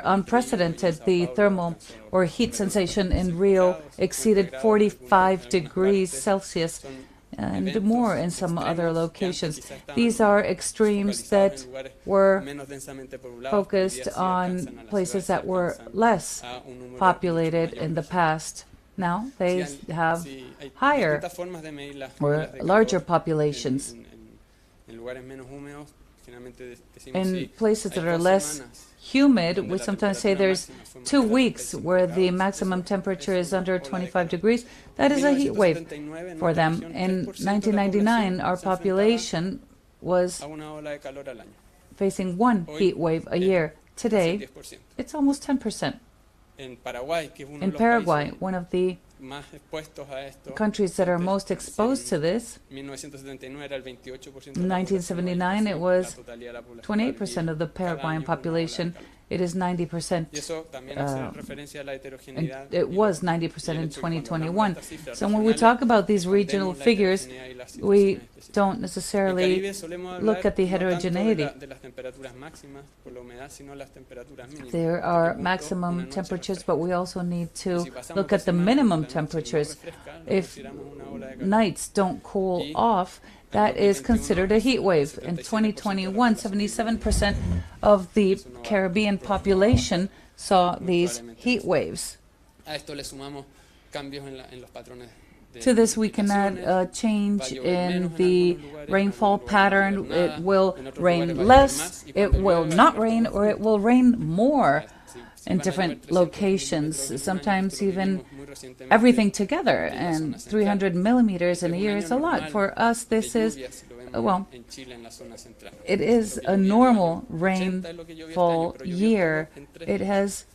unprecedented. The thermal or heat sensation in Rio exceeded 45 degrees Celsius and more in some other locations. These are extremes that were focused on places that were less populated in the past. Now they have higher or larger populations. In places that are less humid, we sometimes say there's 2 weeks where the maximum temperature is under 25 degrees. That is a heat wave for them. In 1999, our population was facing 1 heat wave a year. Today, it's almost 10%. In Paraguay, one of the countries that are most exposed to this, in 1979 it was 28% of the Paraguayan population. It is 90%. It was 90% in 2021. So when we talk about these regional figures, we don't necessarily look at the heterogeneity. There are maximum temperatures, but we also need to look at the minimum temperatures. If nights don't cool off, that is considered a heat wave. In 2021, 77% of the Caribbean population saw these heat waves. To this, we can add a change in the rainfall pattern. It will rain less, it will not rain, or it will rain more in different locations, sometimes even everything together. And 300 millimeters in a year is a lot. For us, this is, well, it is a normal rainfall year. It has,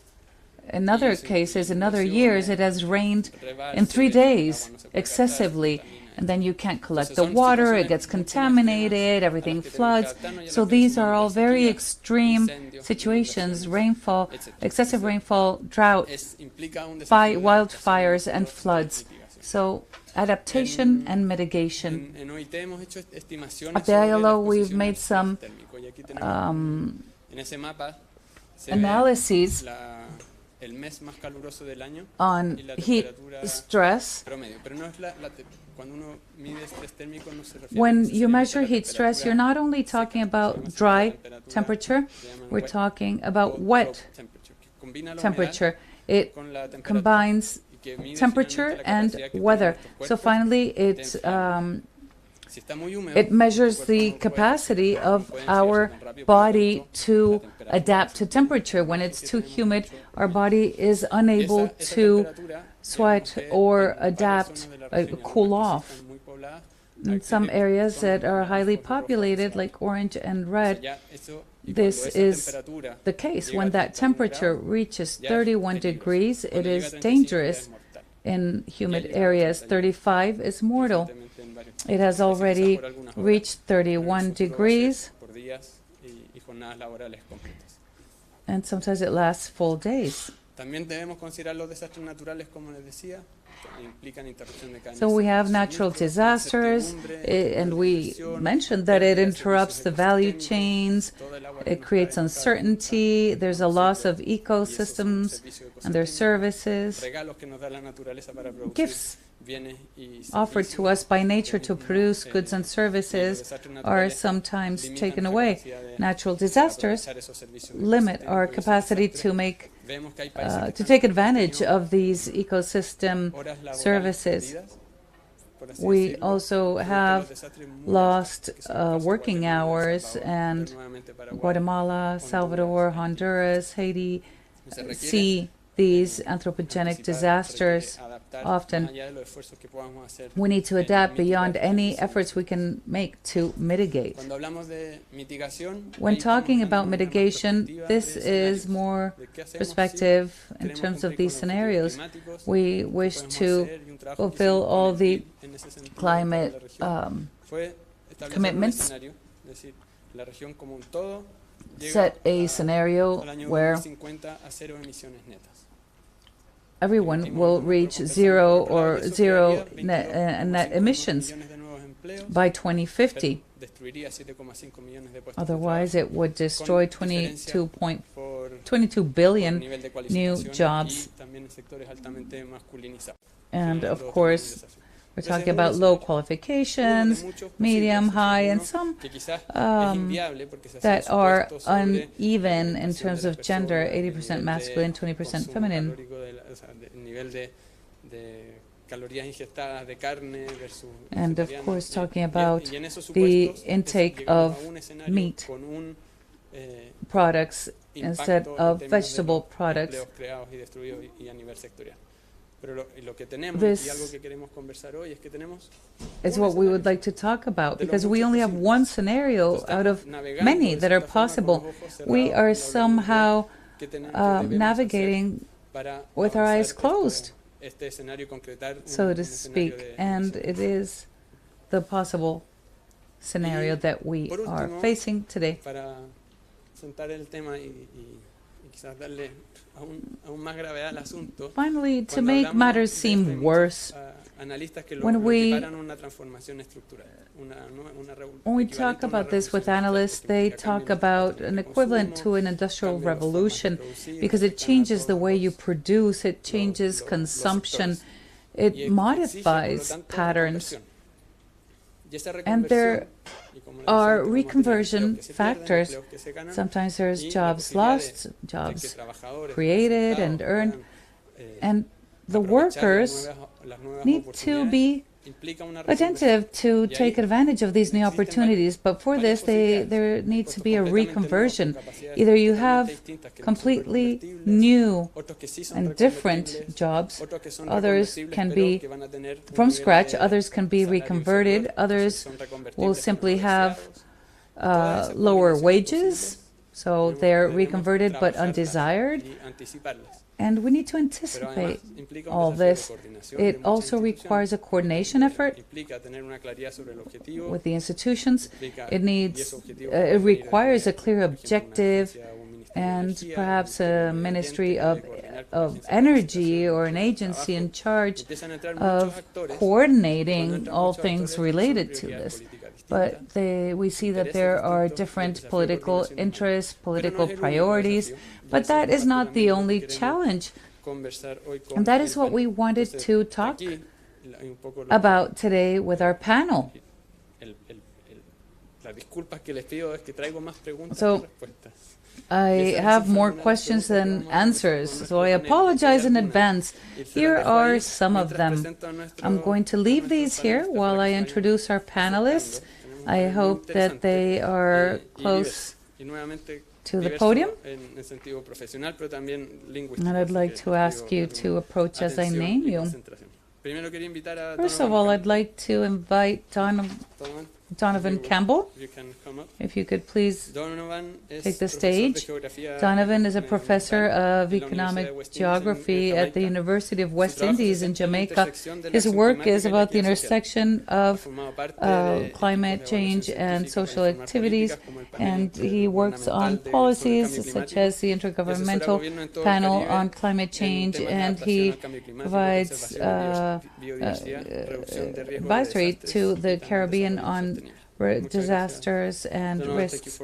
in other cases, in other years, it has rained in 3 days excessively. And then you can't collect the water, it gets contaminated, everything floods. So these are all very extreme situations: rainfall, excessive rainfall, drought, wildfires, and floods. So adaptation and mitigation. At the ILO, we've made some analyses on heat stress. When you measure heat stress, you're not only talking about dry temperature, we're talking about wet temperature. It combines temperature and weather. So finally, it measures the capacity of our body to adapt to temperature. When it's too humid, our body is unable to sweat or adapt, cool off. In some areas that are highly populated, like orange and red, this is the case. When that temperature reaches 31 degrees, it is dangerous. In humid areas, 35 is mortal. It has already reached 31 degrees, and sometimes it lasts full days. So we have natural disasters, and we mentioned that it interrupts the value chains, it creates uncertainty, there's a loss of ecosystems and their services. Gifts offered to us by nature to produce goods and services are sometimes taken away. Natural disasters limit our capacity to take advantage of these ecosystem services. We also have lost working hours, and Guatemala, Salvador, Honduras, Haiti see these anthropogenic disasters often. We need to adapt beyond any efforts we can make to mitigate. When talking about mitigation, this is more perspective in terms of these scenarios. We wish to fulfill all the climate commitments, set a scenario where everyone will reach zero net emissions. by 2050. Otherwise, it would destroy 22 billion new jobs. And of course, we're talking about low qualifications, medium, high, and some that are uneven in terms of gender, 80% masculine, 20% feminine. And of course, talking about the intake of meat products instead of vegetable products. This is what we would like to talk about, because we only have one scenario out of many that are possible. We are somehow navigating with our eyes closed, so to speak, and it is the possible scenario that we are facing today. Finally, to make matters seem worse, when we talk about this with analysts, they talk about an equivalent to an industrial revolution, because it changes the way you produce, it changes consumption, it modifies patterns. And there are reconversion factors. Sometimes there's jobs lost, jobs created and earned, and the workers need to be attentive to take advantage of these new opportunities. But for this, there needs to be a reconversion. Either you have completely new and different jobs, others can be from scratch, others can be reconverted, others will simply have lower wages, so they're reconverted but undesired. And we need to anticipate all this. It also requires a coordination effort with the institutions. It requires a clear objective and perhaps a ministry of energy or an agency in charge of coordinating all things related to this. But we see that there are different political interests, political priorities, but that is not the only challenge. And that is what we wanted to talk about today with our panel. So I have more questions than answers, so I apologize in advance. Here are some of them. I'm going to leave these here while I introduce our panelists. I hope that they are close to the podium. And I'd like to ask you to approach as I name you. First of all, I'd like to invite Donovan Campbell, if you could please take the stage. Donovan is a professor of economic geography at the University of West Indies in Jamaica. His work is about the intersection of climate change and social activities, and he works on policies such as the Intergovernmental Panel on Climate Change, and he provides advisory to the Caribbean on disasters and risks.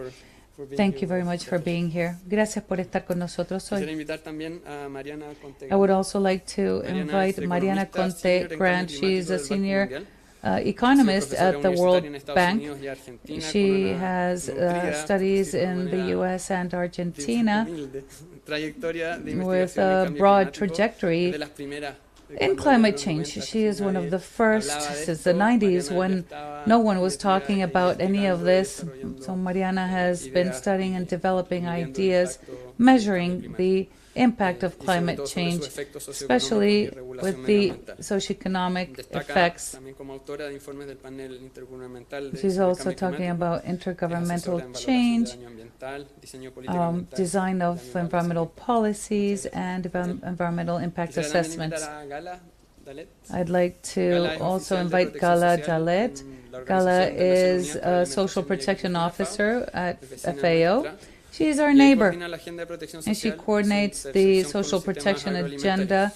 Thank you very much for being here. Gracias por estar con nosotros hoy. I would also like to invite Mariana Conte Grant. She's a senior economist at the World Bank. She has studies in the US and Argentina with a broad trajectory in climate change. She is one of the first since the 90s when no one was talking about any of this. So Mariana has been studying and developing ideas, measuring the impact of climate change, especially with the socioeconomic effects. She's also talking about intergovernmental change, design of environmental policies, and environmental impact assessments. I'd like to also invite Gala Dalet. Gala is a social protection officer at FAO. She is our neighbor, and she coordinates the social protection agenda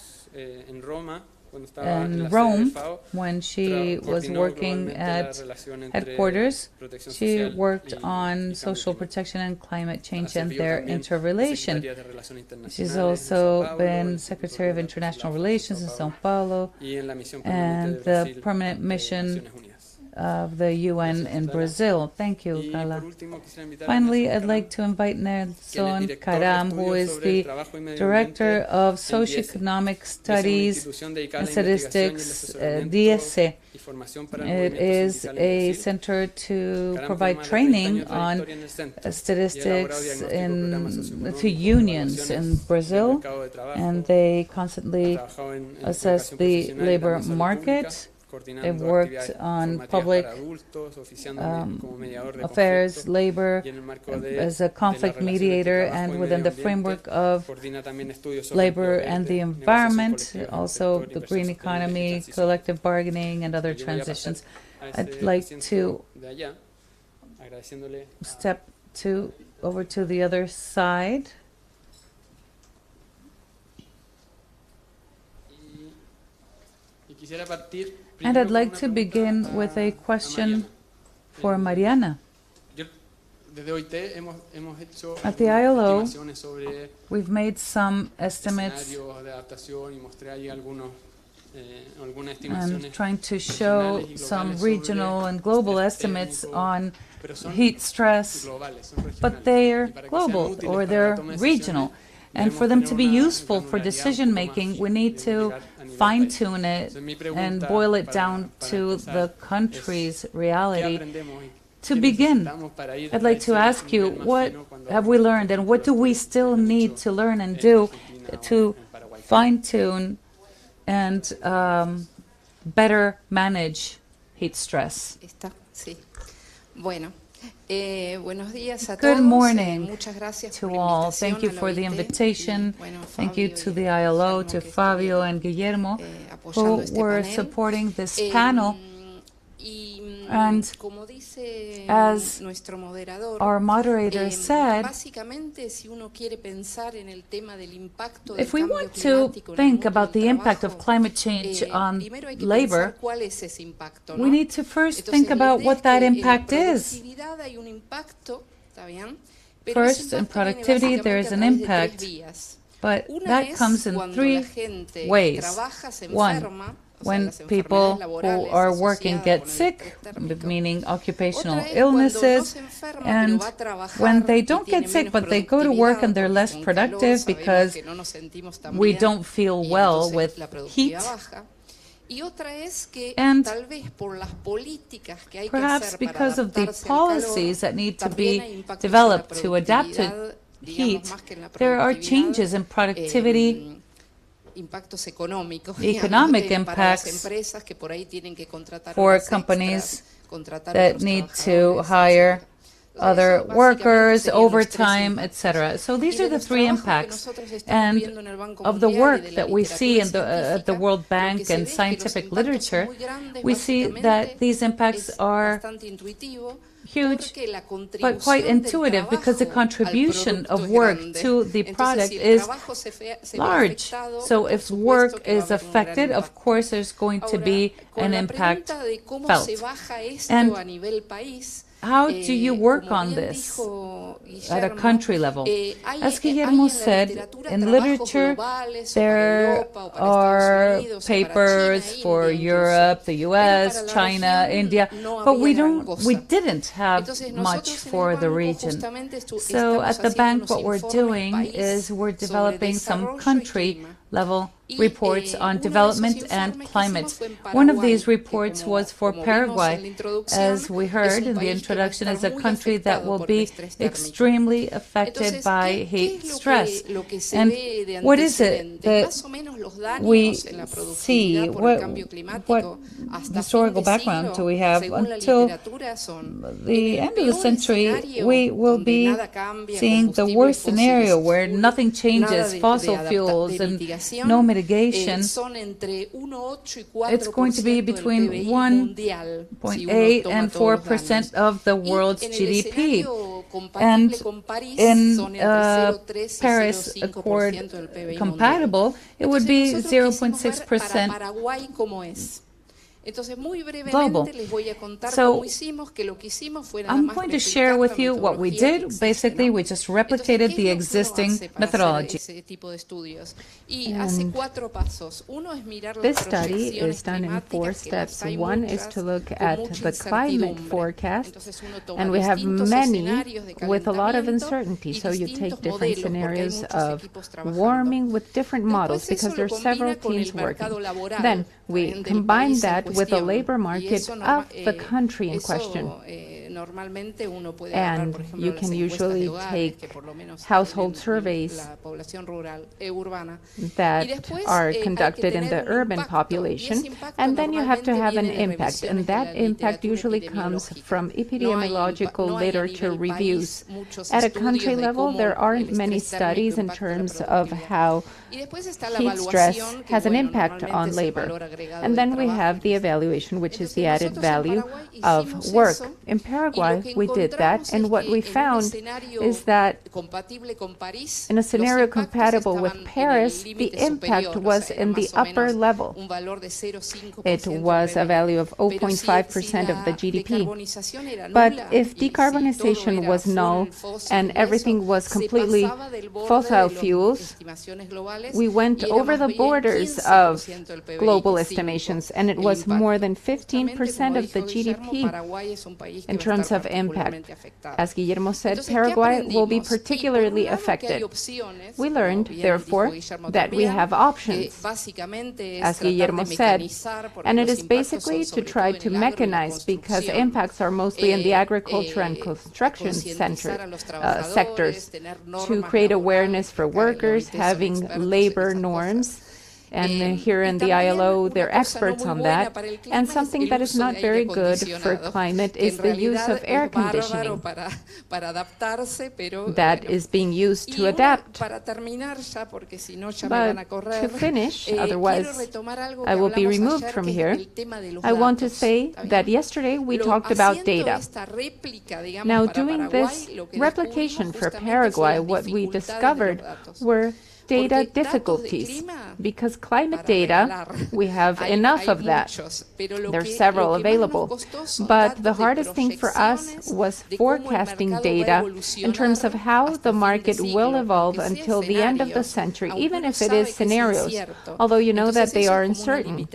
in Rome, when she was working at headquarters, she worked on social protection and climate change and their interrelation. She's also been Secretary of International Relations in Sao Paulo and the permanent mission of the UN in Brazil. Thank you, Carla. Finally, I'd like to invite Nelson Caram, who is the Director of Socioeconomic Studies and Statistics, DSE. It is a center to provide training on statistics to unions in Brazil, and they constantly assess the labor market. They've worked on public affairs, labor, as a conflict mediator, and within the framework of labor and the environment, also the green economy, collective bargaining, and other transitions. I'd like to step over to the other side. And I'd like to begin with a question for Mariana. At the ILO, we've made some estimates and trying to show some regional and global estimates on heat stress, but they're global or they're regional. And for them to be useful for decision making, we need to fine-tune it and boil it down to the country's reality. To begin, I'd like to ask you, what have we learned and what do we still need to learn and do to fine-tune and better manage heat stress? Good morning to all. Thank you for the invitation. Thank you to the ILO, to Fabio and Guillermo, who were supporting this panel. And as our moderator said, if we want to think about the impact of climate change on labor, we need to first think about what that impact is. First, in productivity, there is an impact, but that comes in three ways. One, when people who are working get sick, meaning occupational illnesses, and when they don't get sick but they go to work and they're less productive because we don't feel well with heat. And perhaps because of the policies that need to be developed to adapt to heat, there are changes in productivity, economic impacts for companies that need to hire other workers, overtime, etc. So these are the three impacts. And of the work that we see in the World Bank and scientific literature, we see that these impacts are huge, but quite intuitive, because the contribution of work to the product is large. So if work is affected, of course there's going to be an impact felt. And how do you work on this at a country level? As Guillermo said, in literature there are papers for Europe, the US, China, India, but we didn't have much for the region. So at the bank what we're doing is we're developing some country level reports on development and climate. One of these reports was for Paraguay. As we heard in the introduction, is a country that will be extremely affected by heat stress. And what is it that we see? What historical background do we have? Until the end of the century, we will be seeing the worst scenario where nothing changes, fossil fuels and no mitigation. It's going to be between 1.8 and 4% of the world's GDP. And in Paris Accord compatible, it would be 0.6% global. So I'm going to share with you what we did. Basically, we just replicated the existing methodology. And this study is done in 4 steps. One is to look at the climate forecast, and we have many with a lot of uncertainty. So you take different scenarios of warming with different models because there are several teams working. Then we combine that with the labor market of the country in question. And you can usually take household surveys that are conducted in the urban population, and then you have to have an impact. And that impact usually comes from epidemiological literature reviews. At a country level, there aren't many studies in terms of how heat stress has an impact on labor. And then we have the evaluation, which is the added value of work. In Paraguay, we did that, and what we found is that in a scenario compatible with Paris, the impact was in the upper level. It was a value of 0.5% of the GDP. But if decarbonization was null and everything was completely fossil fuels, we went over the borders of global estimations, and it was more than 15% of the GDP in terms of impact. As Guillermo said, Paraguay will be particularly affected. We learned, therefore, that we have options, as Guillermo said, and it is basically to try to mechanize, because impacts are mostly in the agriculture and construction sectors, to create awareness for workers, having labor norms. And here in the ILO, they're experts on that. And something that is not very good for climate is the use of air conditioning. That is being used to adapt. But to finish, otherwise I will be removed from here, I want to say that yesterday we talked about data. Now, doing this replication for Paraguay, what we discovered were data difficulties, because climate data, we have enough of that. There are several available. But the hardest thing for us was forecasting data in terms of how the market will evolve until the end of the century, even if it is scenarios, although you know that they are uncertain.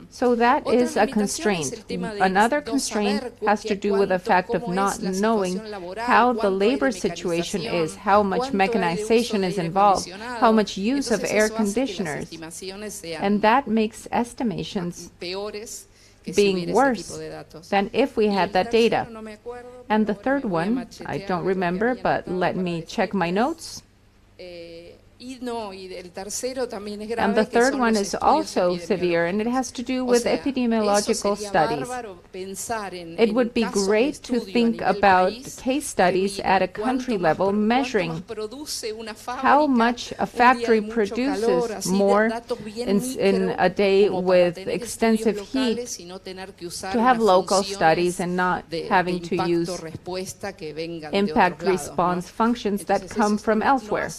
So that is a constraint. Another constraint has to do with the fact of not knowing how the labor situation is, how much mechanization is involved, how much use of air conditioners, and that makes estimations being worse than if we had that data. And the third one, I don't remember, but let me check my notes. And the third one is also severe, and it has to do with epidemiological studies. It would be great to think about case studies at a country level, measuring how much a factory produces more in a day with extensive heat, to have local studies and not having to use impact response functions that come from elsewhere.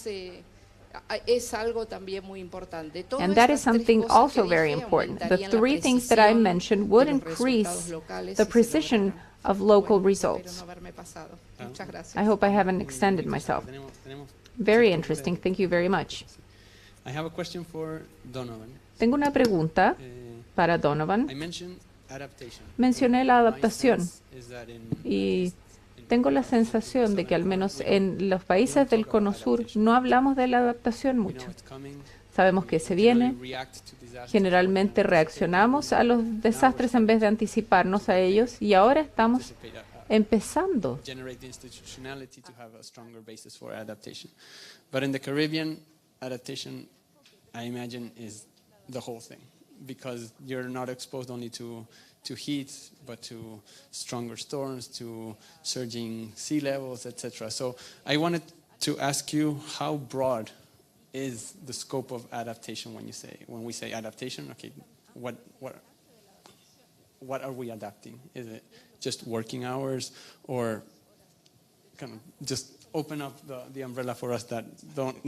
And that is something also very important. The 3 things that I mentioned would increase the precision of local results. I hope I haven't extended myself. Very interesting. Thank you very much. I have a question for Donovan. Tengo una pregunta para Donovan. Mencioné la adaptación y tengo la sensación de que al menos en los países del Cono Sur no hablamos de la adaptación mucho. Sabemos que se viene, generalmente reaccionamos a los desastres en vez de anticiparnos a ellos, y ahora estamos empezando. But in the Caribbean, adaptation, I imagine, is the whole thing, because you're not exposed only to heat, but to stronger storms, to surging sea levels, etc. So I wanted to ask you, how broad is the scope of adaptation when we say adaptation? Okay, what are we adapting? Is it just working hours, or kind of just open up the umbrella for us that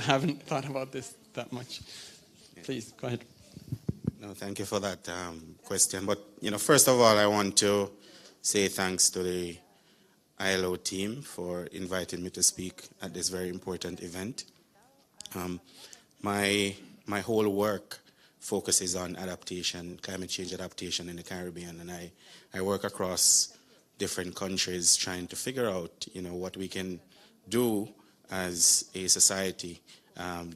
haven't thought about this that much. Please, go ahead. No, thank you for that question. But, first of all, I want to say thanks to the ILO team for inviting me to speak at this very important event. My whole work focuses on adaptation, climate change adaptation in the Caribbean, and I work across different countries trying to figure out, what we can do as a society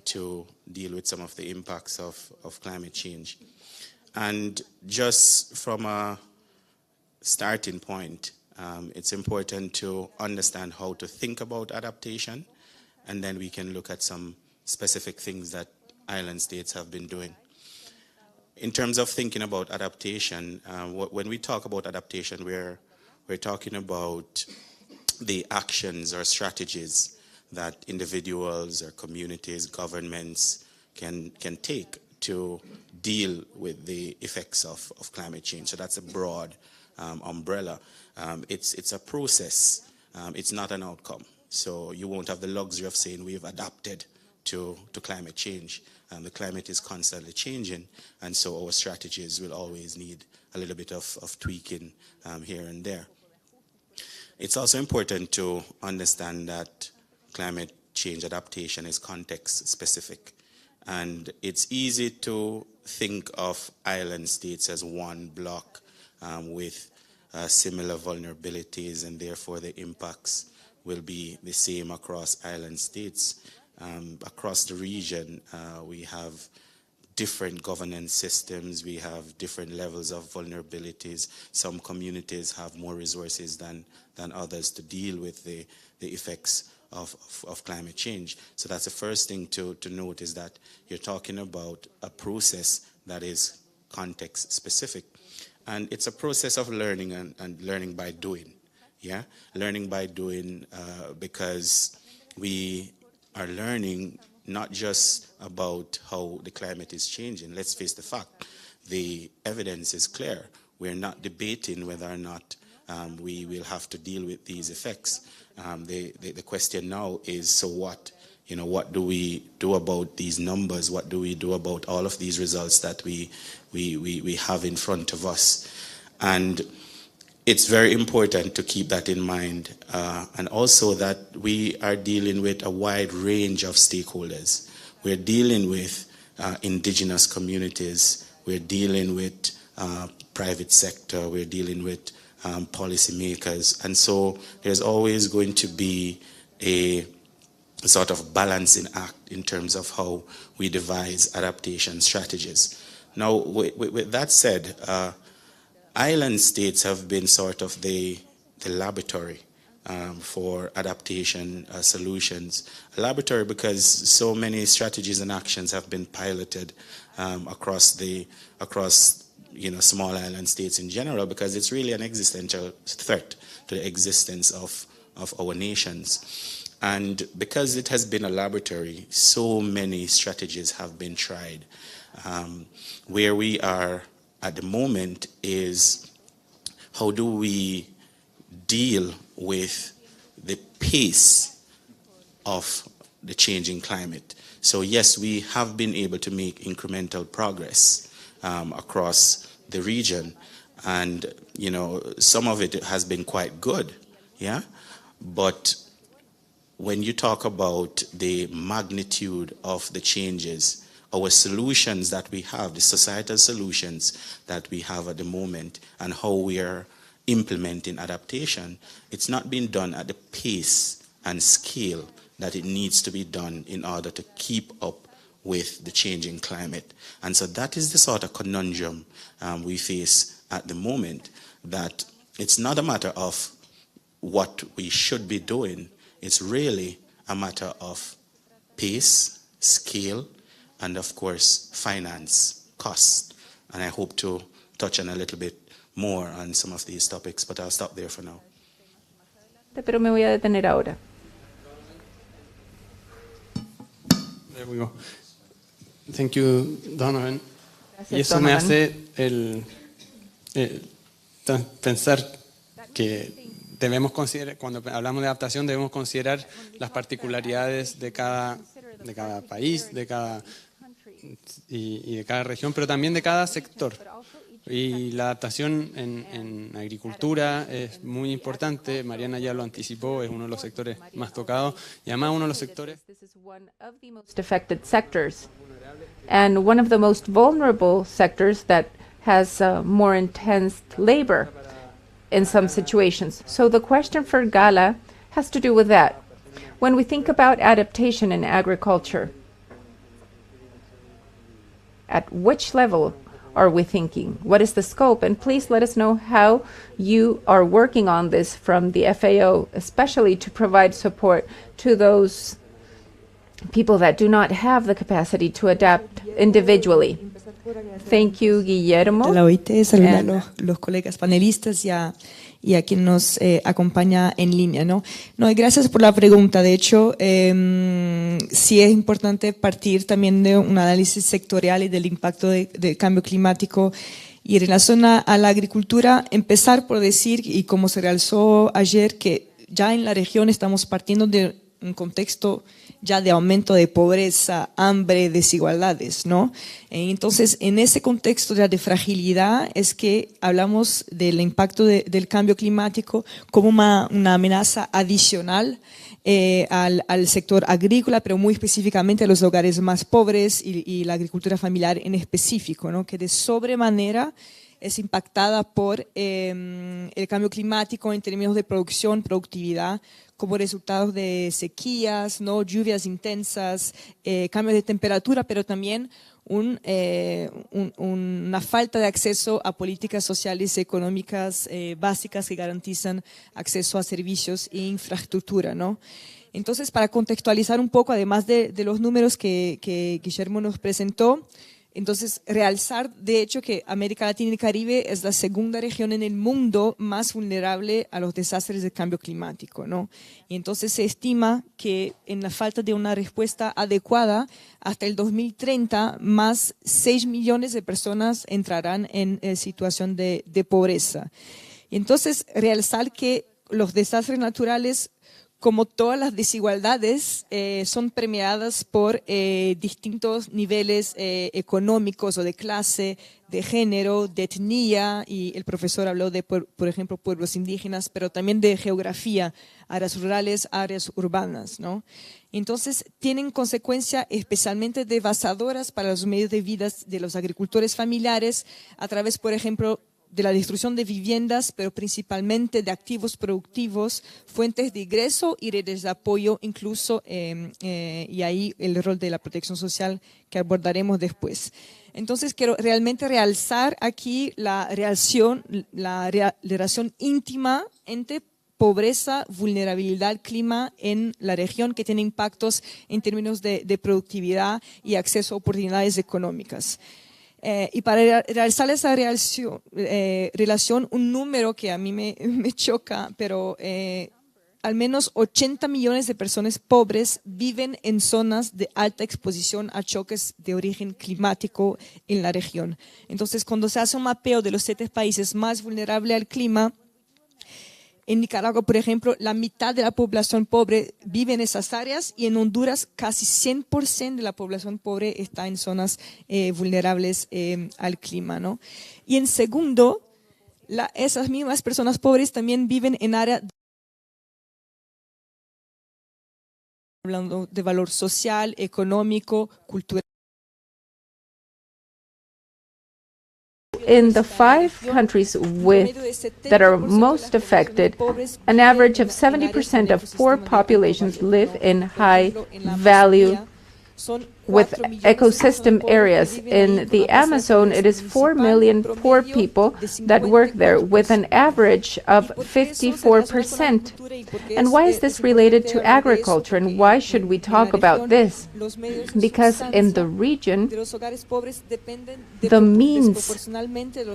to deal with some of the impacts of climate change. And just from a starting point, it's important to understand how to think about adaptation, and then we can look at some specific things that island states have been doing. In terms of thinking about adaptation, when we talk about adaptation, we're talking about the actions or strategies that individuals or communities, governments can take to deal with the effects of climate change. So that's a broad umbrella. It's a process. It's not an outcome. So you won't have the luxury of saying we've adapted to climate change. The climate is constantly changing, and so our strategies will always need a little bit of tweaking here and there. It's also important to understand that climate change adaptation is context specific. And it's easy to think of island states as one block with similar vulnerabilities, and therefore the impacts will be the same across island states. Across the region, we have different governance systems, we have different levels of vulnerabilities. Some communities have more resources than others to deal with the effects of climate change. So that's the first thing to note, is that you're talking about a process that is context specific. And it's a process of learning and learning by doing. Yeah, learning by doing because we are learning not just about how the climate is changing. Let's face the fact, the evidence is clear. We're not debating whether or not we will have to deal with these effects. The question now is, so what? What do we do about these numbers? What do we do about all of these results that we have in front of us? And it's very important to keep that in mind, and also that we are dealing with a wide range of stakeholders. We're dealing with indigenous communities, we're dealing with private sector, we're dealing with policymakers, and so there's always going to be a sort of balancing act in terms of how we devise adaptation strategies. Now, with that said, island states have been sort of the laboratory for adaptation solutions. A laboratory because so many strategies and actions have been piloted across small island states in general, because it's really an existential threat to the existence of our nations. And because it has been a laboratory, so many strategies have been tried. Where we are at the moment is, how do we deal with the pace of the changing climate? So yes, we have been able to make incremental progress across the region, and some of it has been quite good, yeah. But when you talk about the magnitude of the changes, our solutions that we have, the societal solutions that we have at the moment, and how we are implementing adaptation, it's not being done at the pace and scale that it needs to be done in order to keep up with the changing climate. And so that is the sort of conundrum we face at the moment, that it's not a matter of what we should be doing, it's really a matter of pace, scale, and of course, finance, cost. And I hope to touch on a little bit more on some of these topics, but I'll stop there for now. Pero me voy a detener ahora. There we go. Thank you, Donovan. Gracias, Y eso Donovan. me hace pensar que debemos considerar, cuando hablamos de adaptación, debemos considerar las particularidades de cada país, y de cada región, pero también de cada sector. Y la adaptación en agricultura es muy importante. Mariana ya lo anticipó, es uno de los sectores más tocados y además uno de los sectores most affected sectors and one of the most vulnerable sectors that has more intense labor in some situations. So the question for Gala has to do with that. When we think about adaptation in agriculture, at which level are we thinking? What is the scope? And please let us know how you are working on this from the FAO, especially to provide support to those people that do not have the capacity to adapt individually. Thank you, Guillermo. La OIT, saludar a los colegas panelistas y a quien nos acompaña en línea, ¿no? No, y gracias por la pregunta. De hecho, sí es importante partir también de un análisis sectorial y del impacto del cambio climático. Y en relación a la agricultura, empezar por decir, y como se realzó ayer, que ya en la región estamos partiendo de un contexto ya de aumento de pobreza, hambre, desigualdades, ¿no? Entonces, en ese contexto ya de fragilidad es que hablamos del impacto del cambio climático como una amenaza adicional al sector agrícola, pero muy específicamente a los hogares más pobres y la agricultura familiar en específico, ¿no? Que de sobremanera es impactada por el cambio climático en términos de producción, productividad, como resultado de sequías, ¿no? Lluvias intensas, cambios de temperatura, pero también una falta de acceso a políticas sociales y económicas básicas que garantizan acceso a servicios e infraestructura, ¿no? Entonces, para contextualizar un poco, además de los números que Guillermo nos presentó, entonces, realzar, de hecho, que América Latina y el Caribe es la segunda región en el mundo más vulnerable a los desastres del cambio climático, ¿no? Y entonces se estima que en la falta de una respuesta adecuada, hasta el 2030, más 6 millones de personas entrarán en situación de pobreza. Y entonces, realzar que los desastres naturales, como todas las desigualdades, son premiadas por distintos niveles económicos o de clase, de género, de etnia, y el profesor habló de, por ejemplo, pueblos indígenas, pero también de geografía, áreas rurales, áreas urbanas, ¿no? Entonces, tienen consecuencias especialmente devastadoras para los medios de vida de los agricultores familiares a través, por ejemplo, de la destrucción de viviendas, pero principalmente de activos productivos, fuentes de ingreso y redes de apoyo incluso, y ahí el rol de la protección social que abordaremos después. Entonces, quiero realmente realzar aquí la relación íntima entre pobreza, vulnerabilidad al clima en la región, que tiene impactos en términos de productividad y acceso a oportunidades económicas. Y para realzar esa relación, un número que a mí me choca, pero al menos 80 millones de personas pobres viven en zonas de alta exposición a choques de origen climático en la región. Entonces, cuando se hace un mapeo de los 7 países más vulnerables al clima, en Nicaragua, por ejemplo, la mitad de la población pobre vive en esas áreas, y en Honduras casi 100% de la población pobre está en zonas vulnerables al clima, ¿no? Y en segundo, esas mismas personas pobres también viven en áreas hablando de valor social, económico, cultural. In the 5 countries that are most affected, an average of 70% of poor populations live in high-value with ecosystem areas. In the Amazon, it is 4 million poor people that work there, with an average of 54%. And why is this related to agriculture, and why should we talk about this? Because in the region, the means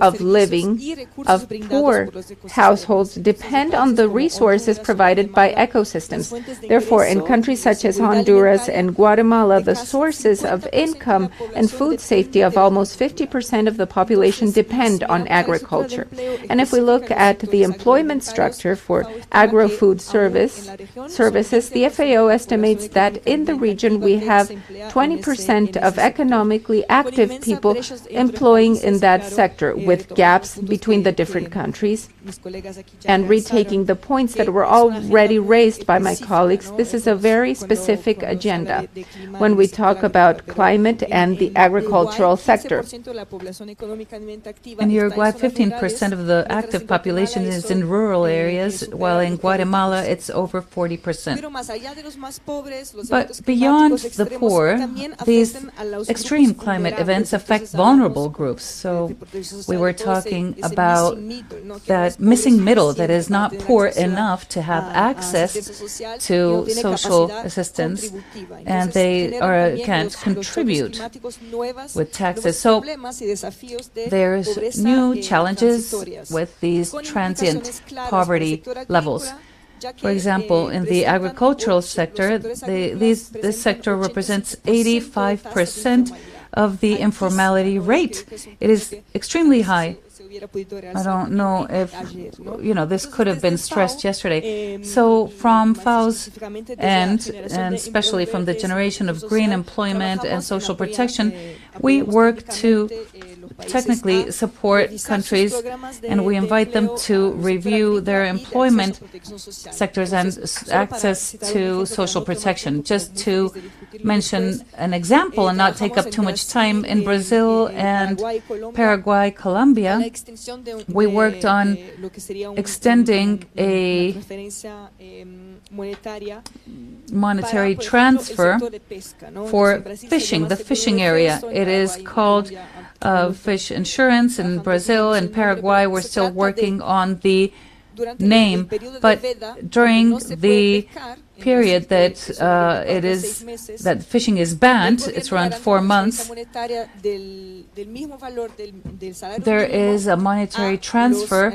of living of poor households depend on the resources provided by ecosystems. Therefore, in countries such as Honduras and Guatemala, the sources sources of income and food safety of almost 50% of the population depend on agriculture. And if we look at the employment structure for agro-food services, the FAO estimates that in the region we have 20% of economically active people employing in that sector, with gaps between the different countries. And retaking the points that were already raised by my colleagues, this is a very specific agenda when we talk about climate and the agricultural sector. In Uruguay, 15% of the active population is in rural areas, while in Guatemala it's over 40%. But beyond the poor, these extreme climate events affect vulnerable groups. So we were talking about that missing middle that is not poor enough to have access to social assistance, and they can't contribute with taxes. So there's new challenges with these transient poverty levels. For example, in the agricultural sector, this sector represents 85% of the informality rate. It is extremely high. I don't know if, this could have been stressed yesterday. So from FAO's end, and especially from the generation of green employment and social protection, we work to technically support countries, and we invite them to review their employment sectors and access to social protection. Just to mention an example and not take up too much time, in Brazil and Paraguay, Colombia, we worked on extending a monetary transfer for fishing, the fishing area. It is called fish insurance. In Brazil and Paraguay, we're still working on the name, but during the period that that fishing is banned, it's around 4 months, there is a monetary transfer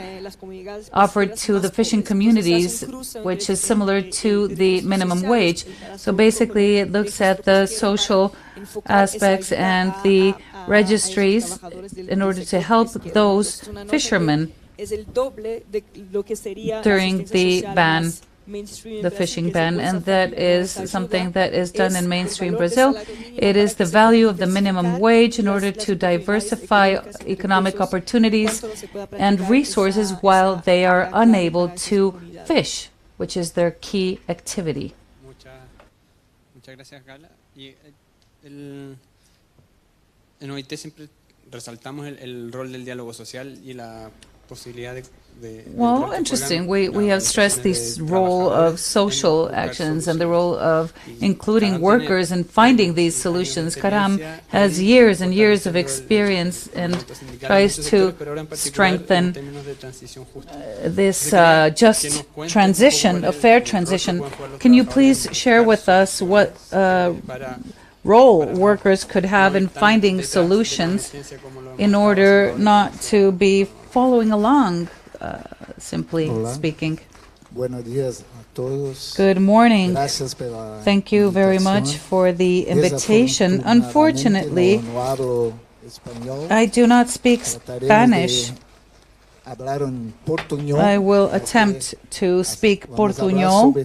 offered to the fishing communities, which is similar to the minimum wage. So basically it looks at the social aspects and the registries in order to help those fishermen during the ban, the fishing ban, and that is something that is done in mainstream Brazil. It is the value of the minimum wage in order to diversify economic opportunities and resources while they are unable to fish, which is their key activity. Muchas gracias, Carla. En OIT siempre resaltamos el rol del diálogo social y la posibilidad de Well, interesting. We have stressed this role of social actions and the role of including workers and finding these solutions. Karam has years and years of experience and tries to strengthen this just transition, a fair transition. Can you please share with us what role workers could have in finding solutions in order not to be following along, simply speaking? Good morning. Thank you very much for the invitation. Unfortunately, I do not speak Spanish. I will attempt to speak Portuñol,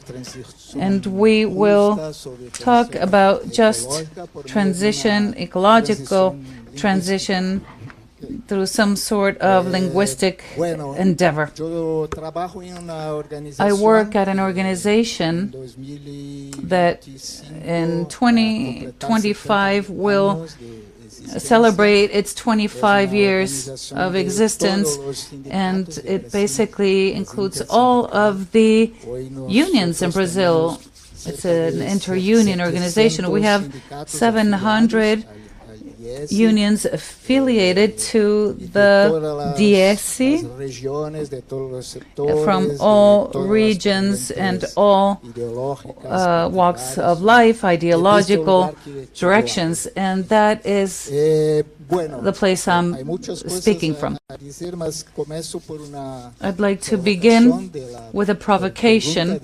and we will talk about just transition, ecological transition, through some sort of linguistic endeavor. I work at an organization that in 2025 will celebrate its 25 years of existence, and it basically includes all of the unions in Brazil. It's an inter-union organization. We have 700 unions affiliated to the DSC from all regions and all walks of life, ideological directions, and that is the place I'm speaking from. I'd like to begin with a provocation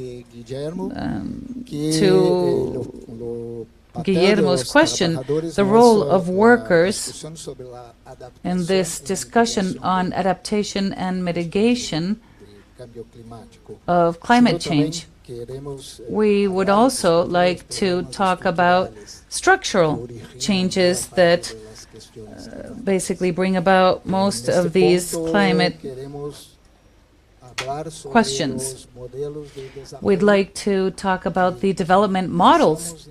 to Guillermo's question, the role of workers in this discussion on adaptation and mitigation of climate change. We would also like to talk about structural changes that basically bring about most of these climate questions. We'd like to talk about the development models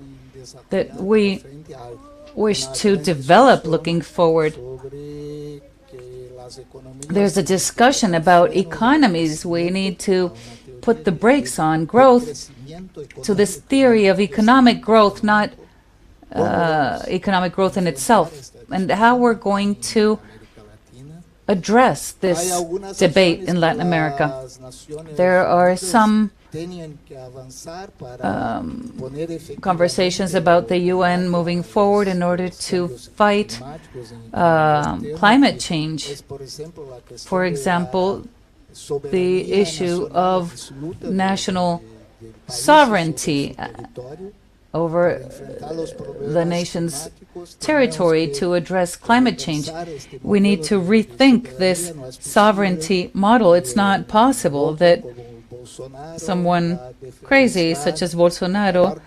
that we wish to develop looking forward. There's a discussion about economies. We need to put the brakes on growth, to this theory of economic growth, not economic growth in itself, and how we're going to address this debate in Latin America. There are some conversations about the UN moving forward in order to fight climate change. For example, the issue of national sovereignty over the nation's territory to address climate change. We need to rethink this sovereignty model. It's not possible that someone crazy such as Bolsonaro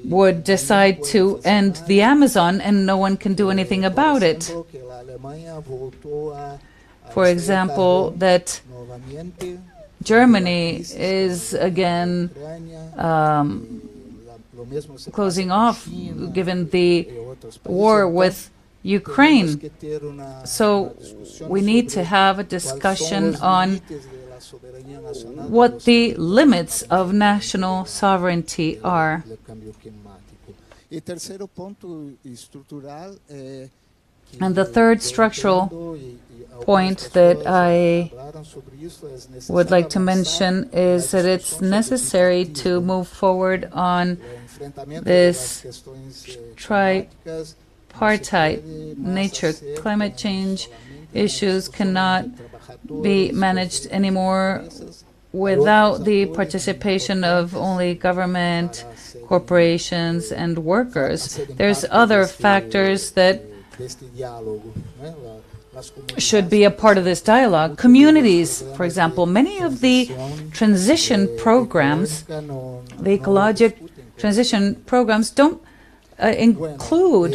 would decide to end the Amazon and no one can do anything about it. For example, that Germany is again closing off given the war with Ukraine. So we need to have a discussion on what the limits of national sovereignty are. And the third structural point that I would like to mention is that it's necessary to move forward on this tripartite nature. Climate change issues cannot be managed anymore without the participation of only government, corporations, and workers. There's other factors that should be a part of this dialogue. Communities, for example, many of the transition programs, the ecologic transition programs, don't include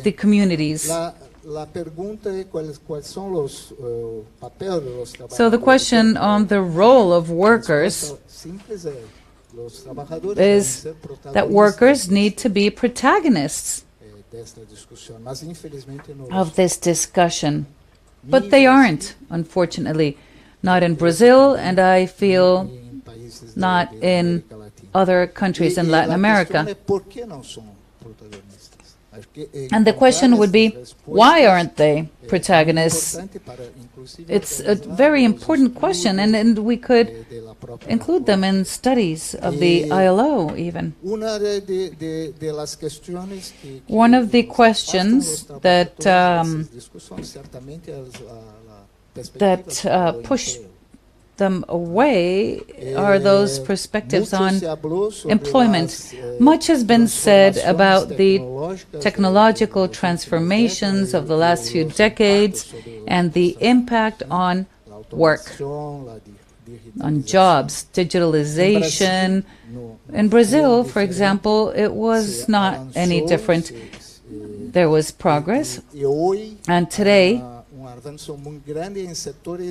the communities. So the question on the role of workers is that workers need to be protagonists of this discussion. But they aren't, unfortunately. Not in Brazil, and I feel not in other countries in Latin America. And the question would be, why aren't they protagonists? It's a very important question, and we could include them in studies of the ILO even. One of the questions that push them away are those perspectives on employment. Much has been said about the technological transformations of the last few decades and the impact on work, on jobs, digitalization. In Brazil, for example, it was not any different. There was progress, and today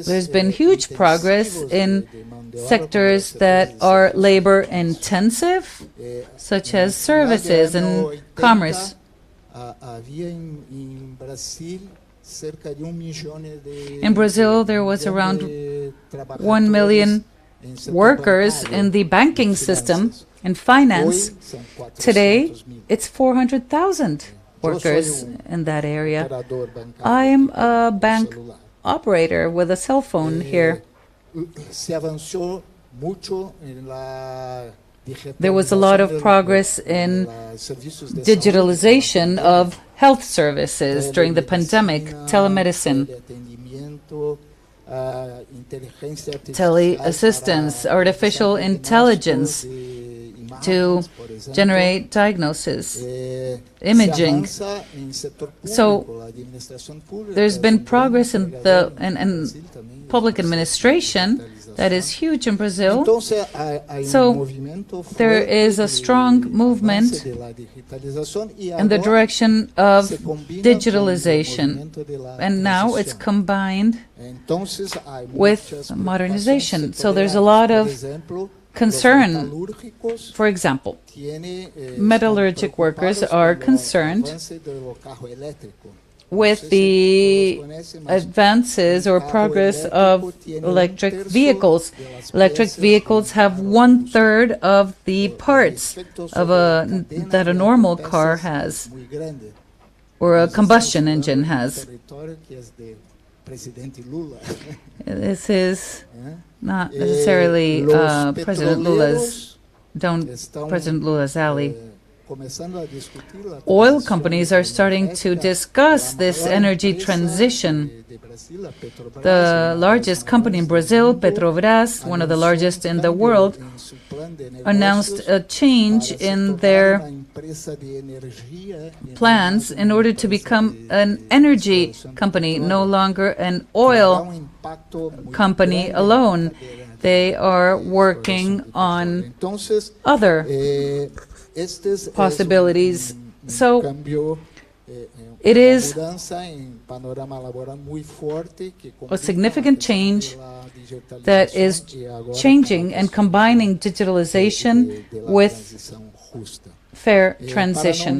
there's been huge progress in sectors that are labor intensive, such as services and commerce. In Brazil, there was around 1 million workers in the banking system and finance. Today, it's 400,000 workers in that area. I am a bank operator with a cell phone here. There was a lot of progress in digitalization of health services during the pandemic, telemedicine, teleassistance, artificial intelligence, to generate diagnosis, imaging. So there's been progress in public administration that is huge in Brazil. So there is a strong movement in the direction of digitalization, and now it's combined with modernization. So there's a lot of concern. For example, metallurgic workers are concerned with the advances or progress of electric vehicles. Electric vehicles have 1/3 of the parts of that a normal car has, or a combustion engine has. This is not necessarily President Lula's alley. Oil companies are starting to discuss this energy transition. The largest company in Brazil, Petrobras, one of the largest in the world, announced a change in their plans in order to become an energy company, no longer an oil company alone. They are working on other possibilities. So it is a significant change that is changing and combining digitalization with fair transition.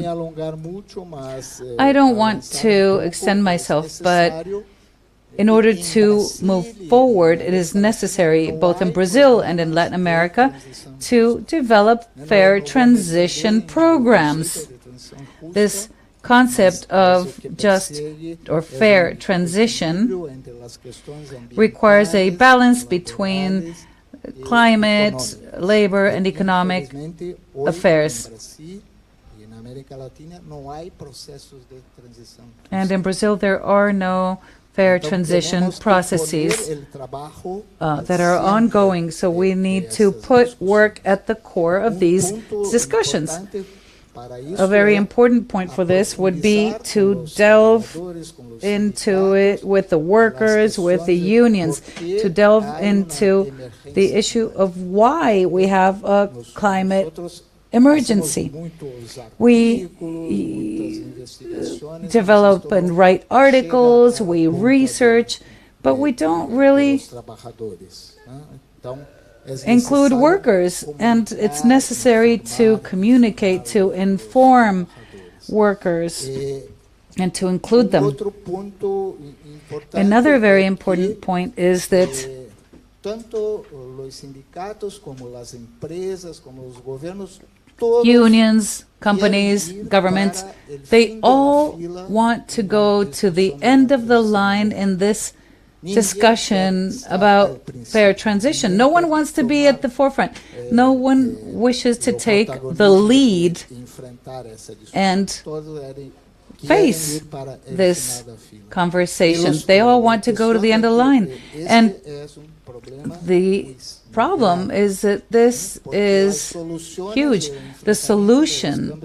I don't want to extend myself, but in order to move forward, it is necessary, both in Brazil and in Latin America, to develop fair transition programs. This concept of just or fair transition requires a balance between climate, labor, and economic affairs. And in Brazil, there are no fair transition processes that are ongoing. So we need to put work at the core of these discussions. A very important point for this would be to delve into it with the workers, with the unions, to delve into the issue of why we have a climate emergency. We develop and write articles, we research, but we don't really include workers, and it's necessary to communicate, to inform workers, and to include them. Another very important point is that unions, companies, governments, they all want to go to the end of the line in this discussion about fair transition. No one wants to be at the forefront. No one wishes to take the lead and face this conversation. They all want to go to the end of the line. And the problem is that this is huge. The solution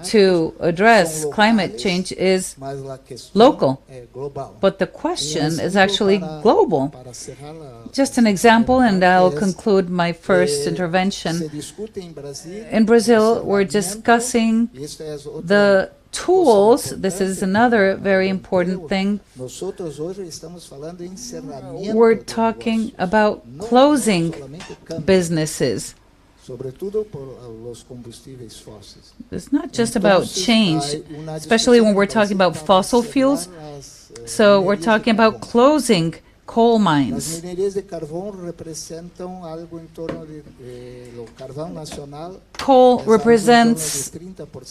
to address climate change is local, but the question is actually global. Just an example, and I'll conclude my first intervention. In Brazil, we're discussing the tools. This is another very important thing. We're talking about closing businesses. It's not just about change, especially when we're talking about fossil fuels. So we're talking about closing coal mines. Coal represents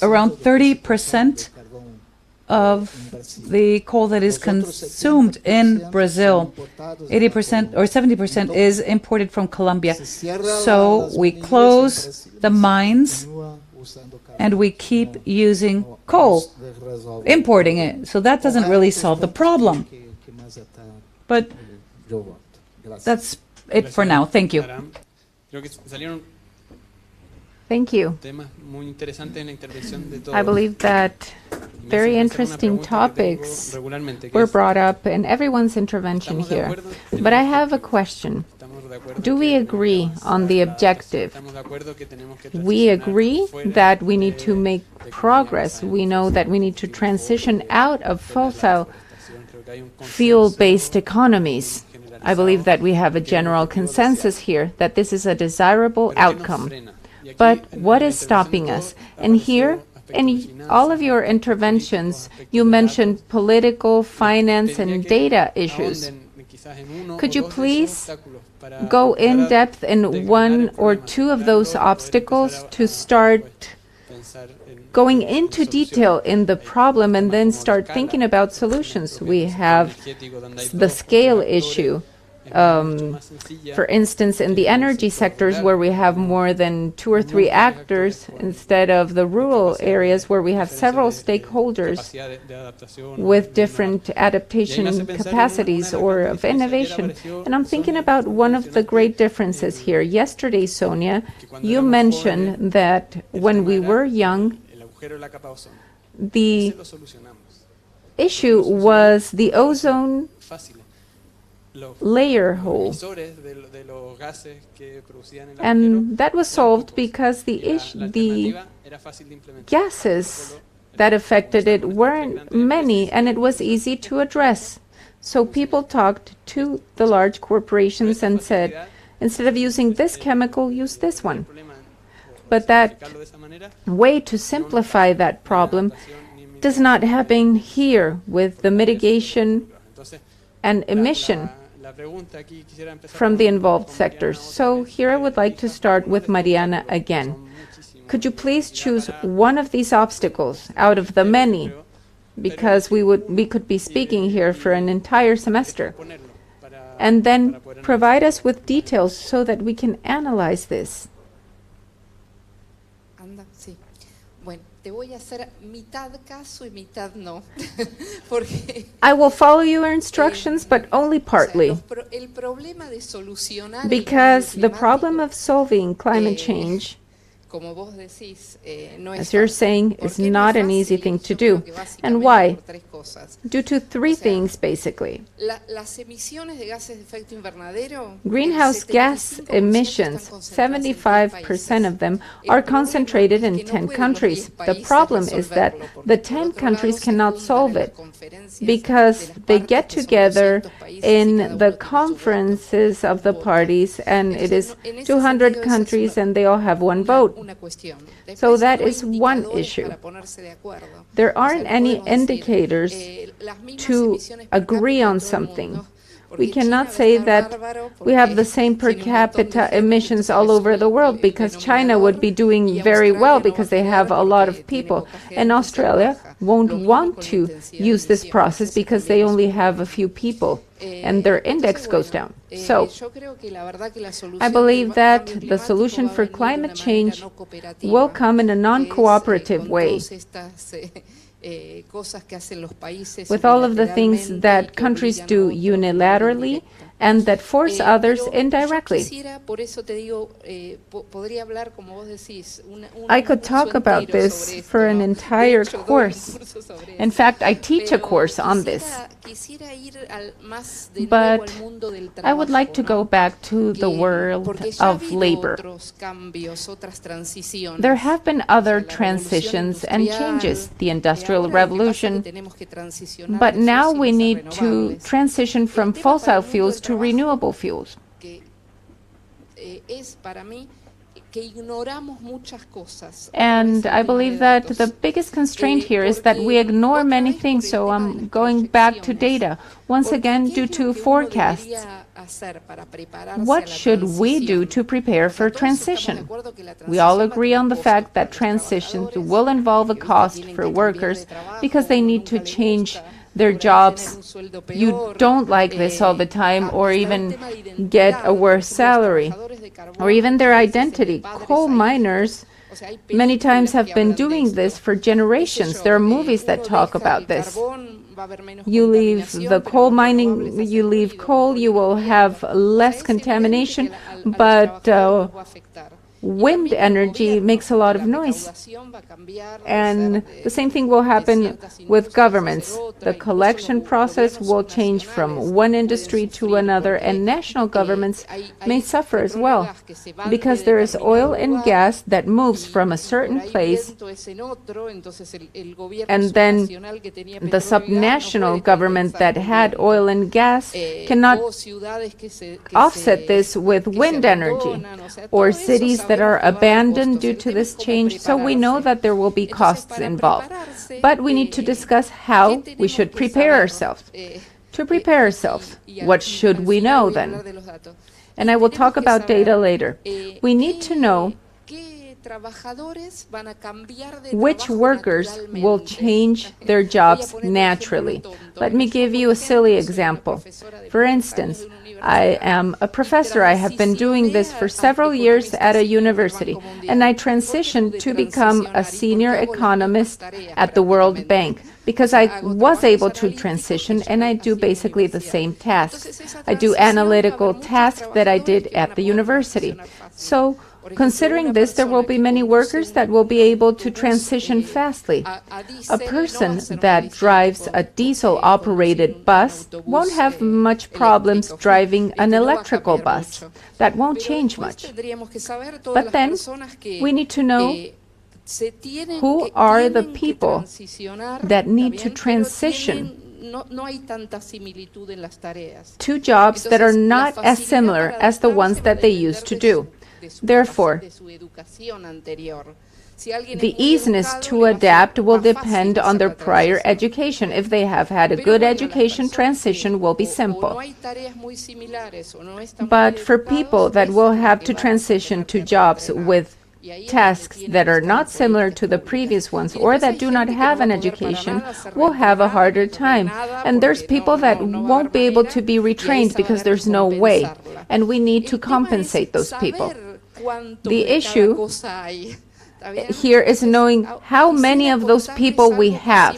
around 30% of the coal that is consumed in Brazil. 80% or 70% is imported from Colombia. So we close the mines and we keep using coal, importing it. So that doesn't really solve the problem. But that's it for now. Thank you. Thank you. Temas muy interesantes en la intervención de todos. I believe that very interesting topics were brought up in everyone's intervention here. But I have a question. Do we agree on the objective? We agree that we need to make progress. We know that we need to transition out of fossil fuel-based economies. I believe that we have a general consensus here that this is a desirable outcome. But what is stopping us? And here, in all of your interventions, you mentioned political, finance, and data issues. Could you please go in depth in one or two of those obstacles to start going into detail in the problem and then start thinking about solutions? We have the scale issue. For instance, in the energy sectors where we have more than 2 or 3 actors instead of the rural areas where we have several stakeholders with different adaptation capacities or of innovation. And I'm thinking about one of the great differences here. Yesterday, Sonia, you mentioned that when we were young, the issue was the ozone layer hole. And that was solved because the gases that affected it weren't many, and it was easy to address. So people talked to the large corporations and said, instead of using this chemical, use this one. But that way to simplify that problem does not happen here with the mitigation and emission from the involved sectors. So here I would like to start with Mariana again. Could you please choose one of these obstacles out of the many? Because we could be speaking here for an entire semester. And then provide us with details so that we can analyze this. I will follow your instructions, but only partly. Because the problem of solving climate change, as you're saying, is not an easy thing to do. And why? Due to 3 things, basically. Greenhouse gas emissions, 75% of them are concentrated in 10 countries. The problem is that the 10 countries cannot solve it because they get together in the conferences of the parties, and it is 200 countries and they all have one vote. So that is one issue. There aren't any indicators to agree on something. We cannot say that we have the same per capita emissions all over the world, because China would be doing very well because they have a lot of people. And Australia won't want to use this process because they only have a few people and their index goes down. So I believe that the solution for climate change will come in a non-cooperative way, with all of the things that countries do unilaterally and that force others indirectly. I could talk about this for an entire course. In fact, I teach a course on this. But I would like to go back to the world of labor. There have been other transitions and changes, the Industrial Revolution, but now we need to transition from fossil fuels to renewable fuels. And I believe that the biggest constraint here is that we ignore many things, so I'm going back to data. Once again, due to forecasts. What should we do to prepare for transition? We all agree on the fact that transitions will involve a cost for workers because they need to change their jobs. You don't like this all the time, or even get a worse salary, or even their identity. Coal miners many times have been doing this for generations. There are movies that talk about this. You leave the coal mining, you leave coal, you will have less contamination, but wind energy makes a lot of noise. And the same thing will happen with governments. The collection process will change from one industry to another, and national governments may suffer as well, because there is oil and gas that moves from a certain place, and then the subnational government that had oil and gas cannot offset this with wind energy, or cities that are abandoned due to this change. So we know that there will be costs involved, but we need to discuss how we should prepare ourselves. To prepare ourselves, what should we know then? And I will talk about data later. We need to know which workers will change their jobs naturally. Let me give you a silly example. For instance, I am a professor. I have been doing this for several years at a university, and I transitioned to become a senior economist at the World Bank because I was able to transition, and I do basically the same tasks. I do analytical tasks that I did at the university. So considering this, there will be many workers that will be able to transition fastly. A person that drives a diesel-operated bus won't have much problems driving an electrical bus. That won't change much. But then we need to know who are the people that need to transition to jobs that are not as similar as the ones that they used to do. Therefore, the easiness to adapt will depend on their prior education. If they have had a good education, transition will be simple. But for people that will have to transition to jobs with tasks that are not similar to the previous ones or that do not have an education will have a harder time. And there's people that won't be able to be retrained because there's no way. And we need to compensate those people. The issue here is knowing how many of those people we have.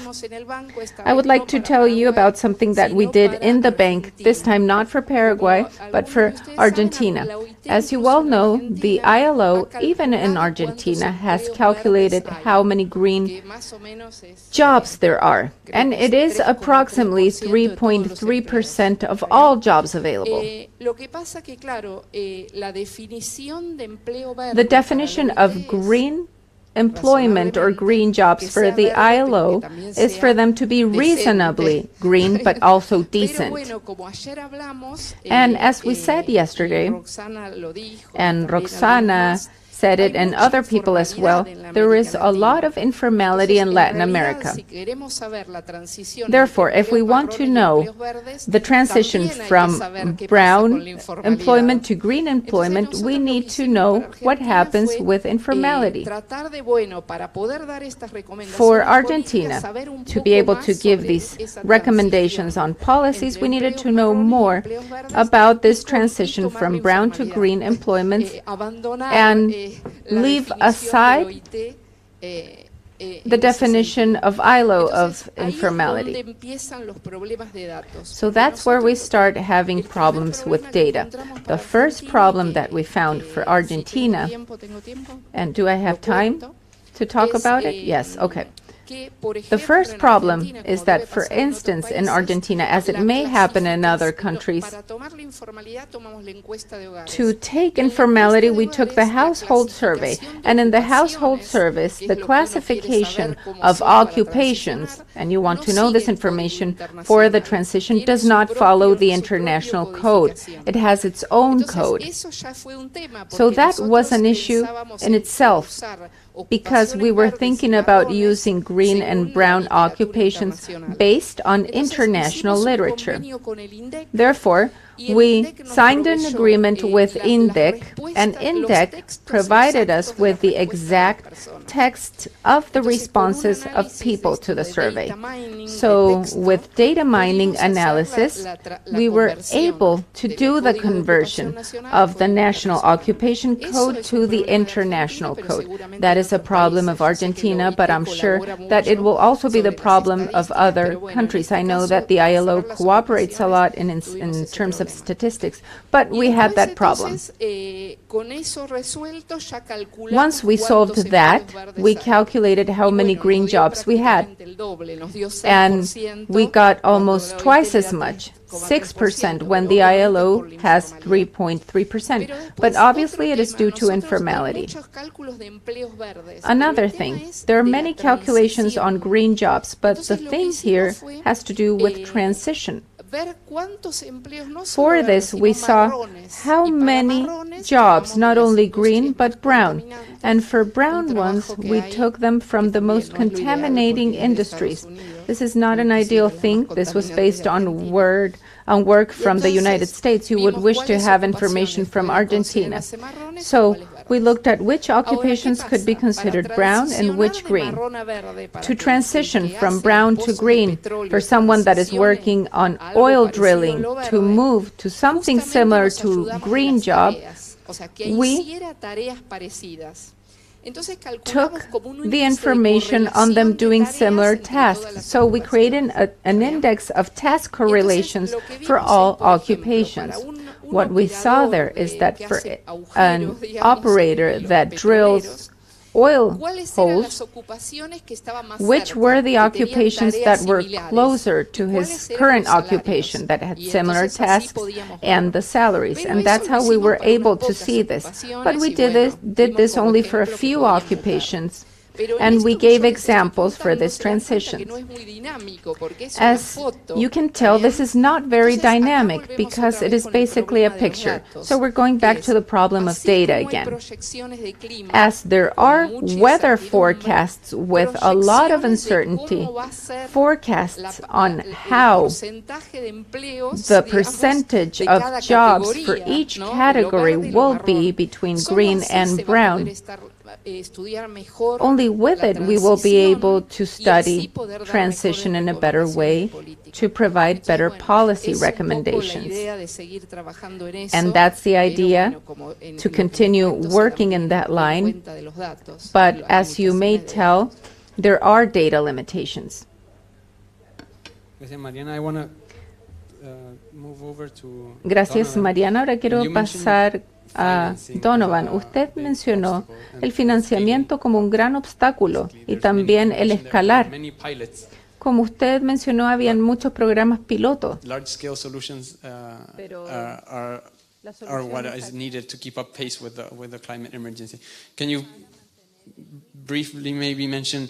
I would like to tell you about something that we did in the bank, this time not for Paraguay, but for Argentina. As you well know, the ILO, even in Argentina, has calculated how many green jobs there are. And it is approximately 3.3% of all jobs available. The definition of green employment or green jobs for the ILO is for them to be reasonably green but also decent. And as we said yesterday, and Roxana said it and other people as well, there is a lot of informality in Latin America. Therefore, if we want to know the transition from brown employment to green employment, we need to know what happens with informality. For Argentina to be able to give these recommendations on policies, we needed to know more about this transition from brown to green employment and leave aside the definition of ILO of informality. So that's where we start having problems with data. The first problem that we found for Argentina, and do I have time to talk about it? Yes, okay. The first problem is that, for instance, in Argentina, as it may happen in other countries, to take informality, we took the household survey. And in the household service, the classification of occupations, and you want to know this information for the transition, does not follow the international code. It has its own code. So that was an issue in itself, because we were thinking about using green and brown occupations based on international literature. Therefore, we signed an agreement with INDEC, and INDEC provided us with the exact text of the responses of people to the survey. So with data mining analysis, we were able to do the conversion of the National Occupation Code to the International Code. That is a problem of Argentina, but I'm sure that it will also be the problem of other countries. I know that the ILO cooperates a lot in terms of statistics, but we had that problem. Once we solved that, we calculated how many green jobs we had, and we got almost twice as much, 6%, when the ILO has 3.3%. But obviously it is due to informality. Another thing, there are many calculations on green jobs, but the thing here has to do with transition. For this, we saw how many jobs, not only green, but brown. And for brown ones, we took them from the most contaminating industries. This is not an ideal thing. This was based on work from the United States. You would wish to have information from Argentina. So we looked at which occupations could be considered brown and which green. To transition from brown to green, for someone that is working on oil drilling, to move to something similar to green job, we took the information on them doing similar tasks. So we created an index of task correlations for all occupations. What we saw there is that for an operator that drills oil holes, which were the occupations that were closer to his current occupation, that had similar tasks and the salaries. And that's how we were able to see this. But we did this only for a few occupations, and we gave examples for this transition. As you can tell, this is not very dynamic because it is basically a picture. So we're going back to the problem of data again. As there are weather forecasts with a lot of uncertainty, forecasts on how the percentage of jobs for each category will be between green and brown, only with it we will be able to study transition in a better way, to provide better policy recommendations. And that's the idea, to continue working in that line. But as you may tell, there are data limitations. Mariana, I want to move over to Gracias, Mariana. Ahora quiero pasar a Donovan. Usted mencionó el financiamiento como un gran obstáculo y también el escalar. Como usted mencionó, habían muchos programas pilotos. Large-scale solutions are what is needed to keep up pace with the climate emergency. Can you briefly maybe mention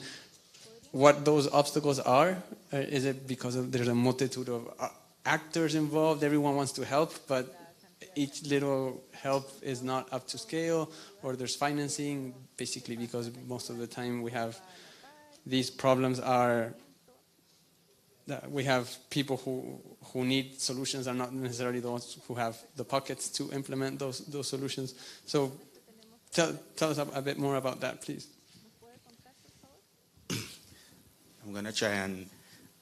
what those obstacles are? Is it because there's a multitude of actors involved, everyone wants to help, but each little help is not up to scale, or there's financing, basically because most of the time we have these problems are that we have people who need solutions are not necessarily the ones who have the pockets to implement those solutions. So tell us a bit more about that, please. I'm going to try and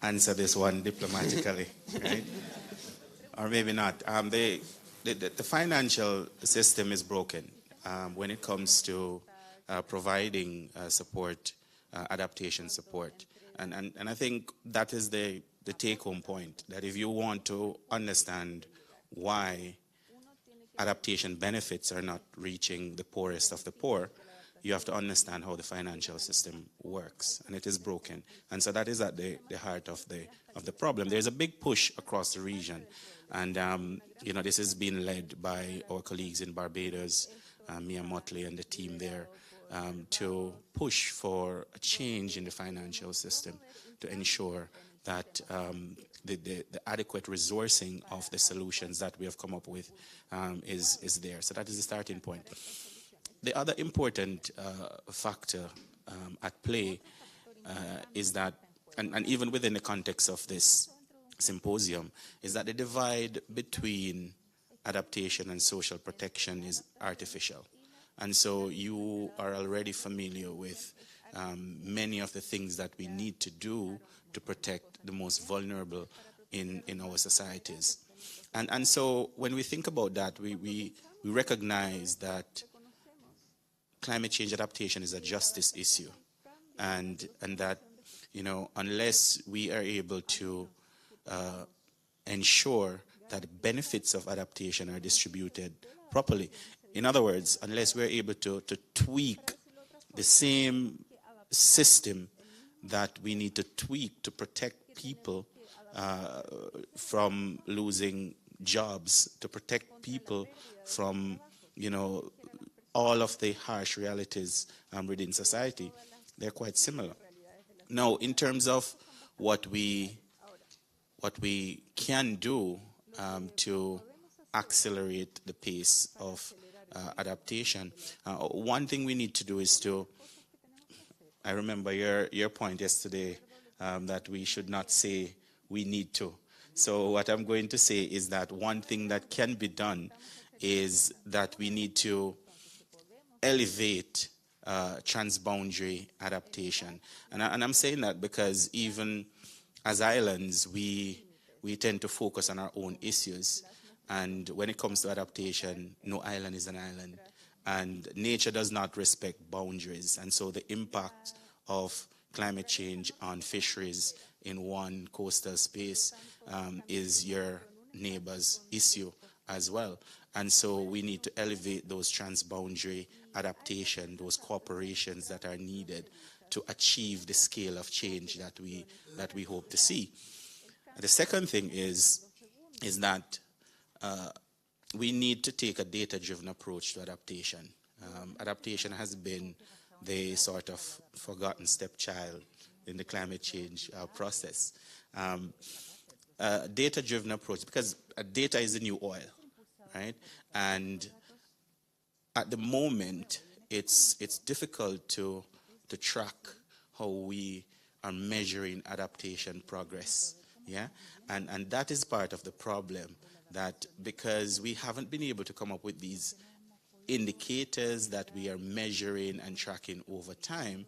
answer this one diplomatically, right? Or maybe not. The financial system is broken when it comes to providing support, adaptation support. And I think that is the take-home point, that if you want to understand why adaptation benefits are not reaching the poorest of the poor, you have to understand how the financial system works, and it is broken. And so that is at the heart of the problem. There's a big push across the region, and this has been led by our colleagues in Barbados, Mia Motley and the team there, to push for a change in the financial system to ensure that the adequate resourcing of the solutions that we have come up with is there. So that is the starting point. The other important factor at play is that, and even within the context of this symposium, is that the divide between adaptation and social protection is artificial. And so you are already familiar with many of the things that we need to do to protect the most vulnerable in our societies. And so when we think about that, we recognize that climate change adaptation is a justice issue, and that, you know, unless we are able to ensure that the benefits of adaptation are distributed properly. In other words, unless we're able to tweak the same system that we need to tweak to protect people from losing jobs, to protect people from, you know, all of the harsh realities within society, they're quite similar. Now, in terms of what we can do to accelerate the pace of adaptation, one thing we need to do is to, I remember your point yesterday that we should not say we need to. So what I'm going to say is that one thing that can be done is that we need to elevate transboundary adaptation. And I'm saying that because even as islands, we tend to focus on our own issues. And when it comes to adaptation, no island is an island. And nature does not respect boundaries. And so the impact of climate change on fisheries in one coastal space is your neighbor's issue as well. And so we need to elevate those transboundary adaptation, those cooperations that are needed to achieve the scale of change that we hope to see. And the second thing is that we need to take a data-driven approach to adaptation. Adaptation has been the sort of forgotten stepchild in the climate change process. Data-driven approach, because data is the new oil, right? And at the moment, it's difficult to track how we are measuring adaptation progress, yeah? And that is part of the problem, that because we haven't been able to come up with these indicators that we are measuring and tracking over time,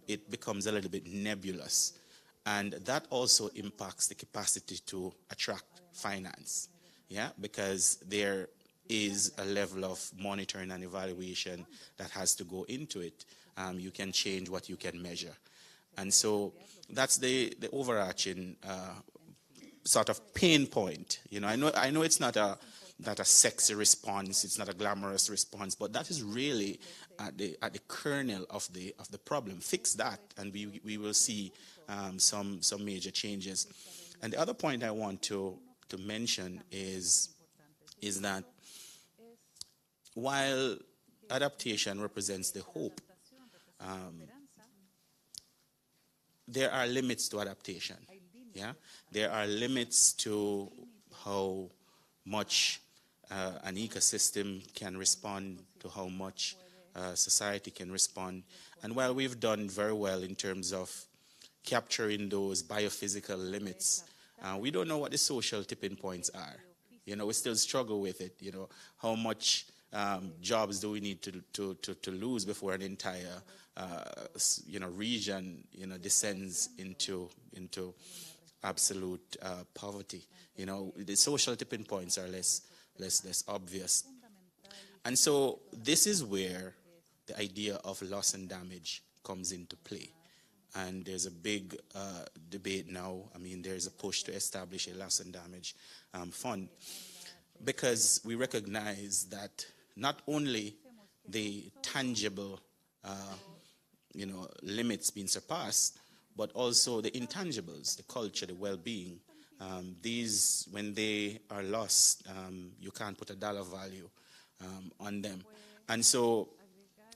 it becomes a little bit nebulous. And that also impacts the capacity to attract finance, yeah? Because there is a level of monitoring and evaluation that has to go into it. You can change what you can measure. And so that's the overarching sort of pain point. You know, I know it's not a sexy response, it's not a glamorous response, but that is really at the kernel of the problem. Fix that, and we will see some major changes. And the other point I want to mention is that while adaptation represents the hope, there are limits to adaptation. Yeah, there are limits to how much an ecosystem can respond, to how much society can respond. And while we've done very well in terms of capturing those biophysical limits, we don't know what the social tipping points are. You know, we still struggle with it. You know, how much jobs do we need to lose before an entire region descends into absolute poverty? You know, the social tipping points are less obvious. And so this is where the idea of loss and damage comes into play. And there's a big debate now. I mean, there's a push to establish a loss and damage fund, because we recognize that not only the tangible limits being surpassed, but also the intangibles, the culture, the well-being. These, when they are lost, you can't put a dollar value on them. And so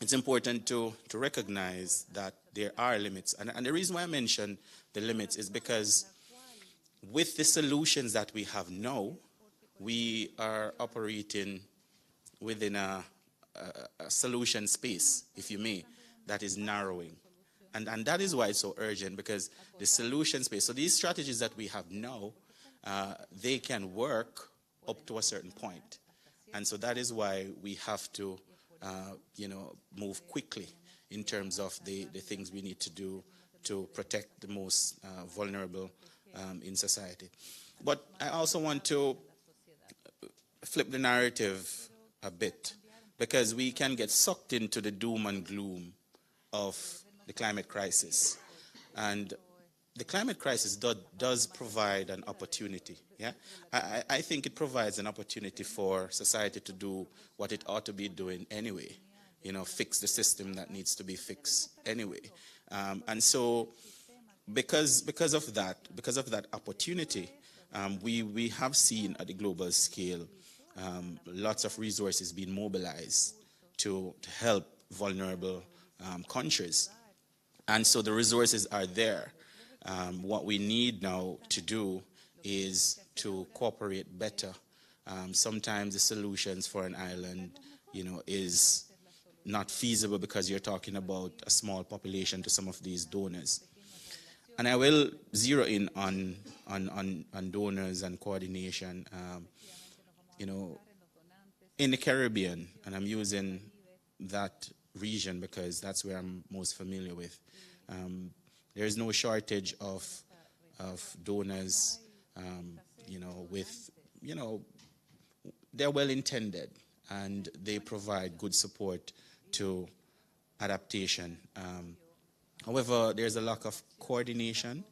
it's important to recognize that there are limits. And the reason why I mention the limits is because with the solutions that we have now, we are operating within a solution space, if you may, that is narrowing. And that is why it's so urgent, because the solution space, so these strategies that we have now, they can work up to a certain point. And so that is why we have to, move quickly in terms of the things we need to do to protect the most vulnerable in society. But I also want to flip the narrative a bit because we can get sucked into the doom and gloom of the climate crisis. And the climate crisis does provide an opportunity. Yeah, I think it provides an opportunity for society to do what it ought to be doing anyway. Fix the system that needs to be fixed anyway. And so, because of that opportunity, we have seen at the global scale lots of resources being mobilized to help vulnerable countries. And so the resources are there. What we need now to do is to cooperate better. Sometimes the solutions for an island, is not feasible because you're talking about a small population to some of these donors. And I will zero in on donors and coordination. In the Caribbean, and I'm using that region because that's where I'm most familiar with. There is no shortage of donors, they're well intended and they provide good support to adaptation. However, there's a lack of coordination,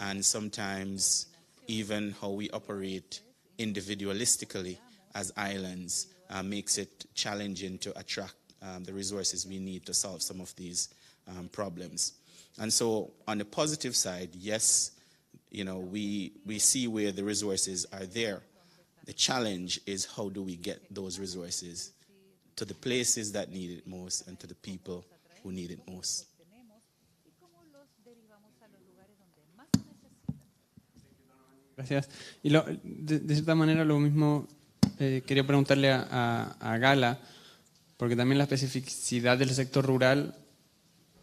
and sometimes even how we operate individualistically as islands makes it challenging to attract the resources we need to solve some of these problems. And so on the positive side, yes, we see where the resources are there. The challenge is how do we get those resources to the places that need it most and to the people who need it most. Gracias. Y de cierta manera lo mismo quería preguntarle a Gala, porque también la especificidad del sector rural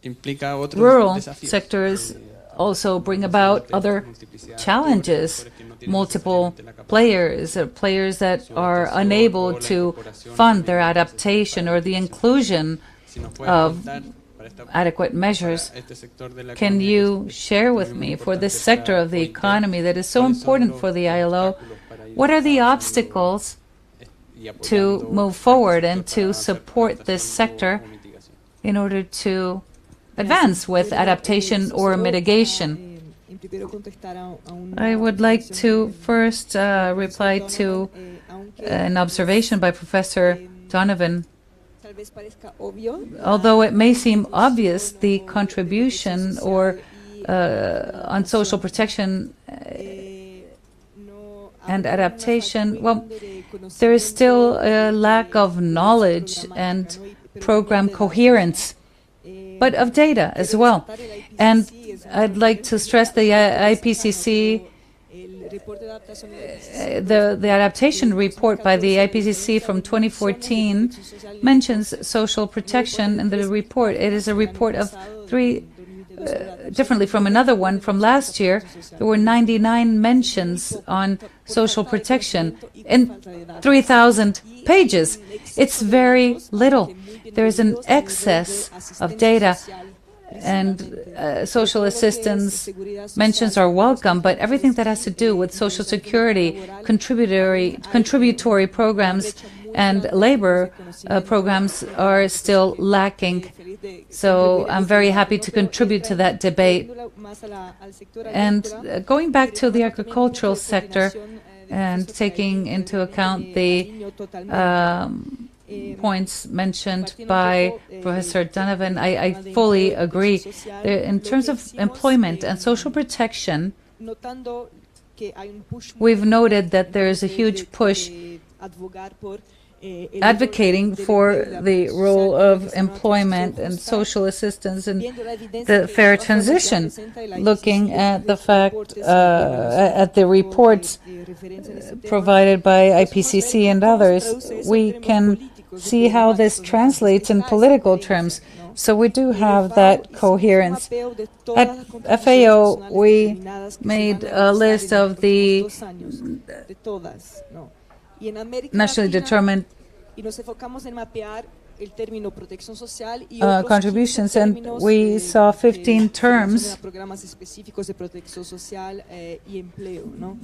implica otros Rural desafíos. sectors also bring about other challenges, multiple players that are unable to fund their adaptation or the inclusion of adequate measures. Can you share with me, for this sector of the economy that is so important for the ILO, what are the obstacles to move forward and to support this sector in order to advance with adaptation or mitigation? I would like to first reply to an observation by Professor Donovan. Although it may seem obvious, the contribution or on social protection and adaptation, well, there is still a lack of knowledge and program coherence, but of data as well. And I'd like to stress the IPCC, the adaptation report by the IPCC from 2014 mentions social protection in the report. It is a report of differently from another one from last year. There were 99 mentions on social protection in 3,000 pages. It's very little. There is an excess of data, and social assistance mentions are welcome, but everything that has to do with social security, contributory programs, and labor programs are still lacking. So I'm very happy to contribute to that debate. And going back to the agricultural sector and taking into account the points mentioned by Professor Donovan, I fully agree. In terms of employment and social protection, we've noted that there is a huge push advocating for the role of employment and social assistance and the fair transition. Looking at the fact, at the reports provided by IPCC and others, we can see how this translates in political terms. So we do have that coherence. At FAO, we made a list of the nationally determined contributions, and we saw 15 terms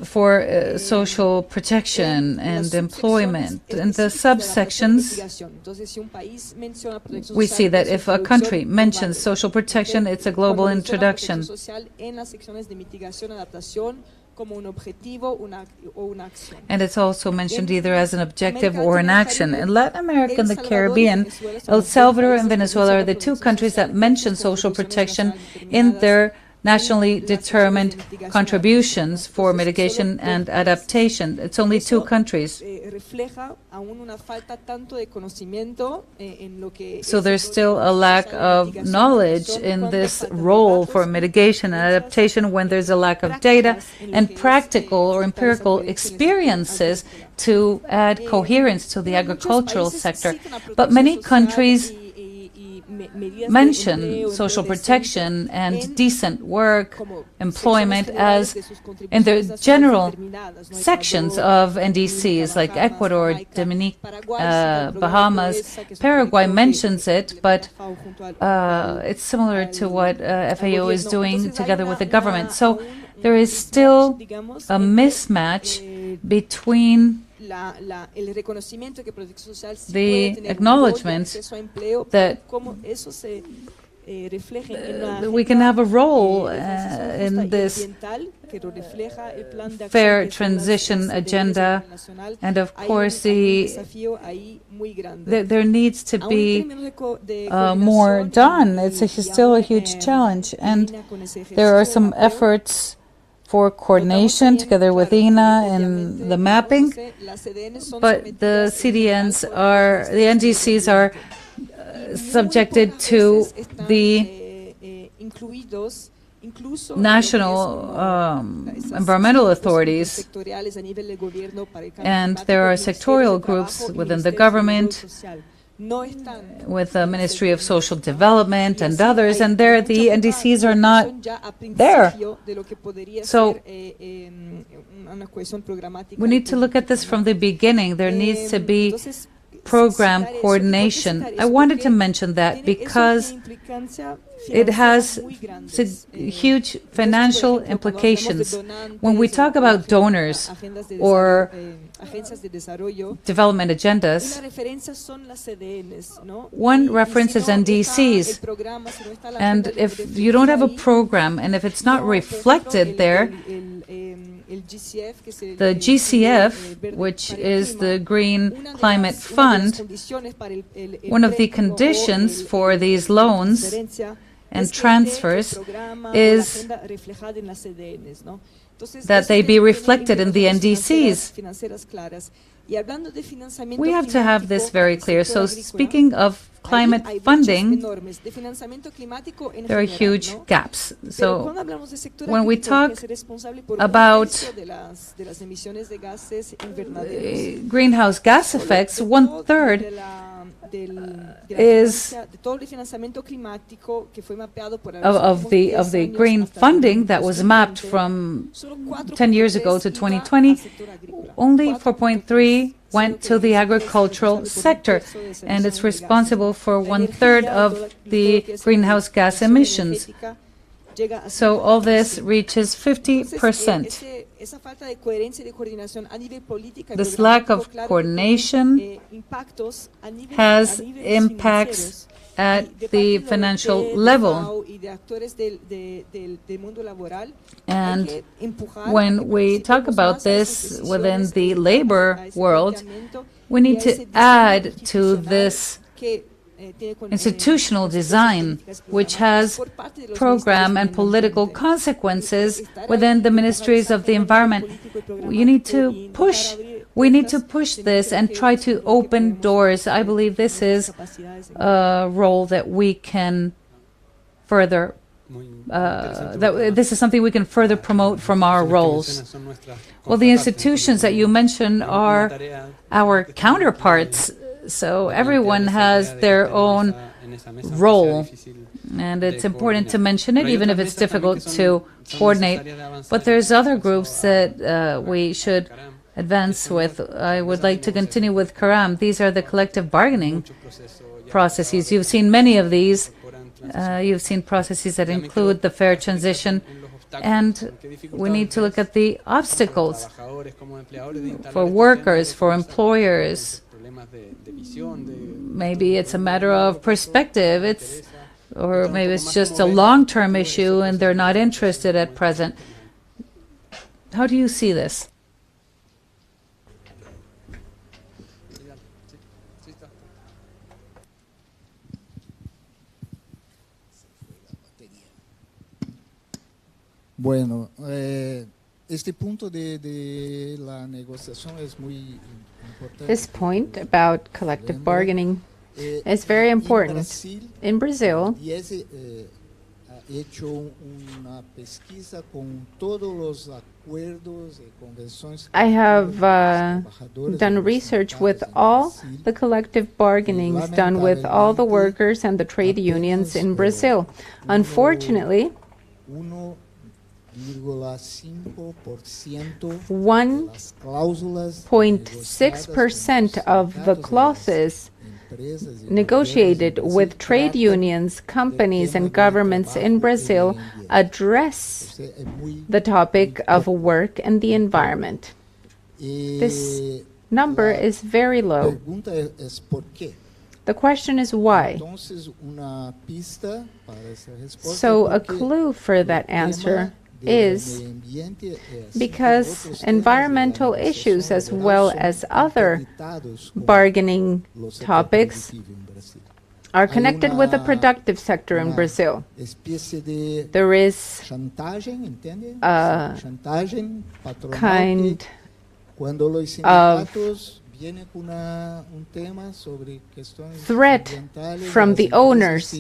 for social protection and employment. In the subsections, we see that if a country mentions social protection, it's a global introduction. And it's also mentioned either as an objective or an action. In Latin America and the Caribbean, El Salvador and Venezuela are the two countries that mention social protection in their nationally determined contributions for mitigation and adaptation. It's only two countries. So there's still a lack of knowledge in this role for mitigation and adaptation when there's a lack of data and practical or empirical experiences to add coherence to the agricultural sector. But many countries mention social protection and decent work, employment as in the general sections of NDCs, like Ecuador, Bahamas. Paraguay mentions it, but it's similar to what FAO is doing together with the government. So there is still a mismatch between the acknowledgement that we can have a role in this fair transition agenda, and of course there needs to be more done. It's still a huge challenge, and there are some efforts for coordination together with INA and the mapping, but the NDCs are subjected to the national environmental authorities, and there are sectorial groups within the government with the Ministry of Social Development and others, and there the NDCs are not there. So we need to look at this from the beginning. There needs to be program coordination. I wanted to mention that because it has huge financial implications. When we talk about donors or development agendas, one reference is NDCs. And if you don't have a program, and if it's not reflected there, the GCF, which is the Green Climate Fund, one of the conditions for these loans and transfers is that they be reflected in the NDCs. We have to have this very clear. So speaking of climate funding, there are huge gaps. So when we talk about greenhouse gas effects, 1/3 is of the green funding that was mapped from 10 years ago to 2020, only 4.3 went to the agricultural sector, and it's responsible for 1/3 of the greenhouse gas emissions. So all this reaches 50%. This lack of coordination has impacts at the financial level. And when we talk about this within the labor world, we need to add to this institutional design, which has program and political consequences within the ministries of the environment. We need to push this and try to open doors. I believe this is a role that we can further this is something we can further promote from our roles. Well, the institutions that you mentioned are our counterparts. So everyone has their own role, and it's important to mention it, even if it's difficult to coordinate. But there's other groups that we should advance with. I would like to continue with CARAM. These are the collective bargaining processes. You've seen many of these. You've seen processes that include the fair transition, and we need to look at the obstacles for workers, for employers. Maybe it's a matter of perspective, or maybe it's just a long-term issue and they're not interested at present. How do you see this? Bueno, este punto de la negociación es muy importante. This point about collective bargaining is very important. In Brazil, Ha hecho una pesquisa con todos los acuerdos y convenciones. I have done research with all the collective bargainings done with all the workers and the trade unions in Brazil. Unfortunately, 1.6% of the clauses negotiated with trade unions, companies, and governments in Brazil address the topic of work and the environment. This number is very low. The question is why? So a clue for that answer is because environmental issues as well as other bargaining topics are connected with the productive sector in Brazil. There is a kind of threat from the owners.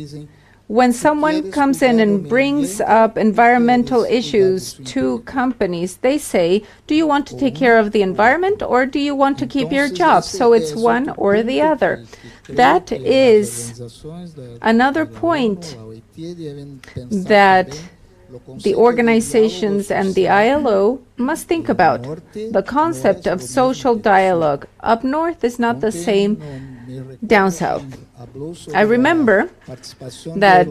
When someone comes in and brings up environmental issues to companies, they say, do you want to take care of the environment or do you want to keep your job? So it's one or the other. That is another point that the organizations and the ILO must think about. The concept of social dialogue up north is not the same down south. I remember that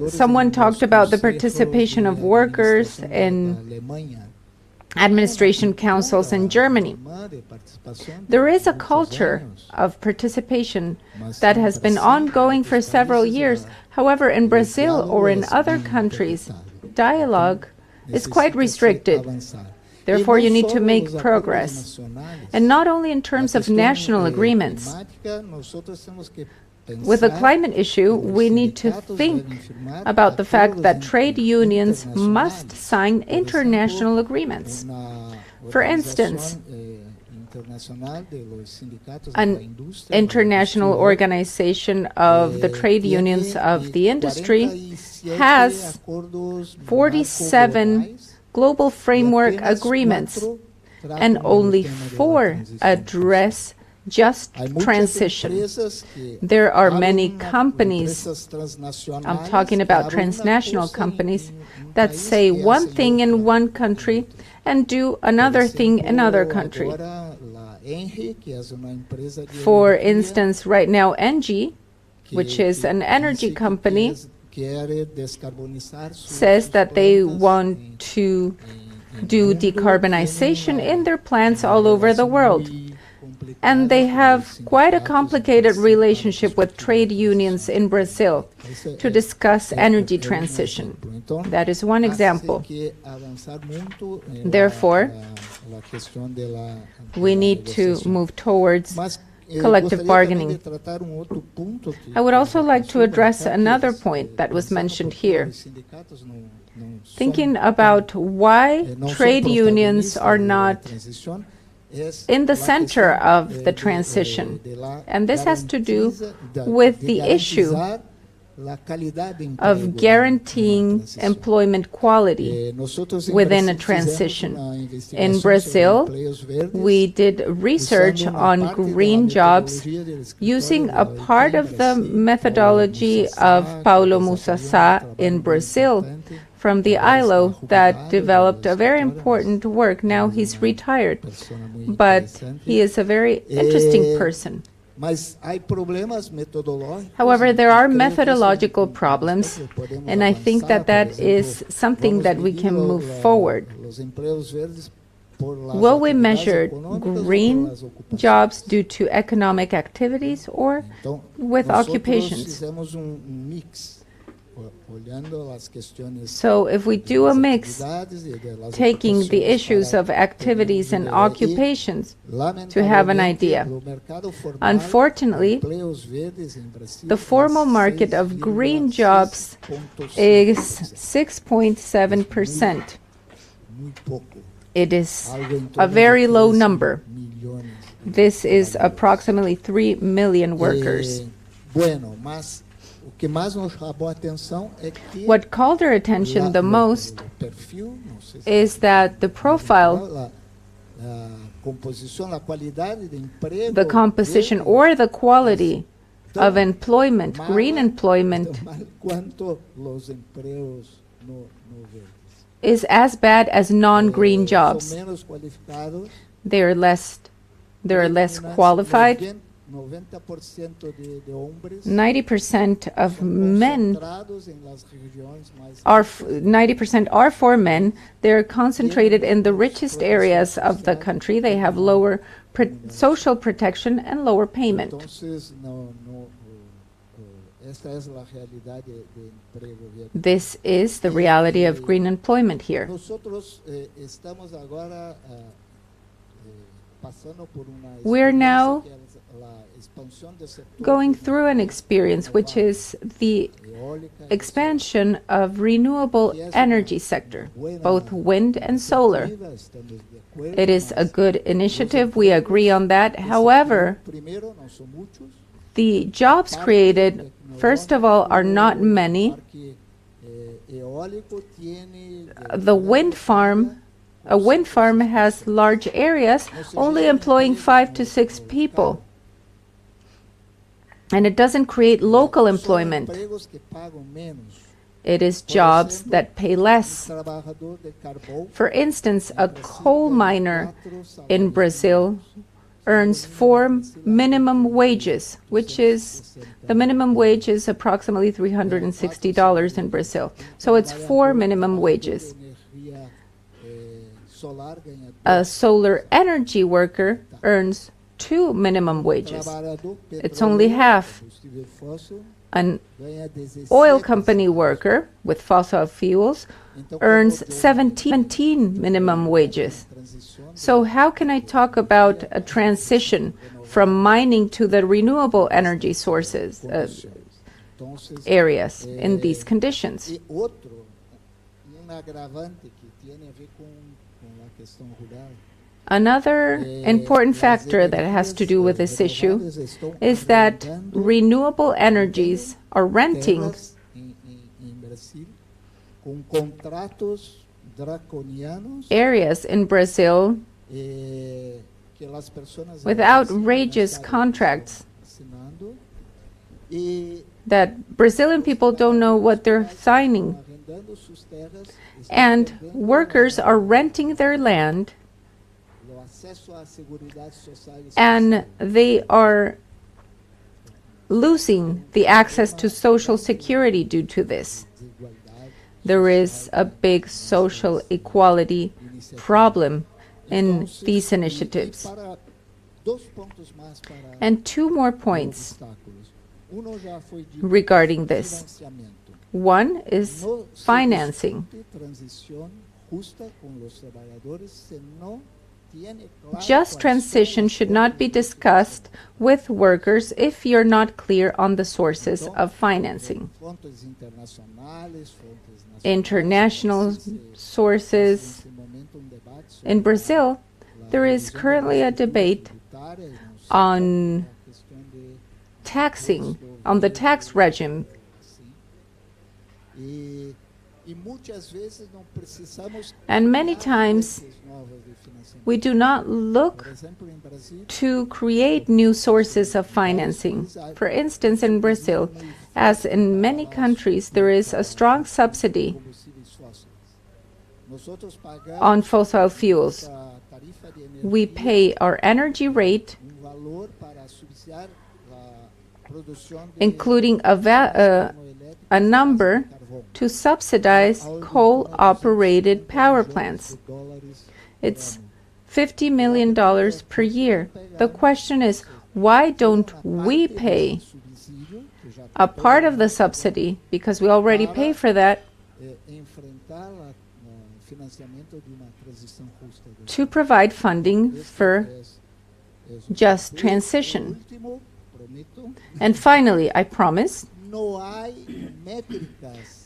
someone talked about the participation of workers in administration councils in Germany. There is a culture of participation that has been ongoing for several years. However, in Brazil or in other countries, dialogue is quite restricted. Therefore, you need to make progress. And not only in terms of national agreements. With the climate issue, we need to think about the fact that trade unions must sign international agreements. For instance, an international organization of the trade unions of the industry has 47 global framework agreements, and only 4 address just transition. There are many companies, I'm talking about transnational companies, that say one thing in one country and do another thing in another country. For instance, right now, ENGIE, which is an energy company, says that they want to do decarbonization in their plants all over the world. And they have quite a complicated relationship with trade unions in Brazil to discuss energy transition. That is one example. Therefore, we need to move towards collective bargaining. I would also like to address another point that was mentioned here. Thinking about why trade unions are not in the center of the transition. And this has to do with the issue of guaranteeing employment quality within a transition. In Brazil, we did research on green jobs using a part of the methodology of Paulo Musasa in Brazil from the ILO that developed a very important work. Now he's retired, but he is a very interesting person. However, there are methodological problems, and I think that that is something that we can move forward. Will we measure green jobs due to economic activities or with occupations? So if we do a mix, taking the issues of activities and occupations to have an idea. Unfortunately, the formal market of green jobs is 6.7%. It is a very low number. This is approximately 3 million workers. What called our attention the most is that the profile, the composition or the quality of employment, green employment, is as bad as non-green jobs. They are less qualified. 90% of men are 90% are for men. They're concentrated in the richest areas of the country. They have lower social protection and lower payment. This is the reality of green employment here. We're now going through an experience which is the expansion of renewable energy sector, both wind and solar. It is a good initiative. We agree on that. However, the jobs created, first of all, are not many. The wind farm, a wind farm has large areas, only employing 5 to 6 people. And it doesn't create local employment. It is jobs that pay less. For instance, a coal miner in Brazil earns 4 minimum wages, which is, the minimum wage is approximately $360 in Brazil. So it's 4 minimum wages. A solar energy worker earns 2 minimum wages. It's only half. An oil company worker with fossil fuels earns 17 minimum wages. So how can I talk about a transition from mining to the renewable energy sources areas in these conditions? Another important factor that has to do with this issue is that renewable energies are renting areas in Brazil with outrageous contracts that Brazilian people don't know what they're signing. And workers are renting their land, and they are losing the access to social security due to this. There is a big social equality problem in these initiatives. And 2 more points regarding this. One is financing. Just transition should not be discussed with workers if you're not clear on the sources of financing. International sources. In Brazil, there is currently a debate on taxing, on the tax regime. And many times we do not look to create new sources of financing. For instance, in Brazil, as in many countries, there is a strong subsidy on fossil fuels. We pay our energy rate including a number to subsidize coal-operated power plants. It's $50 million per year. The question is, why don't we pay a part of the subsidy, because we already pay for that, to provide funding for just transition? And finally, I promise,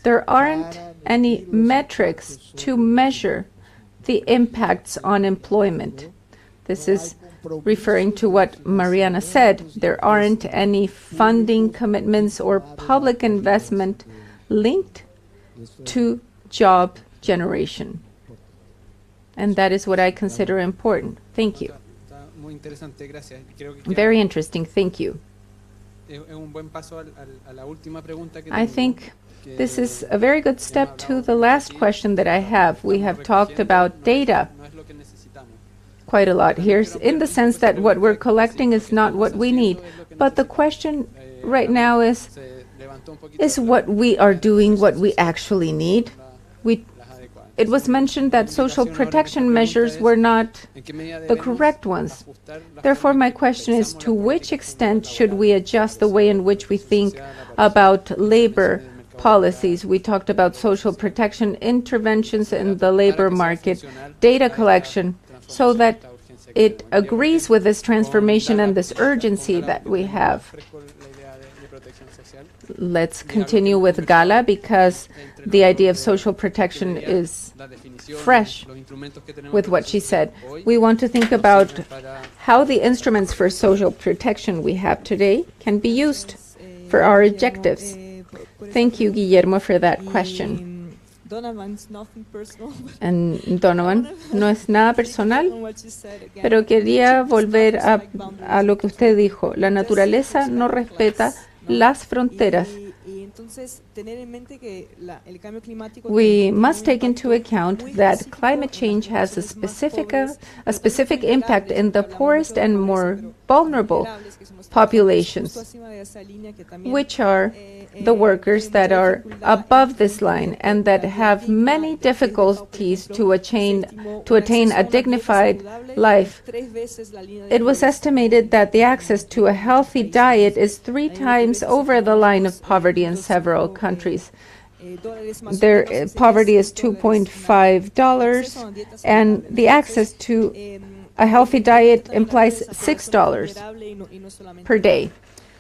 there aren't any metrics to measure the impacts on employment. This is referring to what Mariana said. There aren't any funding commitments or public investment linked to job generation. And that is what I consider important. Thank you. Very interesting. Thank you. I think this is a very good step to the last question that I have. We have talked about data quite a lot here, in the sense that what we're collecting is not what we need. But the question right now is what we are doing what we actually need? It was mentioned that social protection measures were not the correct ones. Therefore, my question is, to which extent should we adjust the way in which we think about labor policies? We talked about social protection interventions in the labor market, data collection, so that it agrees with this transformation and this urgency that we have. Let's continue with Gala, because the idea of social protection is fresh with what she said. We want to think about how the instruments for social protection we have today can be used for our objectives. Thank you, Guillermo, for that question. And Donovan, no es nada personal, pero quería volver a lo que usted dijo. La naturaleza no respeta las fronteras. We must take into account that climate change has a specific impact in the poorest and more vulnerable populations, which are the workers that are above this line and that have many difficulties to attain a dignified life. It was estimated that the access to a healthy diet is 3 times over the line of poverty in several countries. Their poverty is $2.5, and the access to a healthy diet implies $6 per day.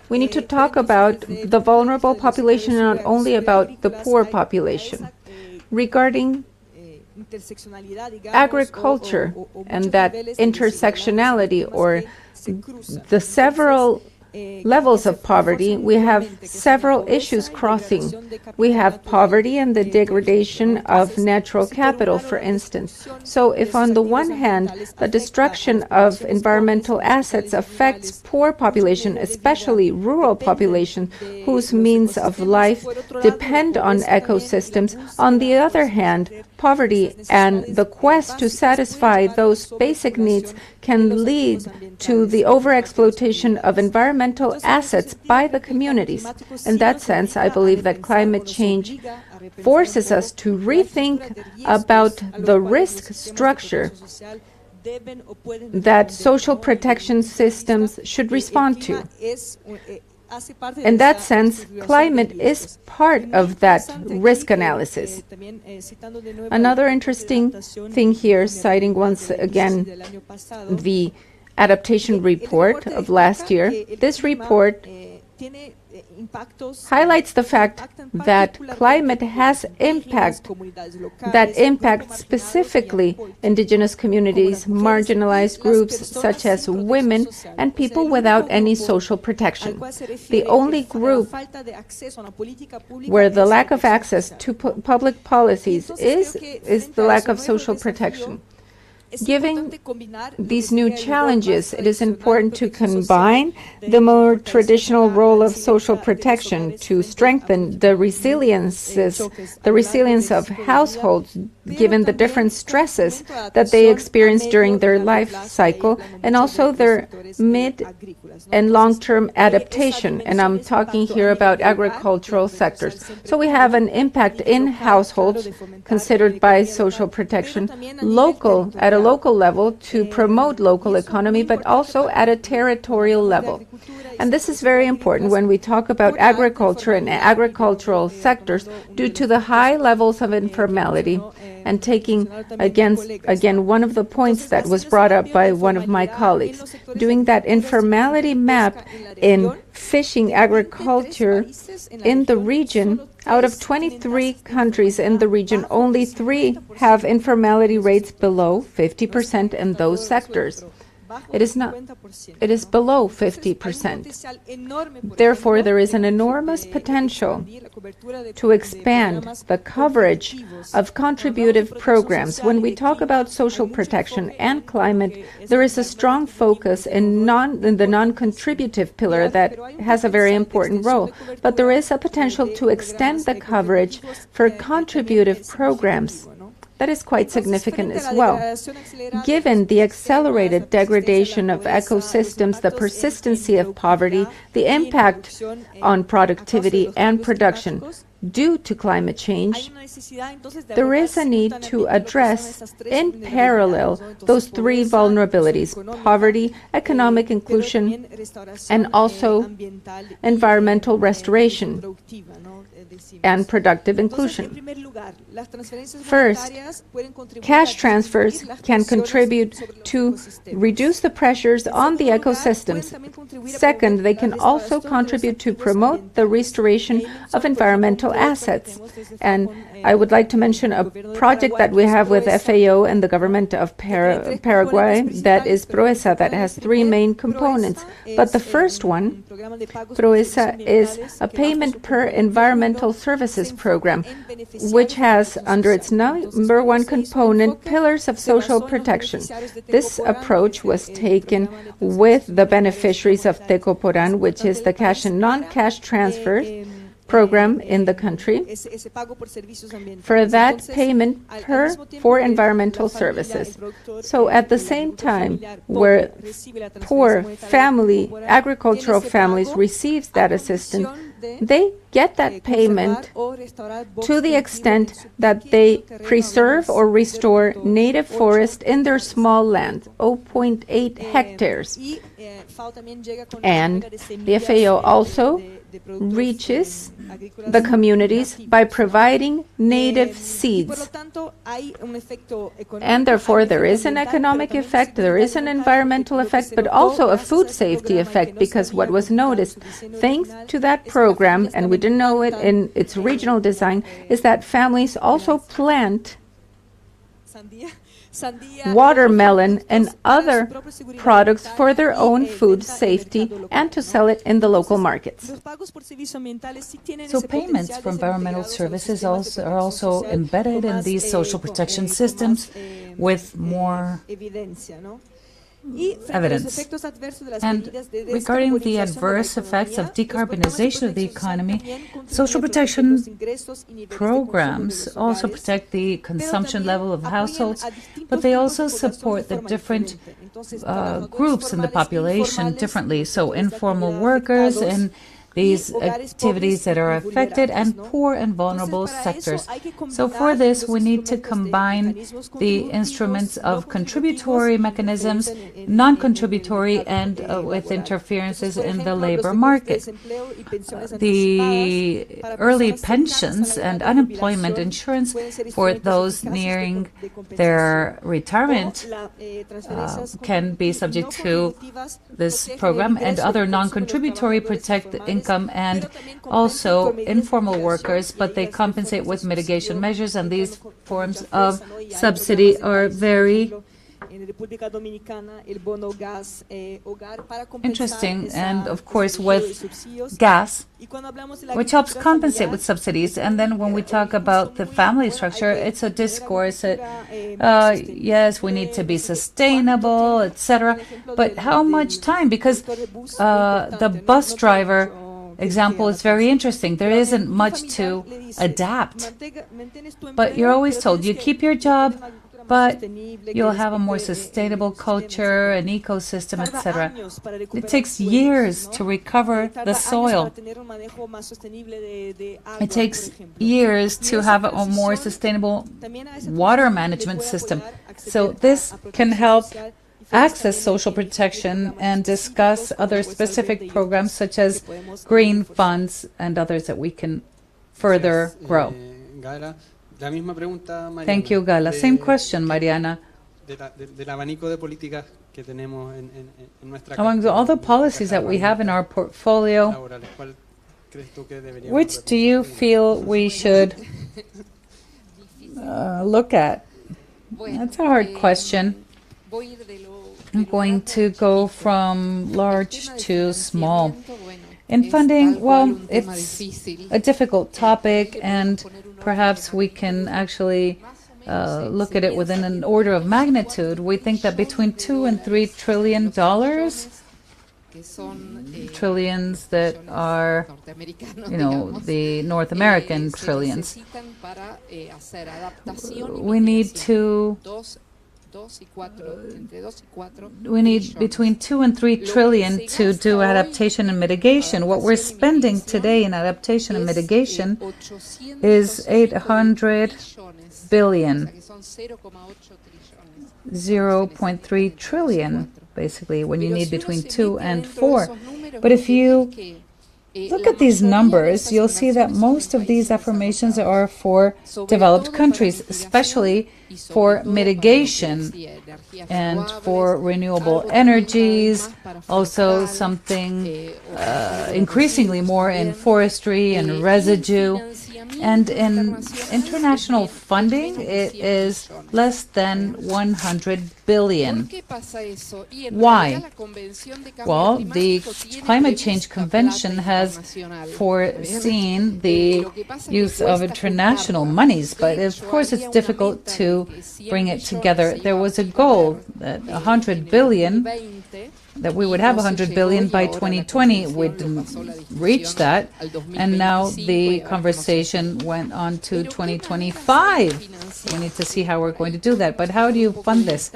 We need to talk about the vulnerable population and not only about the poor population. Regarding agriculture and that intersectionality, or the several levels of poverty, we have several issues crossing. We have poverty and the degradation of natural capital, for instance. So if on the one hand, the destruction of environmental assets affects poor population, especially rural population, whose means of life depend on ecosystems, on the other hand, poverty and the quest to satisfy those basic needs can lead to the overexploitation of environmental assets by the communities. In that sense, I believe that climate change forces us to rethink about the risk structure that social protection systems should respond to. In that sense, climate is part of that risk analysis. Another interesting thing here, citing once again the adaptation report of last year, this report highlights the fact that climate has impact that impacts specifically indigenous communities, marginalized groups such as women, and people without any social protection. The only group where the lack of access to public policies is the lack of social protection. Given these new challenges, it is important to combine the more traditional role of social protection to strengthen the resilience of households given the different stresses that they experience during their life cycle, and also their mid and long-term adaptation. And I'm talking here about agricultural sectors. So we have an impact in households considered by social protection at a local level to promote local economy, but also at a territorial level. And this is very important when we talk about agriculture and agricultural sectors due to the high levels of informality. And taking again one of the points that was brought up by one of my colleagues, doing that informality map in fishing agriculture in the region, out of 23 countries in the region, only 3 have informality rates below 50% in those sectors. It is below 50%. Therefore, there is an enormous potential to expand the coverage of contributive programs. When we talk about social protection and climate, there is a strong focus in the non-contributive pillar that has a very important role. But there is a potential to extend the coverage for contributive programs. That is quite significant as well. Given the accelerated degradation of ecosystems, the persistency of poverty, the impact on productivity and production due to climate change, there is a need to address in parallel those 3 vulnerabilities: poverty, economic inclusion, and also environmental restoration and productive inclusion. First, cash transfers can contribute to reduce the pressures on the ecosystems. Second, they can also contribute to promote the restoration of environmental assets. And I would like to mention a project that we have with FAO and the government of Paraguay, that is PROESA, that has 3 main components. But the first one, PROESA, is a payment per environmental services program, which has under its number 1 component pillars of social protection. This approach was taken with the beneficiaries of Tecoporán, which is the cash and non-cash transfers program in the country, for that payment for environmental services. So at the same time, where poor agricultural families receive that assistance, they get that payment to the extent that they preserve or restore native forest in their small land, 0.8 hectares. And the FAO also reaches the communities by providing native seeds. And therefore, there is an economic effect, there is an environmental effect, but also a food safety effect, because what was noticed, thanks to that program, and we didn't know it in its regional design, is that families also plant watermelon and other products for their own food safety and to sell it in the local markets. So payments for environmental services are also embedded in these social protection systems with more evidence. And regarding the adverse effects of decarbonization of the economy, social protection programs also protect the consumption level of households, but they also support the different groups in the population differently. So informal workers and these activities that are affected, and poor and vulnerable sectors. So for this, we need to combine the instruments of contributory mechanisms, non-contributory, and with interferences in the labor market. The early pensions and unemployment insurance for those nearing their retirement can be subject to this program, and other non-contributory protect income and also informal workers, but they compensate with mitigation measures, and these forms of subsidy are very Interesting, and of course with gas, which helps compensate with subsidies. And then when we talk about the family structure, it's a discourse that, yes, we need to be sustainable, etc. But how much time? Because the bus driver example is very interesting. There isn't much to adapt. But you're always told you keep your job, but you'll have a more sustainable culture, an ecosystem, etc. It takes years to recover the soil. It takes years to have a more sustainable water management system. So this can help access social protection and discuss other specific programs such as green funds and others that we can further grow. Thank you, Gala. Same question, Mariana. Among all the policies that we have in our portfolio, which do you feel we should look at? That's a hard question. I'm going to go from large to small. In funding, well, it's a difficult topic, and perhaps we can actually look at it within an order of magnitude. We think that between $2 and $3 trillion, trillions that are, the North American trillions, we need between 2 and 3 trillion to do adaptation and mitigation. What we're spending today in adaptation and mitigation is 800 billion, 0.3 trillion, basically, when you need between 2 and 4. But if you look at these numbers, you'll see that most of these affirmations are for developed countries, especially for mitigation and for renewable energies, also something increasingly more in forestry and residue. And in international funding, it is less than 100 billion. Why? Well, the Climate Change Convention has foreseen the use of international monies, but of course it's difficult to bring it together. There was a goal that 100 billion, that we would have 100 billion by 2020. We didn't reach that, and now the conversation went on to 2025. We need to see how we're going to do that. But how do you fund this?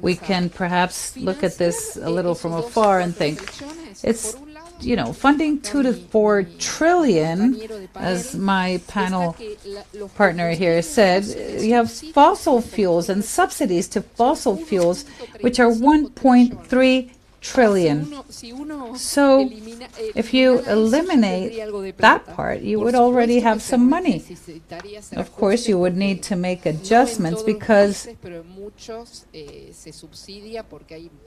We can perhaps look at this a little from afar and think it's, funding 2 to 4 trillion, as my panel partner here said. You have fossil fuels and subsidies to fossil fuels, which are 1.3 trillion. So if you eliminate that part, you would already have some money. Of course, you would need to make adjustments because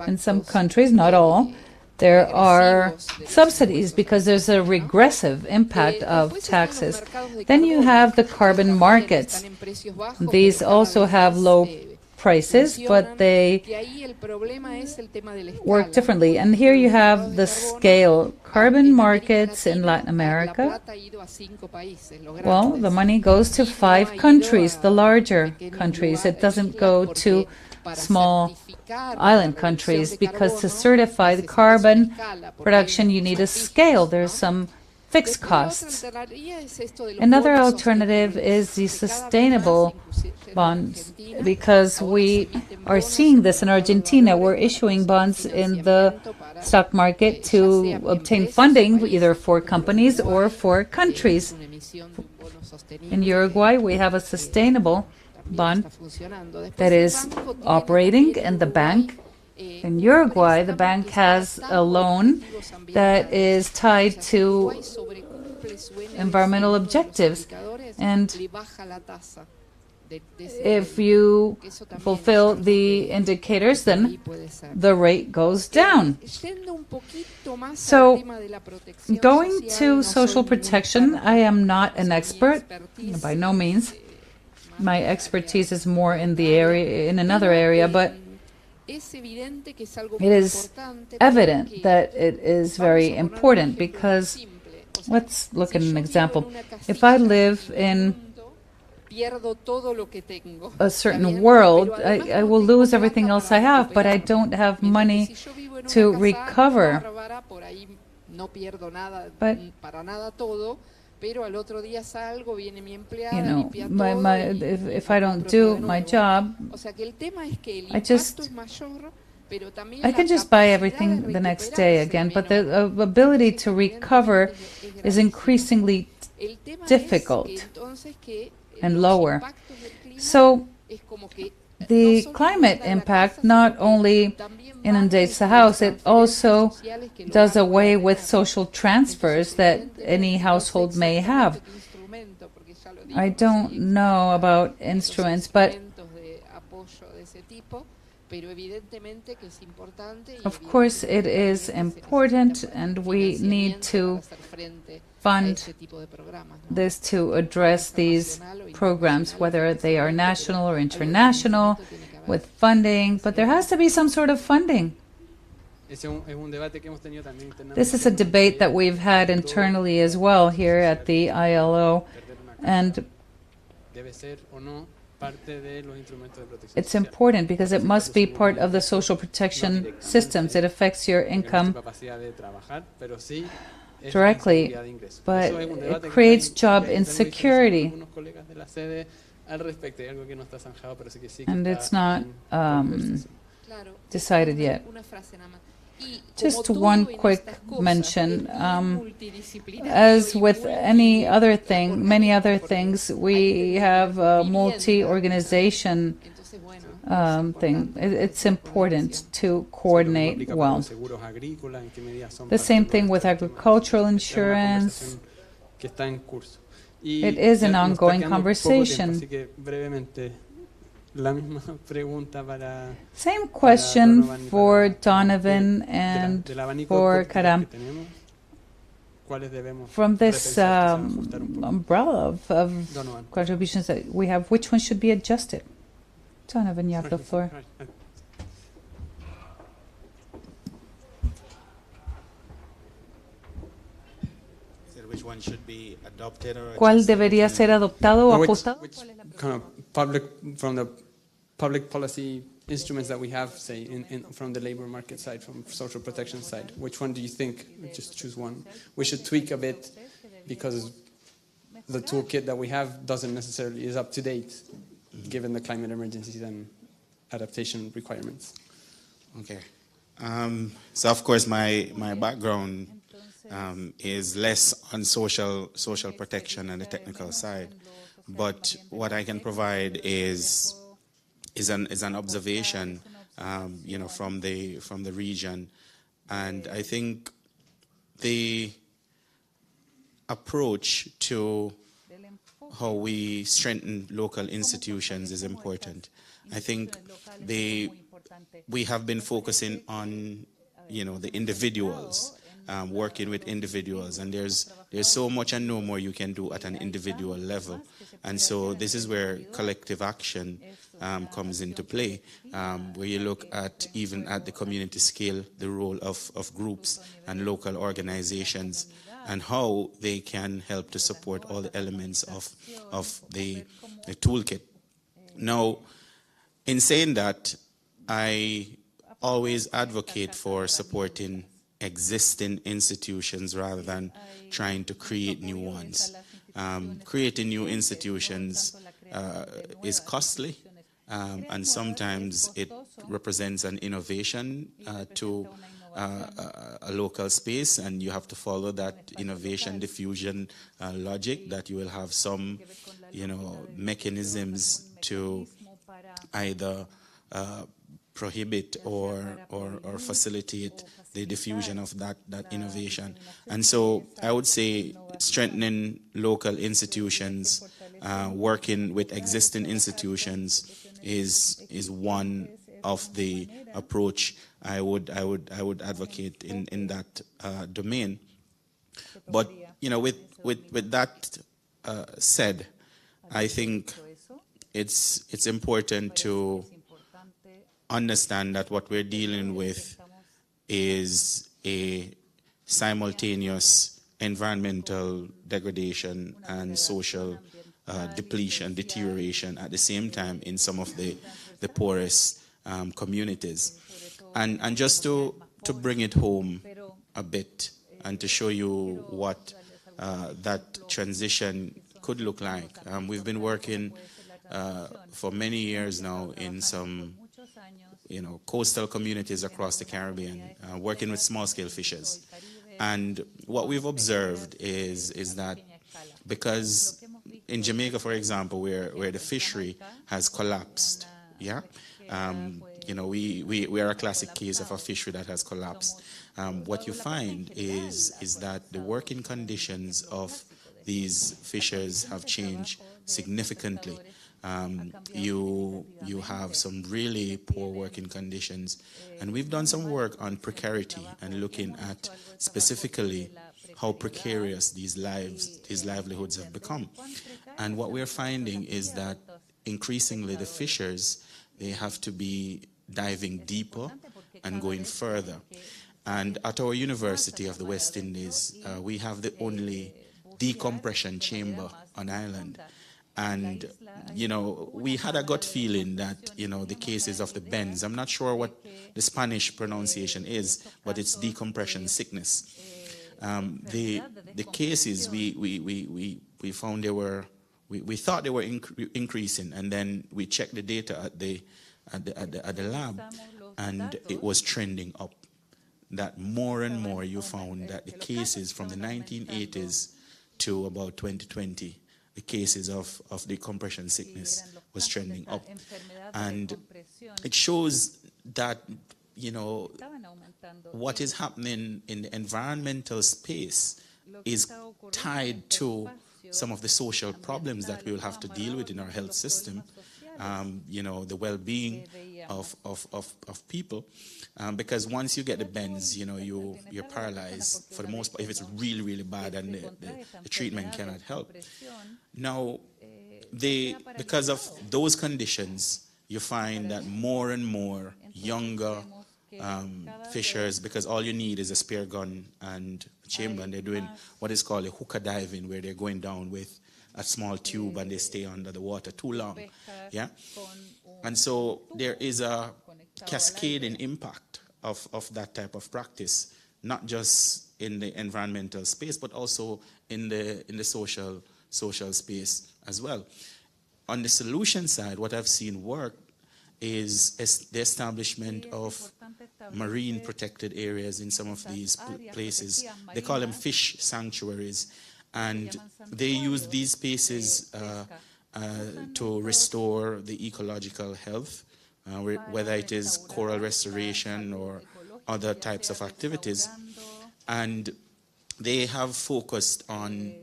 in some countries, not all, there are subsidies because there's a regressive impact of taxes. Then you have the carbon markets. These also have low prices, but they work differently. And here you have the scale. Carbon markets in Latin America, well, the money goes to 5 countries, the larger countries. It doesn't go to small island countries, because to certify the carbon production, you need a scale. There's some fixed costs. Another alternative is the sustainable bonds, because we are seeing this in Argentina. We're issuing bonds in the stock market to obtain funding either for companies or for countries. In Uruguay, we have a sustainable bond that is operating in the bank. In Uruguay, the bank has a loan that is tied to environmental objectives, and if you fulfill the indicators, then the rate goes down. So, going to social protection, I am not an expert, by no means. My expertise is more in the area, in another area, but It is evident that it is very important because, let's look at an example. If I live in a certain world, I will lose everything else I have, but I don't have money to recover. But if I don't do my job, I can just buy everything the next day again, but the ability to recover is increasingly difficult and lower. So the climate impact not only inundates the house, it also does away with social transfers that any household may have. I don't know about instruments, but of course it is important, and we need to fund this to address these programs, whether they are national or international, with funding, but there has to be some sort of funding. This is a debate that we've had internally as well here at the ILO, and it's important because it must be part of the social protection systems. It affects your income directly, but it creates job insecurity. And it's not decided yet. Just one quick mention. As with any other thing, many other things, we have a multi-organization thing. It's important to coordinate well. The same thing with agricultural insurance. It is an ongoing conversation. Same question for Donovan and for Karam. From this umbrella of contributions that we have, which one should be adjusted? Donovan, you have the floor. Which one should be adopted or ¿Cuál debería ser adoptado o ajustado? Kind of from the public policy instruments that we have, say, from the labor market side, from social protection side, which one do you think, just choose one, we should tweak a bit because the toolkit that we have doesn't necessarily is up to date given the climate emergencies and adaptation requirements? Okay. So of course my background is less on social protection and the technical side, but what I can provide is an observation, from the region, and I think the approach to how we strengthen local institutions is important. I think we have been focusing on the individuals. Working with individuals, and there's so much and no more you can do at an individual level, and so this is where collective action comes into play, where you look at even at the community scale the role of groups and local organizations and how they can help to support all the elements of the toolkit. Now, in saying that, I always advocate for supporting existing institutions rather than trying to create new ones. Creating new institutions is costly, and sometimes it represents an innovation to a local space, and you have to follow that innovation diffusion logic, that you will have some mechanisms to either prohibit or facilitate the diffusion of that innovation. And so I would say strengthening local institutions, working with existing institutions is one of the approach I would advocate in that domain. But with that said, I think it's important to understand that what we're dealing with is a simultaneous environmental degradation and social depletion, deterioration at the same time in some of the poorest communities. And just to bring it home a bit and to show you what that transition could look like, we've been working for many years now in some coastal communities across the Caribbean, working with small-scale fishers. And what we've observed is that because in Jamaica, for example, where the fishery has collapsed, we are a classic case of a fishery that has collapsed. What you find is that the working conditions of these fishers have changed significantly. You have some really poor working conditions, and we've done some work on precarity and looking at specifically how precarious these livelihoods have become. And what we're finding is that increasingly the fishers, they have to be diving deeper and going further. And at our University of the West Indies, we have the only decompression chamber on island. And, we had a gut feeling that, the cases of the bends, I'm not sure what the Spanish pronunciation is, but it's decompression sickness. The cases we found we thought they were increasing, and then we checked the data at the lab, and it was trending up. That more and more you found that the cases from the 1980s to about 2020, the cases of decompression sickness was trending up. And it shows that, what is happening in the environmental space is tied to some of the social problems that we will have to deal with in our health system, the well-being of people. Because once you get the bends, you're paralyzed for the most part, if it's really, really bad and the treatment cannot help. Now, because of those conditions, you find that more and more younger fishers, because all you need is a spear gun and a chamber, and they're doing what is called a hookah diving, where they're going down with a small tube and they stay under the water too long. And so there is a cascading impact of that type of practice, not just in the environmental space, but also in the social space as well. On the solution side, what I've seen work is the establishment of marine protected areas in some of these places. They call them fish sanctuaries, and they use these spaces to restore the ecological health, whether it is coral restoration or other types of activities. And they have focused on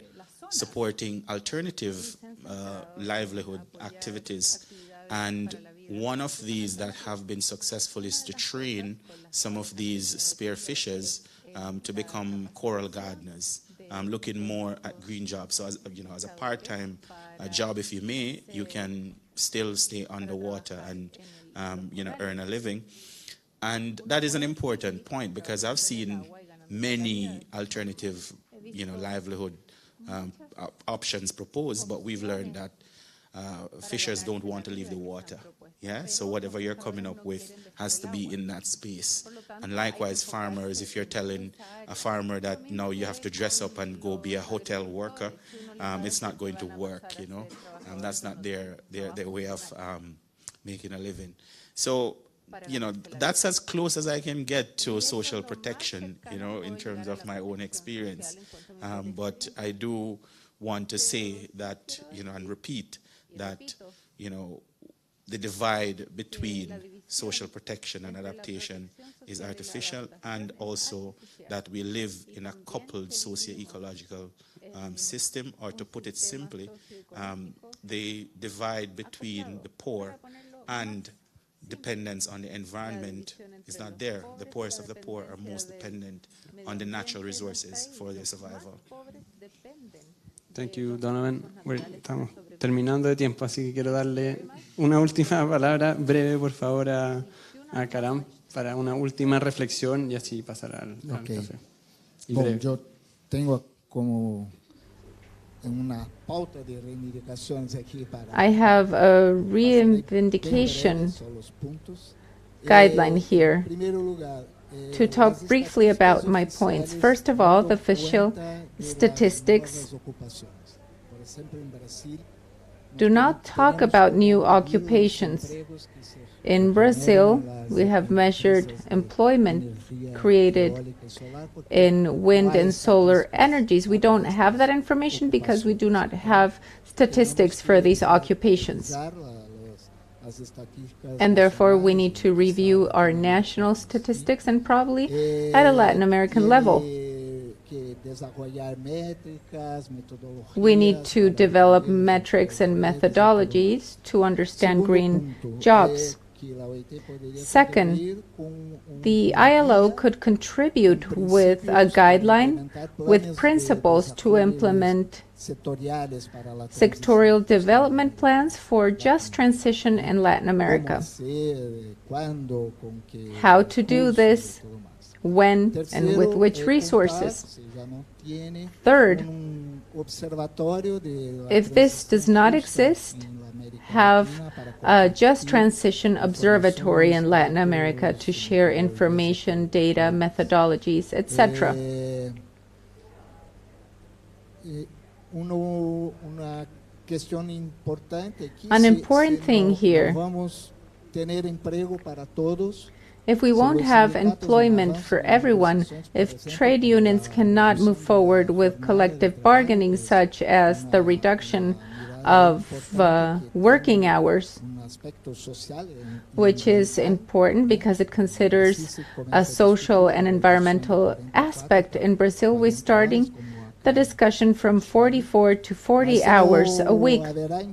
supporting alternative livelihood activities. And one of these that have been successful is to train some of these spear fishers to become coral gardeners, looking more at green jobs. So as a part-time job, if you may, you can still stay underwater and earn a living. And that is an important point, because I've seen many alternative livelihood options proposed, but we've learned that fishers don't want to leave the water. So whatever you're coming up with has to be in that space. And likewise, farmers, if you're telling a farmer that now you have to dress up and go be a hotel worker, it's not going to work, that's not their way of making a living. So, that's as close as I can get to social protection, in terms of my own experience. But I do want to say that, and repeat that, the divide between social protection and adaptation is artificial, and also that we live in a coupled socio-ecological system, or to put it simply, the divide between the poor and dependence on the environment is not there. The poorest of the poor are most dependent on the natural resources for their survival. Thank you, Donovan. Estamos terminando de tiempo, así que quiero darle una última palabra breve, por favor, a a Karam para una última reflexión y así pasar al café. Bom, yo tengo como una pauta de reivindicaciones aquí para I have a reivindication guideline here to talk briefly about my points. First of all, the official statistics do not talk about new occupations. In Brazil, we have measured employment created in wind and solar energies. We don't have that information because we do not have statistics for these occupations. And therefore, we need to review our national statistics and probably at a Latin American level. We need to develop metrics and methodologies to understand green jobs. Second, the ILO could contribute with a guideline with principles to implement sectorial development plans for just transition in Latin America. How to do this, when, and with which resources. Third, if this does not exist, have a just transition observatory in Latin America to share information, data, methodologies, etc. An important thing here, if we won't have employment for everyone, if trade unions cannot move forward with collective bargaining such as the reduction of working hours, which is important because it considers a social and environmental aspect. In Brazil, we're starting the discussion from 44 to 40 hours a week,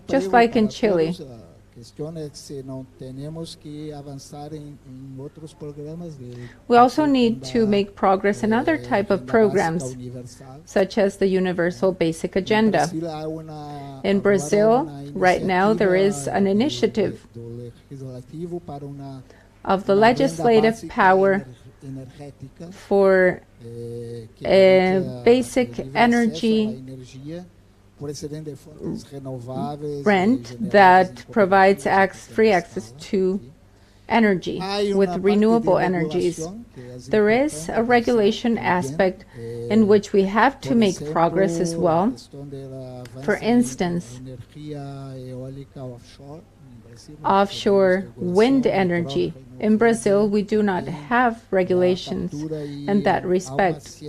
just like in Chile. We also need to make progress in other type of programs, such as the Universal Basic Agenda. In Brazil, right now, there is an initiative of the legislative power for basic energy rent that provides free access to energy with renewable energies. There is a regulation aspect in which we have to make progress as well. For instance, offshore wind energy. In Brazil, we do not have regulations in that respect.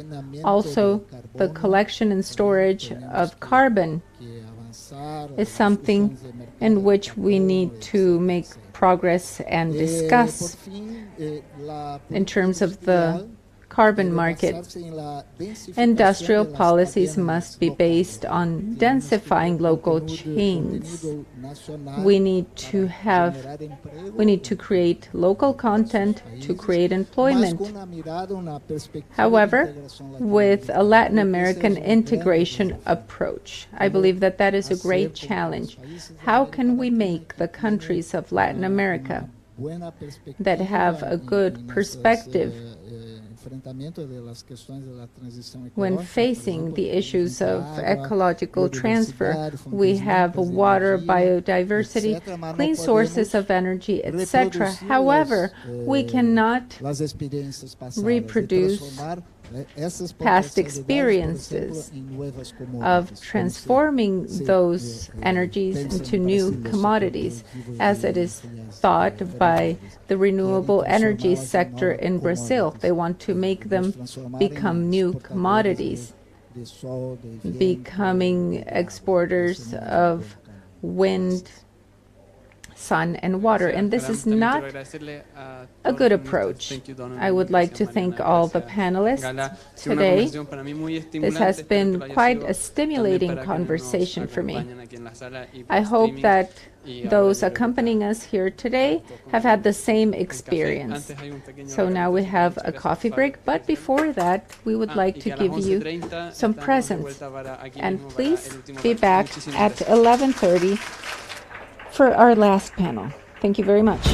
Also, the collection and storage of carbon is something in which we need to make progress and discuss in terms of the carbon market. Industrial policies must be based on densifying local chains. We need to create local content to create employment. However, with a Latin American integration approach, I believe that that is a great challenge. How can we make the countries of Latin America that have a good perspective when facing the issues of ecological transfer? We have water, biodiversity, clean sources of energy, etc. However, we cannot reproduce past experiences of transforming those energies into new commodities, as it is thought by the renewable energy sector in Brazil. They want to make them become new commodities, becoming exporters of wind, sun, and water. And this is not a good approach. I would like to thank all the panelists today. This has been quite a stimulating conversation for me. I hope that those accompanying us here today have had the same experience. So now we have a coffee break, but before that, we would like to give you some presents. And please be back at 11:30 for our last panel. Thank you very much.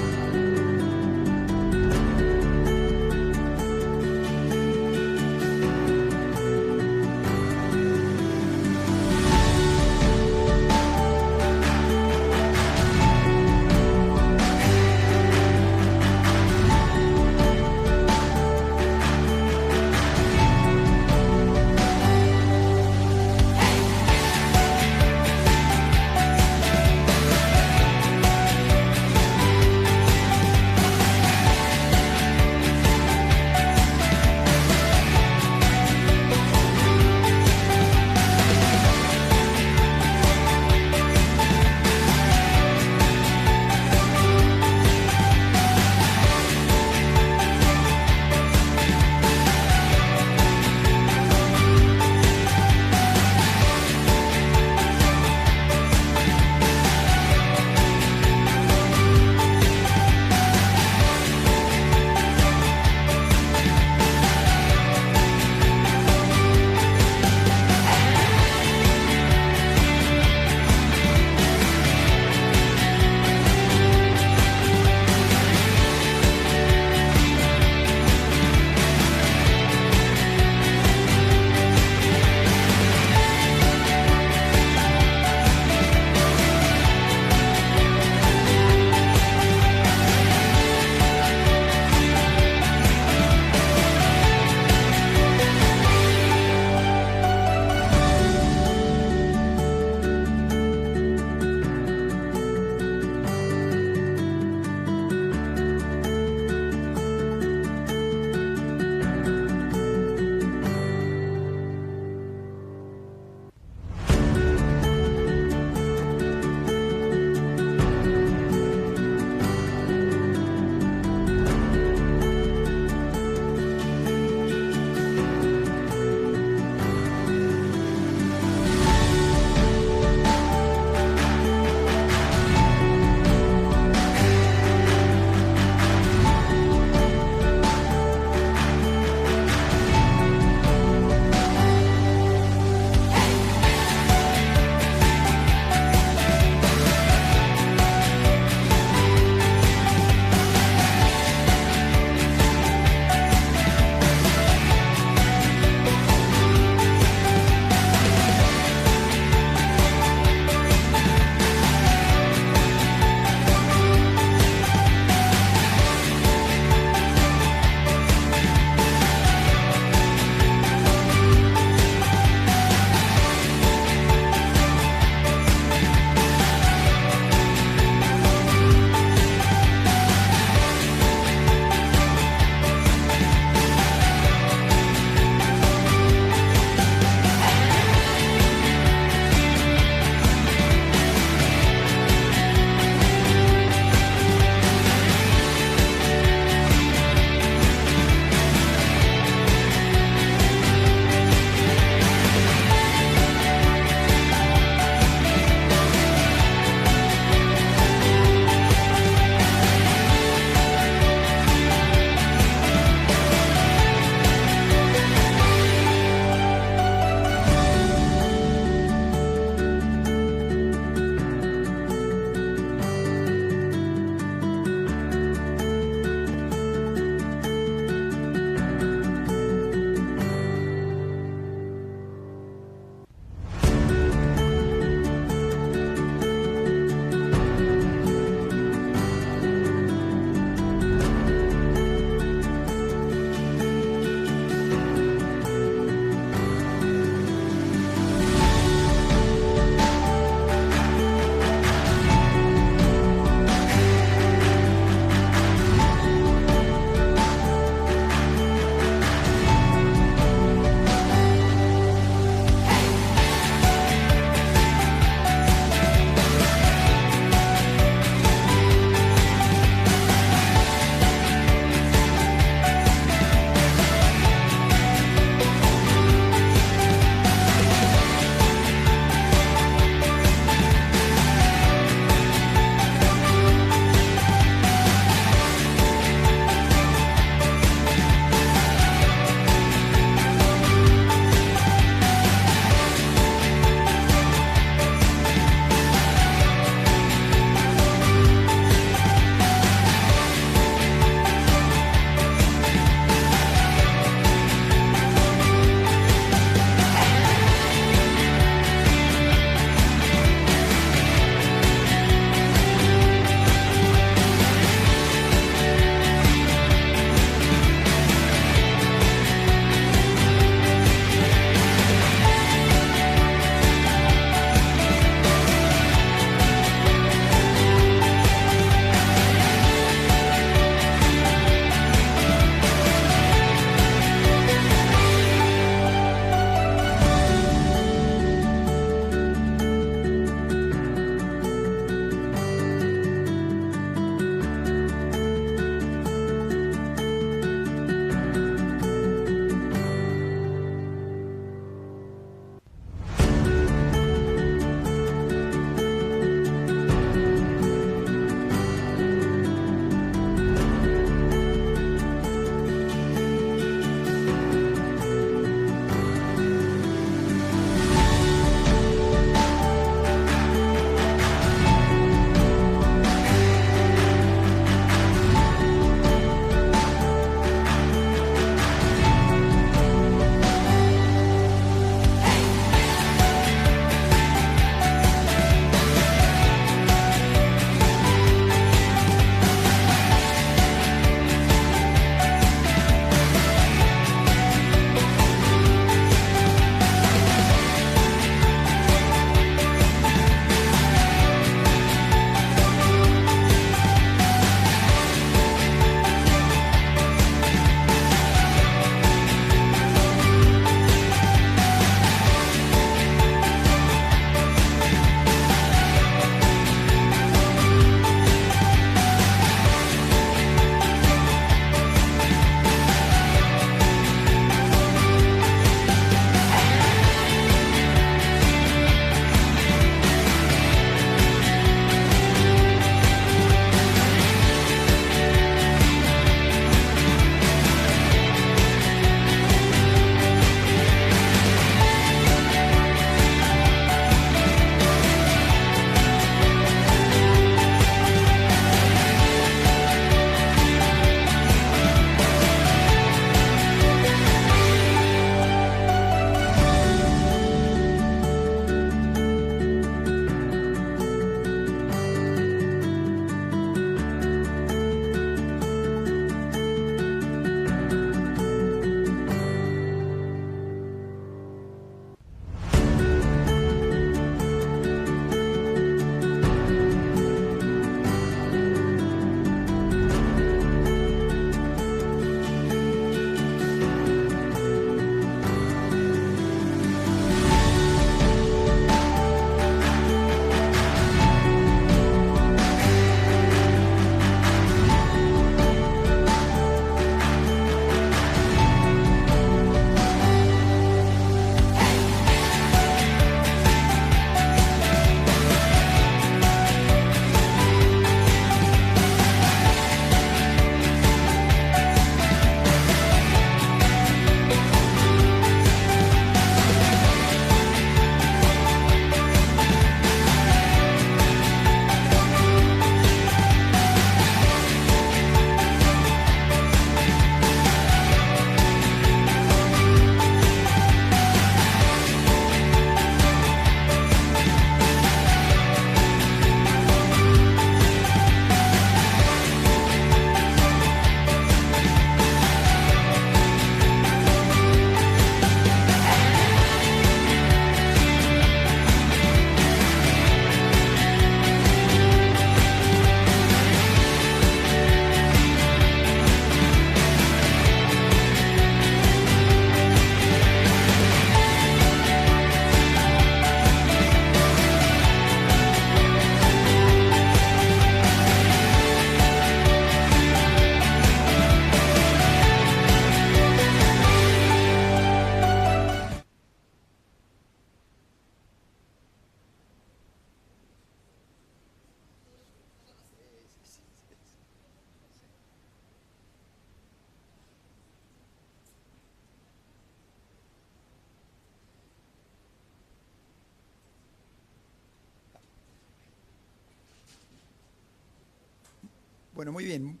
Bueno, muy bien.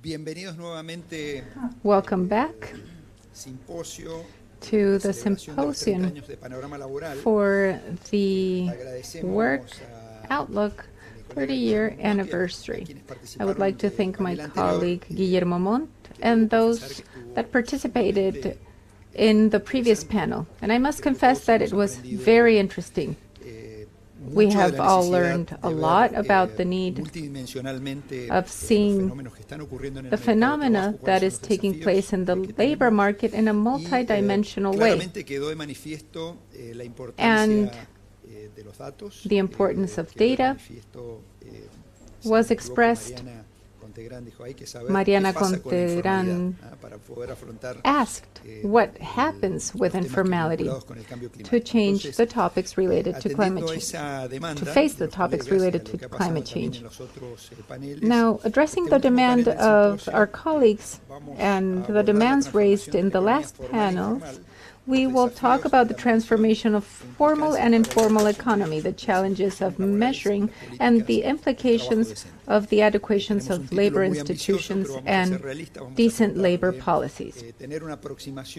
Bienvenidos nuevamente Welcome back simposio to the celebración de los 30 symposium años de Panorama Laboral. for the Agradecemos Work a Outlook mi colega 30-year Guillermo Montt y a anniversary. quienes I would like to thank my participaron en el panel colleague anterior. Guillermo Montt and those that participated in the previous panel. And I must confess that it was very interesting. We have all learned a lot about the need of seeing the phenomena that is taking place in the labor market in a multidimensional way, and the importance of data was expressed. Mariana Conterán asked what happens with informality to change the topics related to climate change, to face the topics related to climate change. Now, addressing the demand of our colleagues and the demands raised in the last panels, we will talk about the transformation of formal and informal economy, the challenges of measuring, and the implications of the adequations of labor institutions and decent labor policies.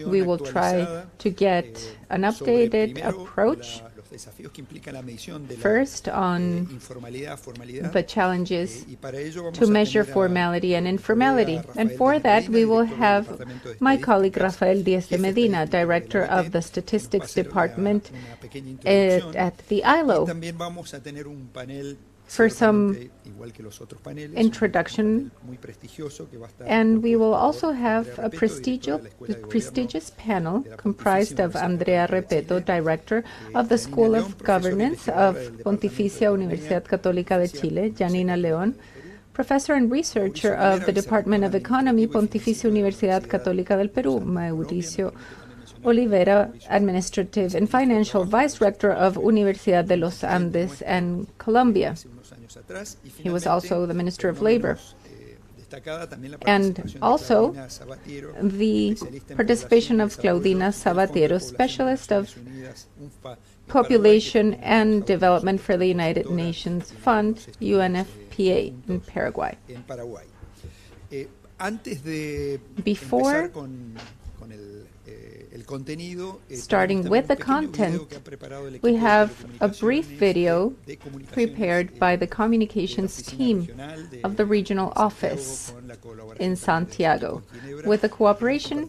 We will try to get an updated approach, first on the challenges to measure formality and informality. And for that, we will have my colleague Rafael Díaz de Medina, Director of the Statistics Department at the ILO, for some introduction, and we will also have a prestigious panel comprised of Andrea Repeto, Director of the School of Governance of Pontificia Universidad Católica de Chile, Janina León, Professor and Researcher of the Department of Economy, Pontificia Universidad Católica del Perú, Mauricio Olivera, Administrative and Financial Vice Rector of Universidad de los Andes and Colombia. He was also the Minister of Labor. And also the participation of Claudina Sabatero, Specialist of Population and Development for the United Nations Fund, UNFPA, in Paraguay. Before starting with the content, we have a brief video prepared by the communications team of the Regional Office in Santiago, with the cooperation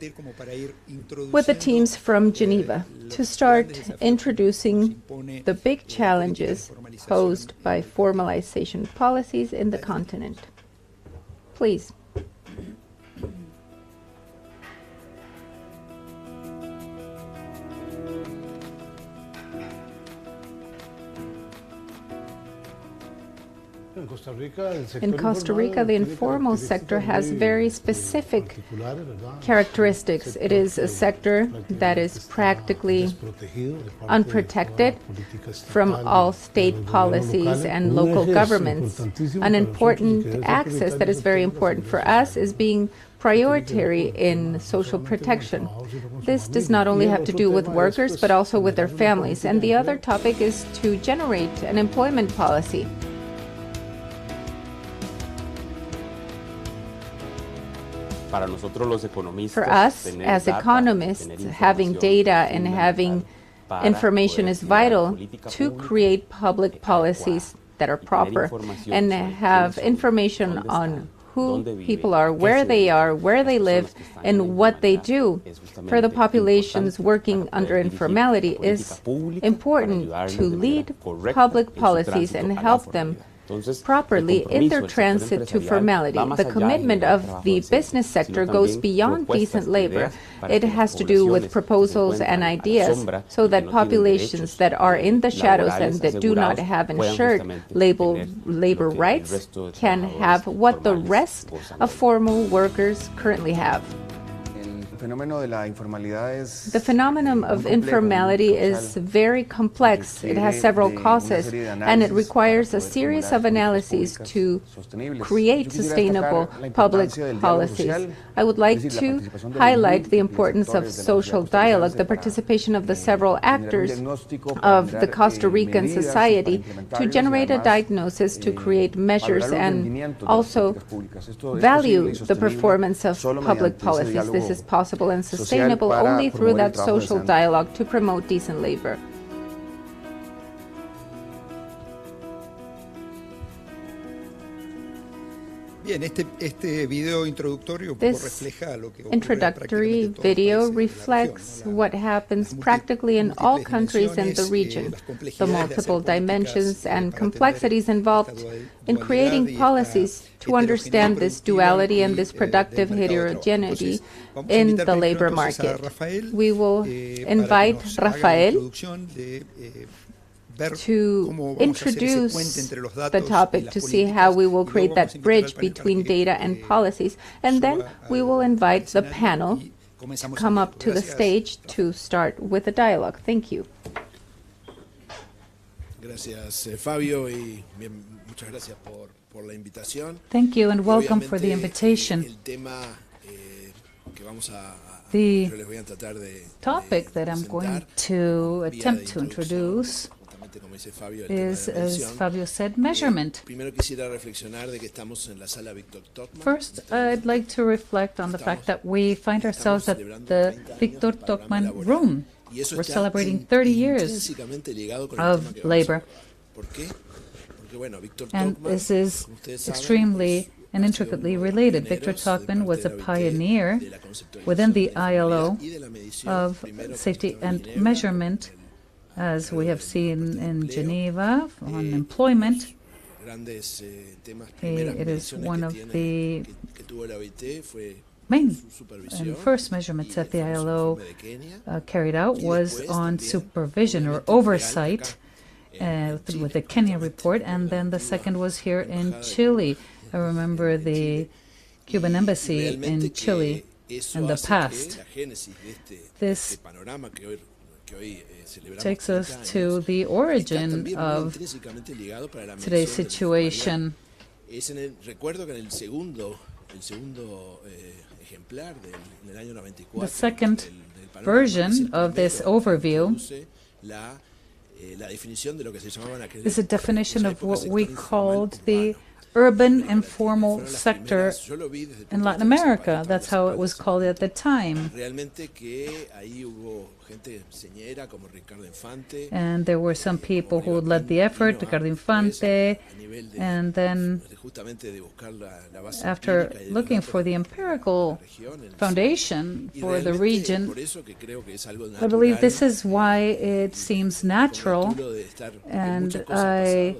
with the teams from Geneva, to start introducing the big challenges posed by formalization policies in the continent. Please. In Costa Rica, the informal sector has very specific characteristics. It is a sector that is practically unprotected from all state policies and local governments. An important axis that is very important for us is being prioritary in social protection. This does not only have to do with workers, but also with their families. And the other topic is to generate an employment policy. For us, as economists, having data and having information is vital to create public policies that are proper and have information on who people are, where they live, and what they do. For the populations working under informality, is important to lead public policies and help them properly in their transit to formality. The commitment of the business sector goes beyond decent labor. It has to do with proposals and ideas so that populations that are in the shadows and that do not have ensured labor rights can have what the rest of formal workers currently have. The phenomenon of informality is very complex. It has several causes, and it requires a series of analyses to create sustainable public policies. I would like to highlight the importance of social dialogue, the participation of the several actors of the Costa Rican society to generate a diagnosis, to create measures, and also value the performance of public policies. This is possible and sustainable only through that social dialogue to promote decent labor. Bien, este video introductorio un poco This refleja lo que ocurre introductory prácticamente en todos los video países de la reflects región, what happens practically in all countries in the region, the multiple dimensions and complexities involved in creating policies to understand this duality and this productive heterogeneity in the labor market. We will invite Rafael to introduce the topic, to see how we will create that bridge between data and policies. And then we will invite the panel to come up to the stage to start with a dialogue. Thank you. Gracias, Fabio, y muchas gracias por la invitación. Thank you and welcome for the invitation. El tema que vamos a The yo les voy a tratar de topic that I'm going to attempt to introduce is, as Fabio said, measurement. Primero quisiera reflexionar de que estamos en la sala Víctor Tocman. First, I'd like to reflect on the fact that we find ourselves at the Victor Tocman room. We're celebrating 30 years of labor. And this is extremely and intricately related. Victor Tocman was a pioneer within the ILO of safety and measurement, as we have seen in Geneva on employment. It is one of the main and first measurements that the ILO carried out was on supervision or oversight with the Kenya report, and then the second was here in Chile. I remember the Cuban embassy in Chile in the past. This takes us to the origin of today's situation. The second version of this overview is a definition of what we called the urban informal sector in Latin America. That's how it was called at the time. And there were some people who led the effort, Ricardo Infante, and then after looking for the empirical foundation for the region, I believe this is why it seems natural, and I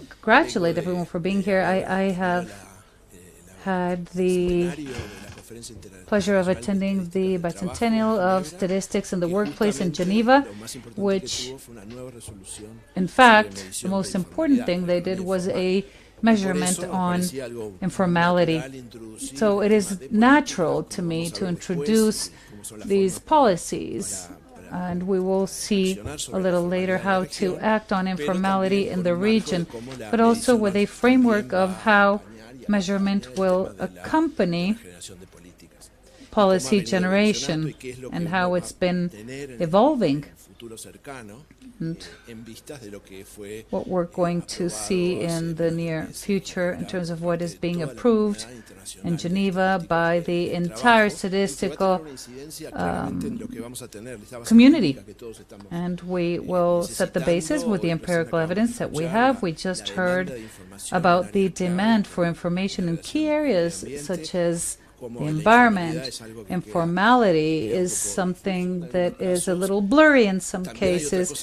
congratulate everyone for being here. I have had the pleasure of attending the bicentennial of statistics in the workplace in Geneva, which, in fact, the most important thing they did was a measurement on informality. So it is natural to me to introduce these policies, and we will see a little later how to act on informality in the region, but also with a framework of how measurement will accompany policy generation and how it's been evolving, and what we're going to see in the near future in terms of what is being approved in Geneva by the entire statistical community. And we will set the basis with the empirical evidence that we have. We just heard about the demand for information in key areas such as the environment. Informality is something that is a little blurry in some cases,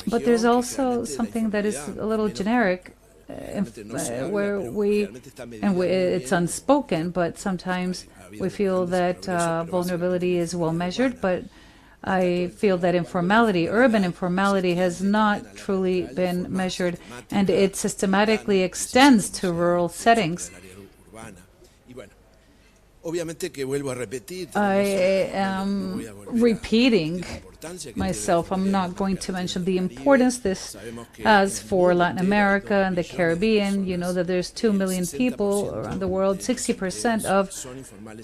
but there's also something that is a little generic, it's unspoken, but sometimes we feel that vulnerability is well measured, but I feel that informality, urban informality, has not truly been measured, and it systematically extends to rural settings. I am repeating myself. I'm not going to mention the importance this has for Latin America and the Caribbean. You know that there's 2 million people around the world. 60% of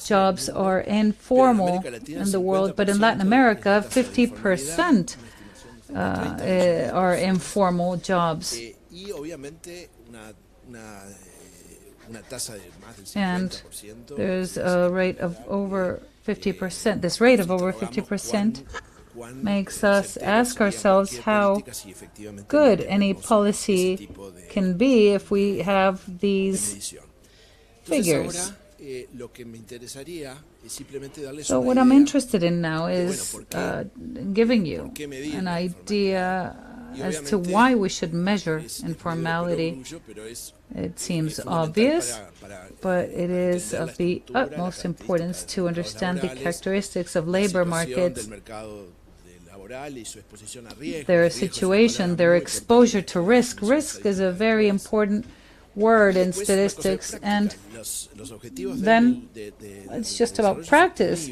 jobs are informal in the world, but in Latin America, 50% are informal jobs. And there's a rate of over 50%. This rate of over 50% makes us ask ourselves how good any policy can be if we have these figures. So what I'm interested in now is giving you an idea as to why we should measure informality. It seems obvious, but it is of the utmost importance to understand the characteristics of labor markets, their situation, their exposure to risk. Risk is a very important word in statistics, and then it's just about practice.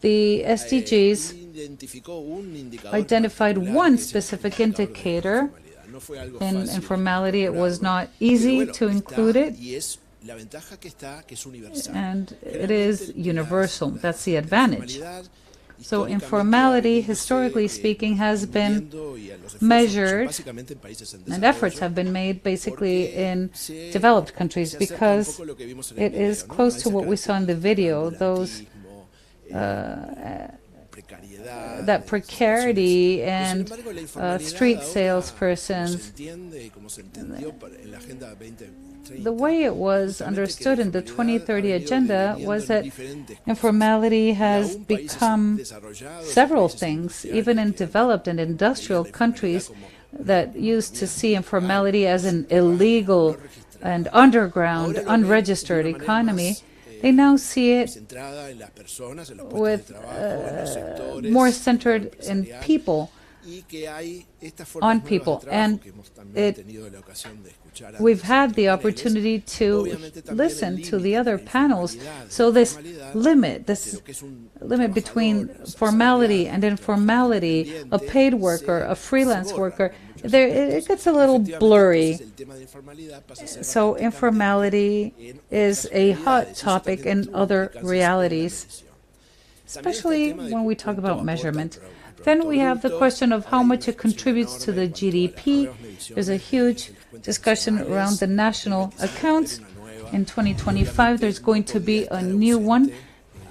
The SDGs identified one specific indicator. In informality, it was not easy to include it, and it is universal. That's the advantage. So informality, historically speaking, has been measured, and efforts have been made basically in developed countries because it is close to what we saw in the video, those that precarity and street salespersons. The way it was understood in the 2030 agenda was that informality has become several things, even in developed and industrial countries that used to see informality as an illegal and underground, unregistered economy. They now see it with more centered in people, on people, and we've had the opportunity to listen to the other panels. So this limit between formality and informality, a paid worker, a freelance worker, it gets a little blurry. So informality is a hot topic in other realities, especially when we talk about measurement. Then we have the question of how much it contributes to the GDP. There's a huge discussion around the national accounts. In 2025, there's going to be a new one.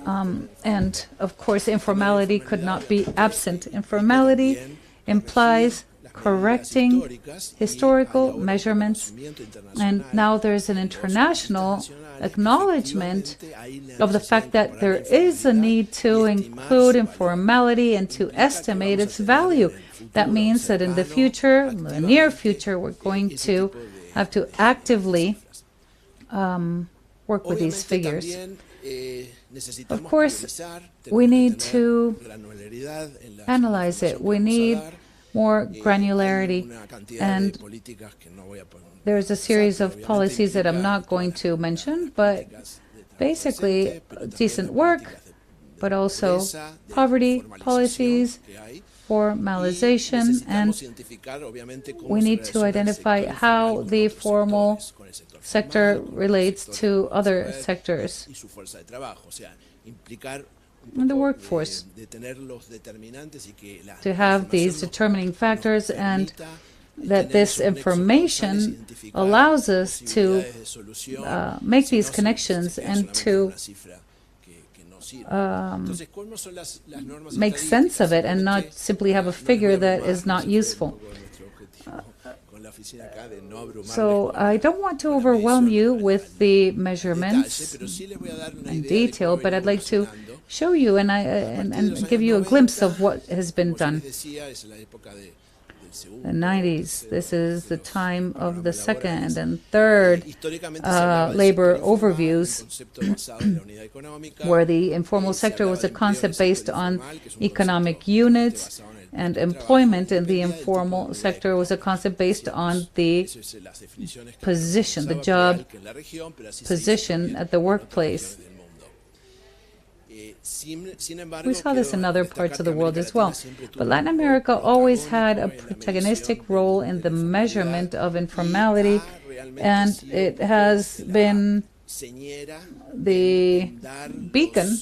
And, of course, informality could not be absent. Informality implies correcting historical measurements, and now there's an international acknowledgement of the fact that there is a need to include informality and to estimate its value. That means that in the future, in the near future, we're going to have to actively work with these figures. Of course, we need to analyze it. We need more granularity, and there's a series of policies that I'm not going to mention, but basically decent work, but also poverty policies, formalization, and we need to identify how the formal sector relates to other sectors in the workforce, to have these determining factors, and that this information allows us to make these connections and to make sense of it and not simply have a figure that is not useful. So I don't want to overwhelm you with the measurements in detail, but I'd like to show you and give you a glimpse of what has been done. The 90s, this is the time of the second and third labor overviews, where the informal sector was a concept based on economic units, and employment in the informal sector was a concept based on the position, the job position at the workplace. We saw this in other parts of the world as well. But Latin America always had a protagonistic role in the measurement of informality, and it has been the beacon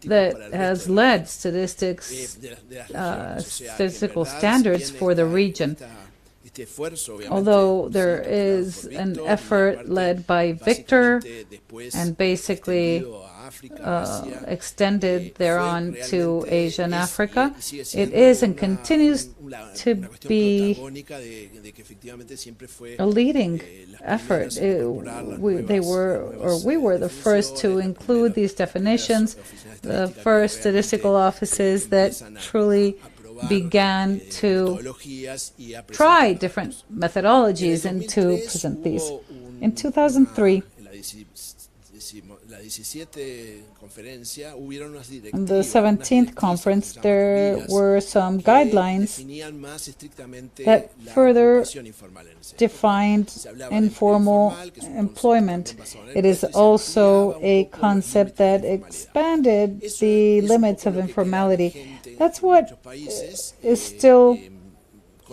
that has led statistical standards for the region. Although there is an effort led by Victor and basically extended thereon to Asia and Africa, it is and continues to be a leading effort. We were the first to include these definitions, the first statistical offices that truly began to try different methodologies and to present these. In 2003, in the 17th conference, there were some guidelines that further defined informal employment. It is also a concept that expanded the limits of informality. That's what is still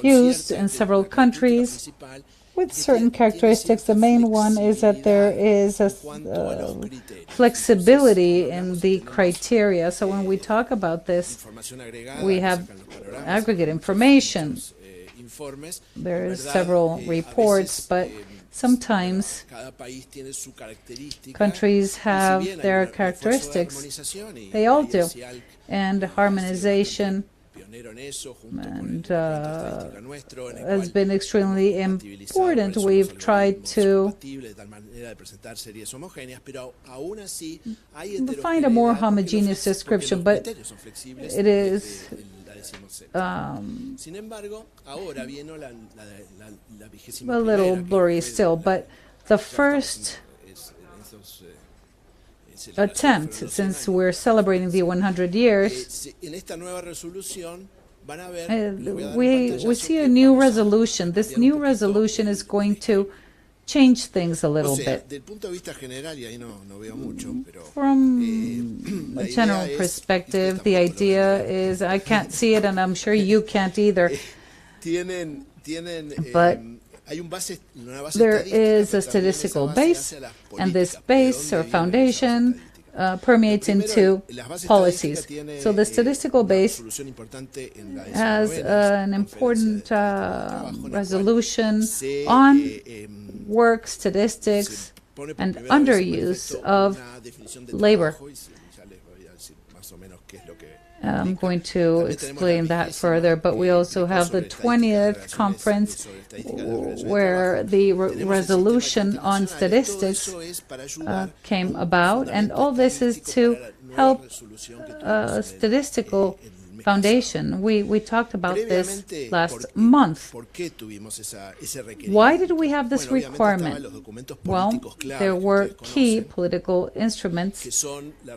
used in several countries with certain characteristics. The main one is that there is a flexibility in the criteria. So when we talk about this, we have aggregate information. There's several reports, but sometimes countries have their characteristics. They all do. And harmonization has been extremely important. We've tried to find a more homogeneous description, but it is a little blurry still. But the first attempt, since we're celebrating the 100 years, we see a new resolution. This new resolution is going to change things a little bit. From a general perspective, the idea is, I can't see it, and I'm sure you can't either, but there is a statistical base, and this base or foundation permeates into policies. So the statistical base has an important resolution on work statistics and underuse of labor. I'm going to explain that further, but we also have the 20th conference where the resolution on statistics came about, and all this is to help statistical foundation. We talked about this last month. Why did we have this requirement? Well, there were key political instruments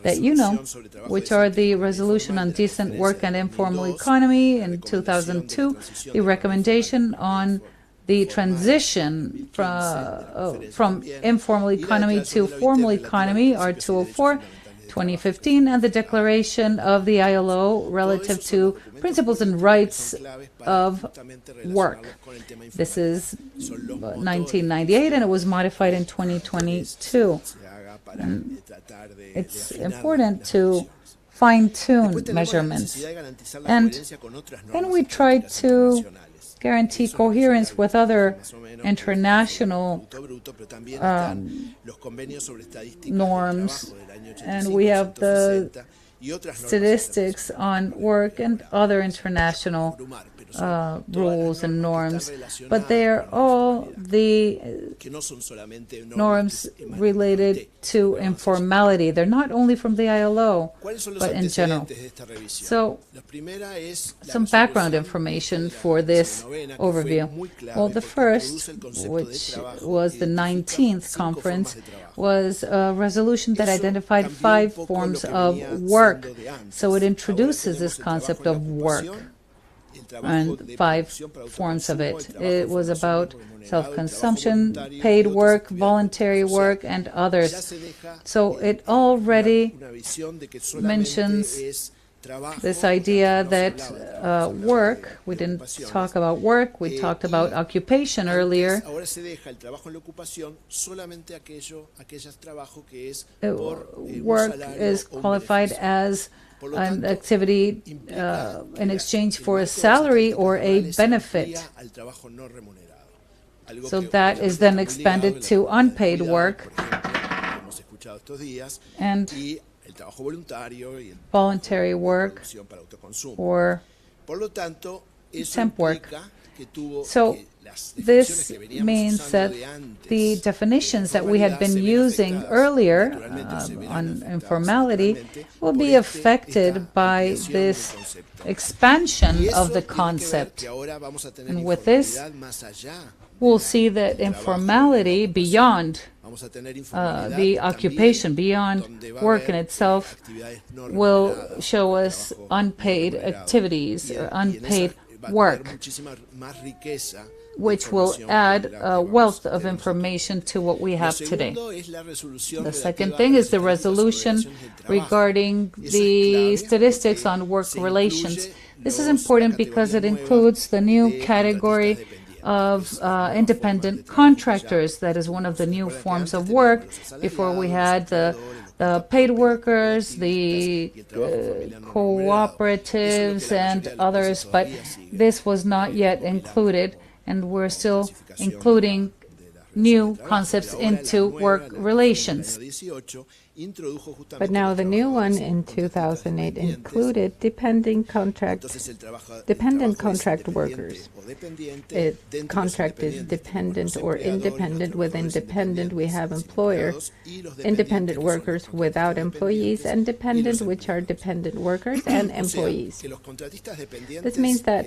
that you know, which are the Resolution on Decent Work and Informal Economy in 2002, the recommendation on the transition from informal economy to formal economy, R204, 2015, and the declaration of the ILO relative to principles and rights of work. This is 1998, and it was modified in 2022. And it's important to fine-tune measurements. And then we tried to guarantee coherence with other international norms, and we have the statistics on work and other international rules and norms, but they are all the norms related to informality. They're not only from the ILO, but in general. So, some background information for this overview. Well, the first, which was the 19th conference, was a resolution that identified 5 forms of work. So it introduces this concept of work. and 5 forms of it. It was about self-consumption, paid work, voluntary work, and others. So it already mentions this idea that work, we didn't talk about work, we talked about occupation earlier. Work is qualified as an activity in exchange for a salary or a benefit. So that is then expanded to unpaid work and voluntary work or temp work. So this means that the definitions that we had been using earlier on informality will be affected by this expansion of the concept. And with this, we'll see that informality beyond the occupation, beyond work in itself, will show us unpaid activities or unpaid work, which will add a wealth of information to what we have today. The second thing is the resolution regarding the statistics on work relations. This is important because it includes the new category of independent contractors. That is one of the new forms of work. Before we had the paid workers, the cooperatives and others, but this was not yet included, and we're still including new concepts into work relations. But now the new one in 2008 included dependent contract workers. Contract is dependent or independent. With independent, we have employer, independent workers without employees, and dependent, which are dependent workers and employees. This means that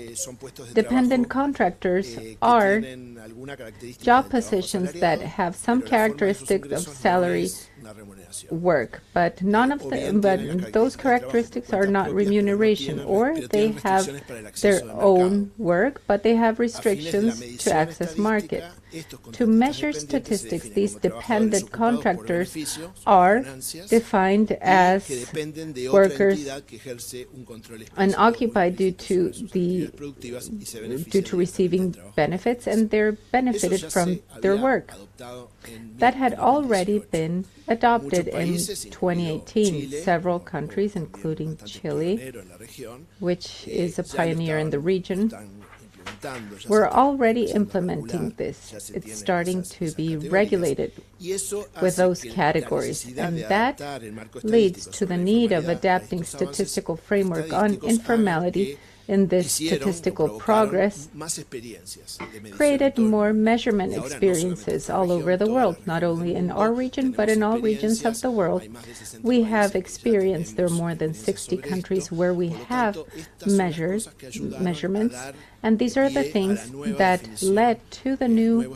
dependent contractors are job positions that have some characteristics of salary work, but those characteristics are not remuneration, or they have their own work, but they have restrictions to access market. To measure statistics, these dependent contractors are defined as workers unoccupied due to receiving benefits, and they're benefited from their work. That had already been adopted in 2018. Several countries, including Chile, which is a pioneer in the region, we're already implementing this. It's starting to be regulated with those categories, and that leads to the need of adapting statistical framework on informality in this statistical progress, created more measurement experiences all over the world, not only in our region, but in all regions of the world. We have experienced there are more than 60 countries where we have measurements, and these are the things that led to the new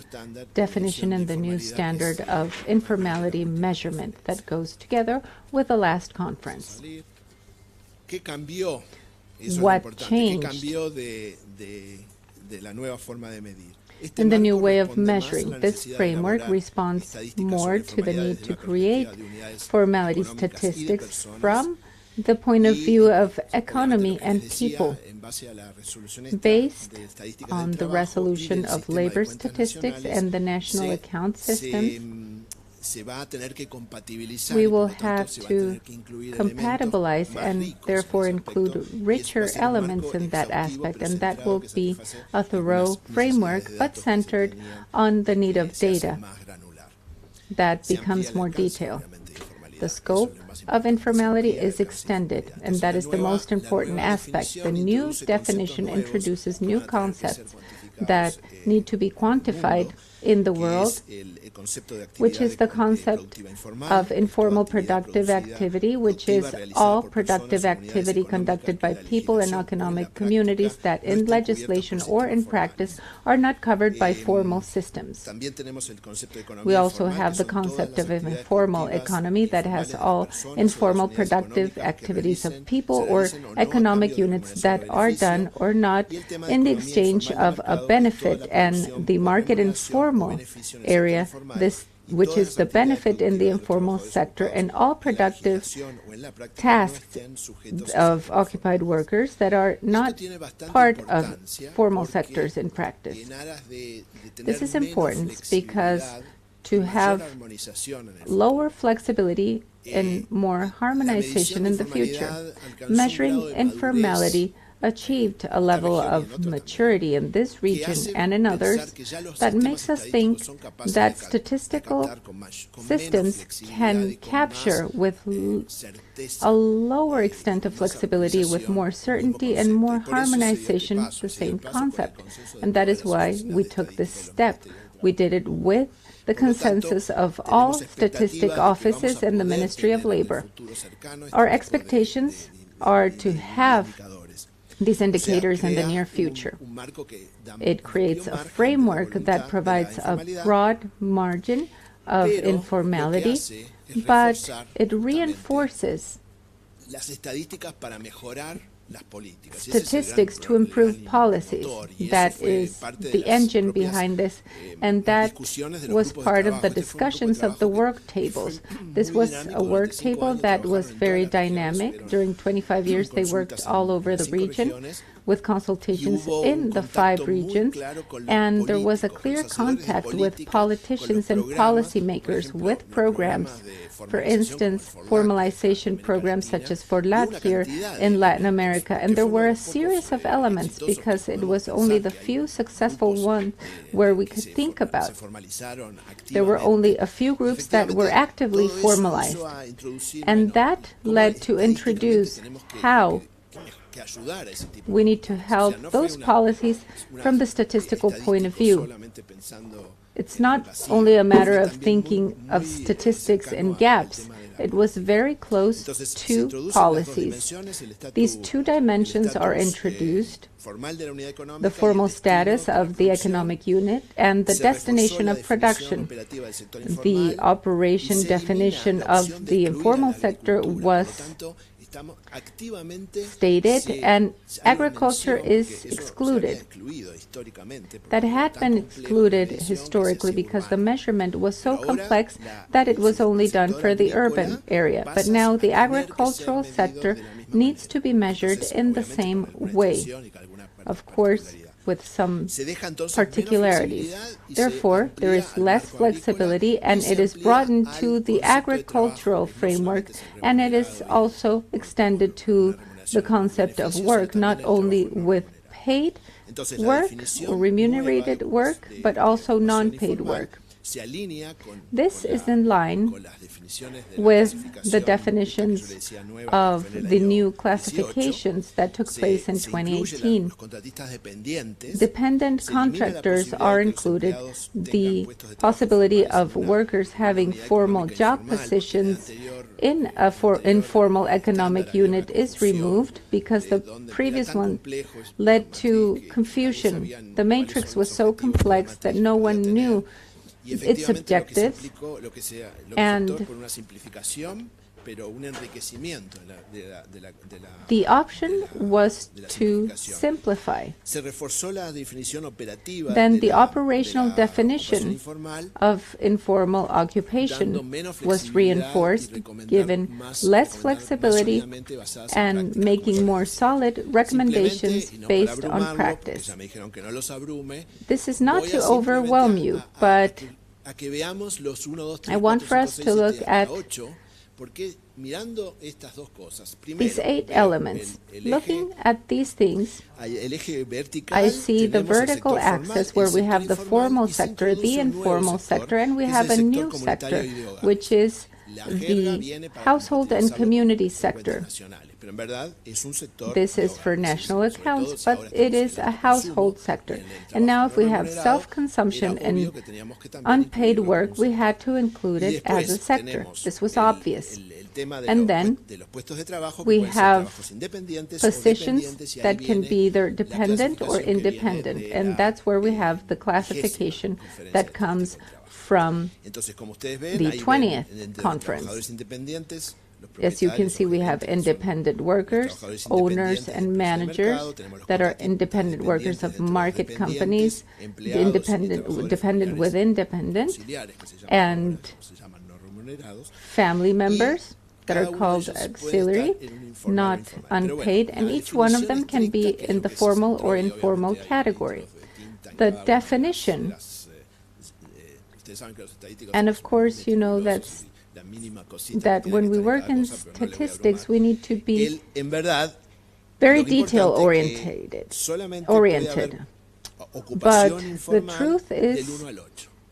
definition and the new standard of informality measurement that goes together with the last conference. What changed in the new way of measuring? This framework responds more to the need to create formality statistics from the point of view of economy and people, based on the resolution of labor statistics and the national account systems. We will have to compatibilize and therefore include richer elements in that aspect, and that will be a thorough framework, but centered on the need of data that becomes more detailed. The scope of informality is extended, and that is the most important aspect. The new definition introduces new concepts that need to be quantified in the world, which is the concept of informal productive activity, which is all productive activity conducted by people and economic communities that in legislation or in practice are not covered by formal systems. We also have the concept of an informal economy that has all informal productive activities of people or economic units that are done or not in the exchange of a benefit, and the market informal area, which is the benefit in the informal sector, and all productive tasks of occupied workers that are not part of formal sectors in practice. This is important because to have lower flexibility and more harmonization in the future, measuring informality achieved a level of maturity in this region and in others that makes us think that statistical systems can capture with a lower extent of flexibility, with more certainty and more harmonization, the same concept. And that is why we took this step. We did it with the consensus of all statistic offices and the Ministry of Labor. Our expectations are to have these indicators in the near future. It creates a framework that provides a broad margin of informality, but it reinforces statistics to improve policies. That is the engine behind this, and that was part of the discussions of the work tables. This was a work table that was very dynamic. During 25 years, they worked all over the region with consultations in the 5 regions, and there was a clear contact with politicians and policymakers with programs. For instance, formalization programs such as FORLAT here in Latin America. And there were a series of elements because it was only the few successful ones where we could think about. There were only a few groups that were actively formalized. And that led to introduce how we need to help those policies from the statistical point of view. It's not only a matter of thinking of statistics and gaps. It was very close to policies. These 2 dimensions are introduced: the formal status of the economic unit and the destination of production. The operation definition of the informal sector was stated, and agriculture is excluded. That had been excluded historically because the measurement was so complex that it was only done for the urban area. But now the agricultural sector needs to be measured in the same way, of course, with some particularities. Therefore, there is less flexibility, and it is broadened to the agricultural framework, and it is also extended to the concept of work, not only with paid work or remunerated work, but also non-paid work. This is in line with the definitions of the new classifications that took place in 2018. Dependent contractors are included. The possibility of workers having formal job positions in an informal economic unit is removed because the previous one led to confusion. The matrix was so complex that no one knew its objectives, and the option was to simplify. Then the operational definition of informal occupation was reinforced, given less flexibility and making more solid recommendations based on practice. This is not to overwhelm you, but I want for us to look at these 8 elements. Looking at these things, I see the vertical axis where we have the formal sector, the informal sector, and we have a new sector, which is the household and community sector. This is for national accounts, but it is a household sector. And now if we have self-consumption and unpaid work, we had to include it as a sector. This was obvious. And then we have positions that can be either dependent or independent, and that's where we have the classification that comes from the 20th conference. As you can see, we have independent workers, owners and managers that are independent workers of market companies, dependent with independent, and family members that are called auxiliary, not unpaid, and each one of them can be in the formal or informal category. The definition, and of course, you know that when we work in statistics, we need to be very detail-oriented. But the truth is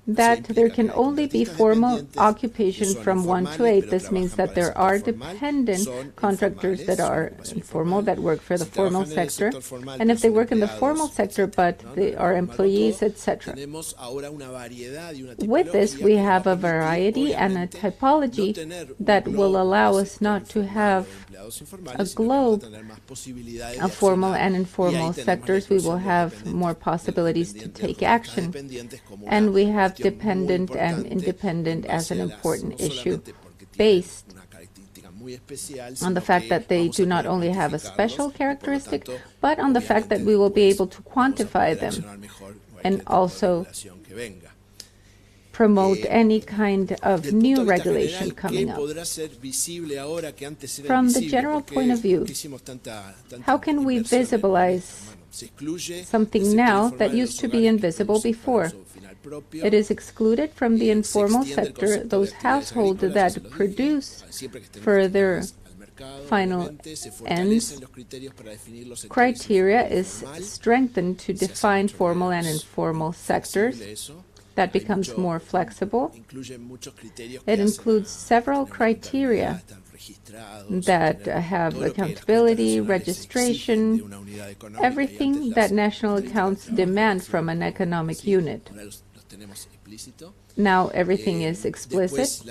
that there can only be formal occupation from 1 to 8. This means that there are dependent contractors that are informal, that work for the formal sector, and if they work in the formal sector but they are employees, etc. With this, we have a variety and a typology that will allow us not to have a globe of formal and informal sectors. We will have more possibilities to take action, and we have dependent and independent as an important issue based on the fact that they do not only have a special characteristic, but on the fact that we will be able to quantify them and also promote any kind of new regulation coming up. From the general point of view, how can we visualize something now that used to be invisible before? It is excluded from the informal sector those households that produce for their final ends. Criteria is strengthened to define formal and informal sectors. That becomes more flexible. It includes several criteria that have accountability, registration, everything that national accounts demand from an economic unit. Now everything is explicit.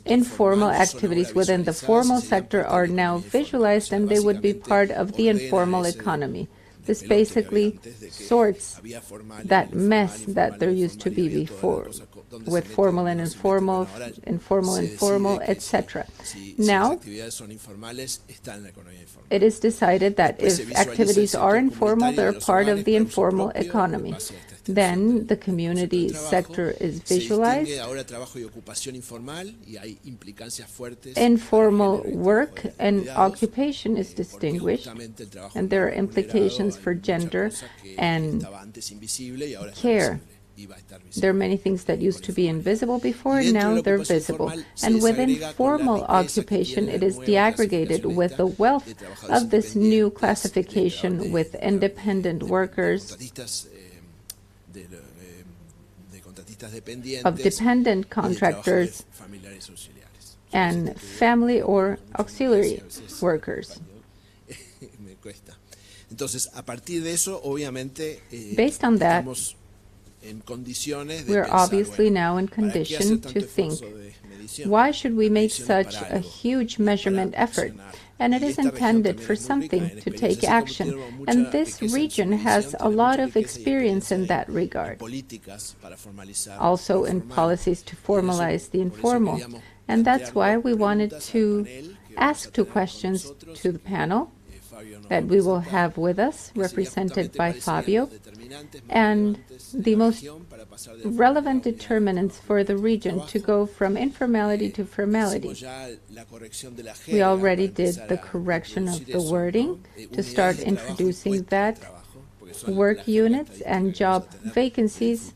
Informal activities within the formal sector are now visualized, and they would be part of the informal economy. This basically sorts that mess that there used to be before, with formal and informal, informal, etc. Now, it is decided that if activities are informal, they're part of the informal economy. Then the community sector is visualized. Informal work and occupation is distinguished, and there are implications for gender and care. There are many things that used to be invisible before, now they're visible. And within formal occupation, it is deaggregated with the wealth of this new classification with independent workers, of dependent contractors, and family or auxiliary workers. Based on that, we are obviously now in condition to think, why should we make such a huge measurement effort? And it is intended for something to take action. And this region has a lot of experience in that regard, also in policies to formalize the informal. And that's why we wanted to ask 2 questions to the panel that we will have with us, represented by Fabio, and the most relevant determinants for the region to go from informality to formality. We already did the correction of the wording to start introducing that, work units and job vacancies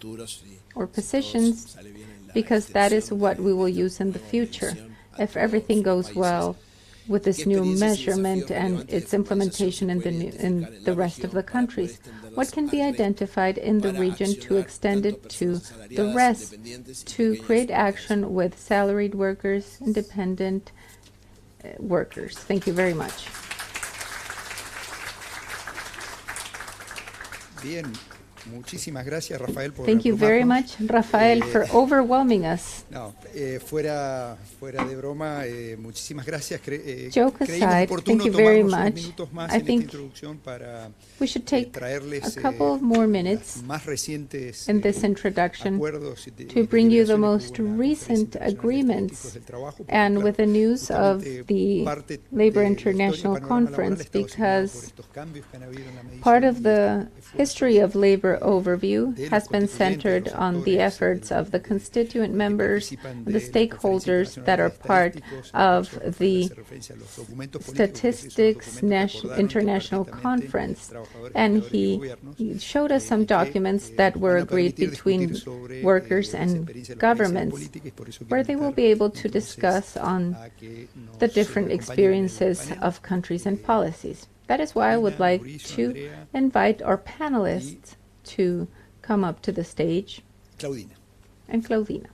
or positions, because that is what we will use in the future. If everything goes well with this new measurement and its implementation in the rest of the countries, what can be identified in the region to extend it to the rest, to create action with salaried workers, independent workers? Thank you very much. Bien. Muchísimas gracias, Rafael, por Thank you very much, Rafael, for overwhelming us. No, fuera de broma, muchísimas gracias. Joke Creímos aside, oportuno thank you very tomarnos unos much. minutos más I en esta think introducción para we should take a traerles couple of more minutes las más recientes in this introduction acuerdos to bring you the deliberaciones most que hubo en la recent Conferencia Internacional de agreements Estadísticos del Trabajo, porque, and claro, with the news of justamente the parte Labor de la International historia del panorama laboral Conference, está dominada por because estos cambios que han habido en la medición part of y the esfuerzos history of labor overview de los has been constituyentes, centered los on the actores, efforts of the constituent que members, participan the de la Conferencia stakeholders Internacional that de are part Estadísticos, of incluso Rafael the hace referencia a los documentos políticos, porque esos Statistics documentos que acordaron International tripartitamente Conference, trabajadores, and empleadores y he gobiernos, showed us some que documents that were van a agreed permitir between discutir sobre workers las and experiencias de los países en governments, política, y por eso where quiero they will invitar be able to entonces discuss on a que nos the different acompañen en el experiences panel of countries and policies. That is why I would like Mauricio, to Andrea invite our panelists to come up to the stage, Claudina. and Claudina.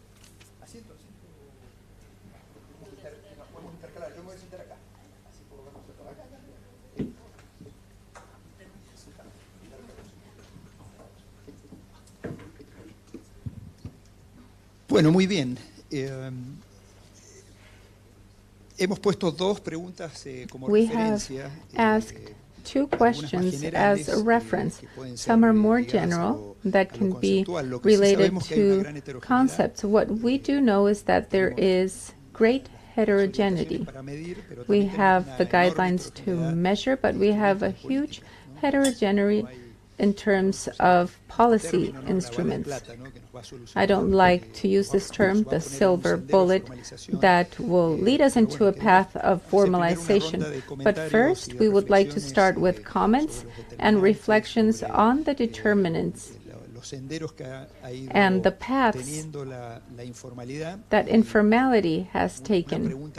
Bueno, muy bien. Hemos puesto dos preguntas como We have referencia. asked two questions as a reference. Some are more general that can be related to concepts. What we do know is that there is great heterogeneity. We have the guidelines to measure, but we have a huge heterogeneity in terms of policy instruments. I don't like to use this term, the silver bullet, that will lead us into a path of formalization. But first, we would like to start with comments and reflections on the determinants and the paths that informality has taken.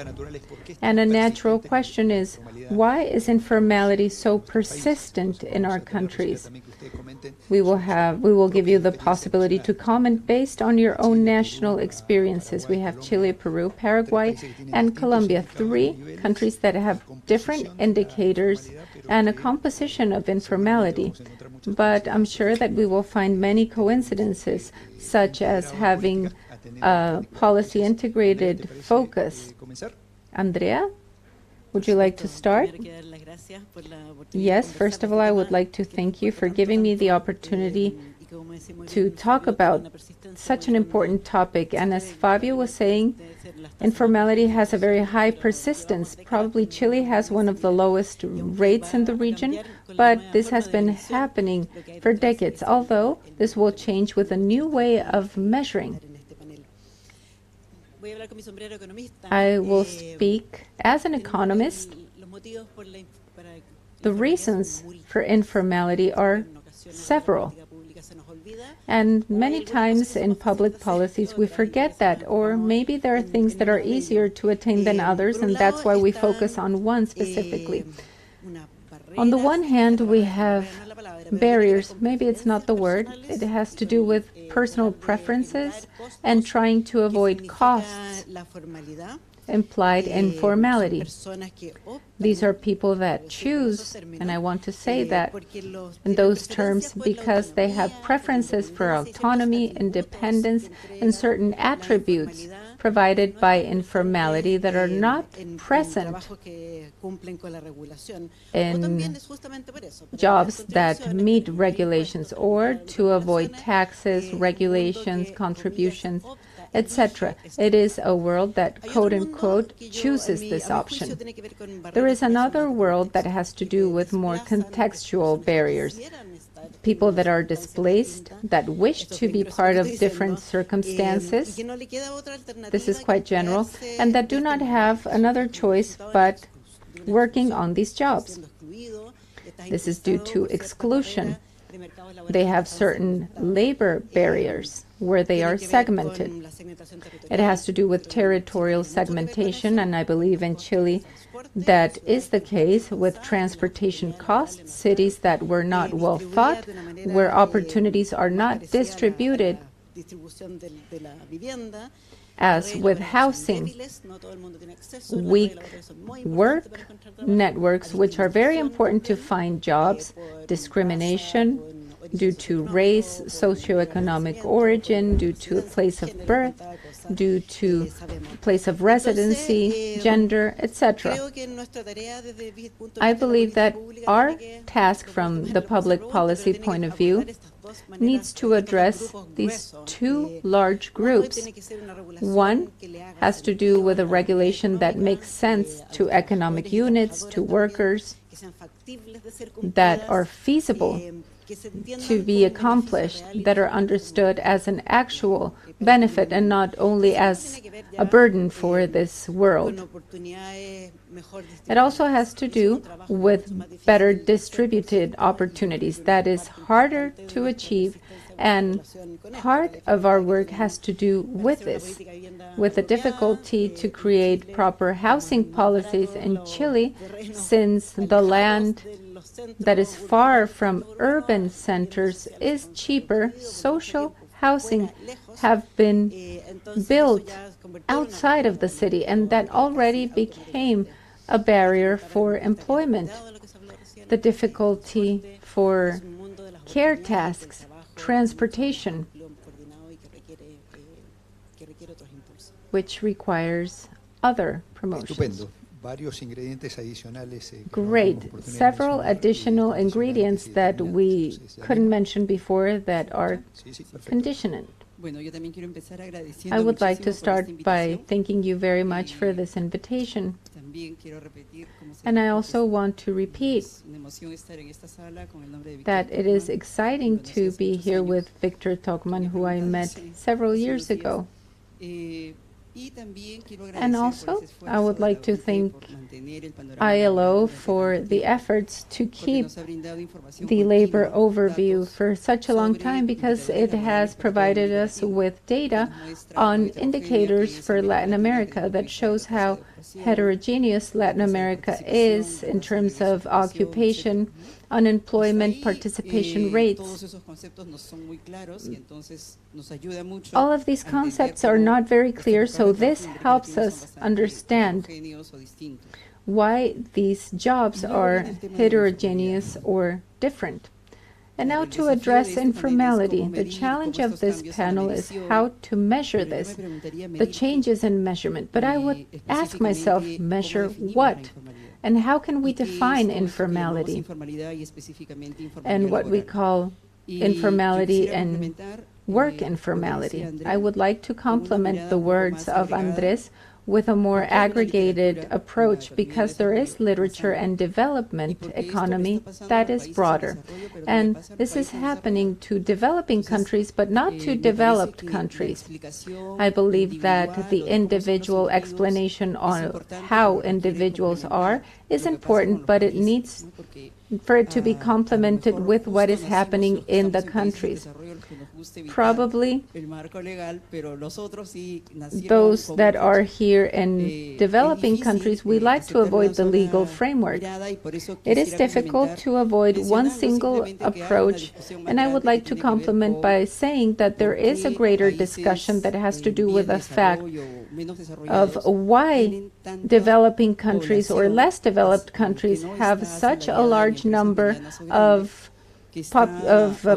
And a natural question is, why is informality so persistent in our countries? We will give you the possibility to comment based on your own national experiences. We have Chile, Peru, Paraguay, and Colombia, 3 countries that have different indicators and a composition of informality. But I'm sure that we will find many coincidences, such as having a policy integrated focus. Andrea, would you like to start? Yes, first of all, I would like to thank you for giving me the opportunity to talk about such an important topic. And as Fabio was saying, informality has a very high persistence. Probably Chile has one of the lowest rates in the region, but this has been happening for decades, although this will change with a new way of measuring. I will speak as an economist. The reasons for informality are several. And many times in public policies we forget that, or maybe there are things that are easier to attain than others, and that's why we focus on one specifically. On the one hand, we have barriers. Maybe it's not the word. It has to do with personal preferences and trying to avoid costs implied informality. These are people that choose, and I want to say that in those terms because they have preferences for autonomy, independence, and certain attributes provided by informality that are not present in jobs that meet regulations, or to avoid taxes, regulations, contributions, etc. It is a world that, quote unquote, chooses this option. There is another world that has to do with more contextual barriers. People that are displaced, that wish to be part of different circumstances, this is quite general, and that do not have another choice but working on these jobs. This is due to exclusion. They have certain labor barriers where they are segmented. It has to do with territorial segmentation, and I believe in Chile that is the case with transportation costs, cities that were not well thought, where opportunities are not distributed as with housing, weak work networks, which are very important to find jobs, discrimination, due to race, socioeconomic origin, due to a place of birth, due to place of residency, gender, etc. I believe that our task from the public policy point of view needs to address these two large groups. One has to do with a regulation that makes sense to economic units, to workers, that are feasible to be accomplished, that are understood as an actual benefit and not only as a burden for this world. It also has to do with better distributed opportunities. That is harder to achieve, and part of our work has to do with this, with the difficulty to create proper housing policies in Chile, since the land that is far from urban centers is cheaper. Social housing have been built outside of the city, and that already became a barrier for employment. The difficulty for care tasks, transportation, which requires other promotions. Great. Several additional ingredients that we couldn't mention before that are conditionant. I would like to start by thanking you very much for this invitation. And I also want to repeat that it is exciting to be here with Victor Tokman, who I met several years ago. And also, I would like to thank ILO for the efforts to keep the labor overview for such a long time, because it has provided us with data on indicators for Latin America that shows how heterogeneous Latin America is in terms of occupation, unemployment, participation rates. All of these concepts are not very clear, so this helps us understand why these jobs are heterogeneous or different. And now to address informality. The challenge of this panel is how to measure this, the changes in measurement. But I would ask myself, measure what? And how can we define informality and what we call informality and work informality? I would like to complement the words of Andrés with a more aggregated approach, because there is literature and development economy that is broader. And this is happening to developing countries, but not to developed countries. I believe that the individual explanation on how individuals are is important, but it needs for it to be complemented with what is happening in the countries. Probably those that are here in developing countries, we like to avoid the legal framework. It is difficult to avoid one single approach, and I would like to complement by saying that there is a greater discussion that has to do with the fact of why developing countries or less developed countries have such a large number of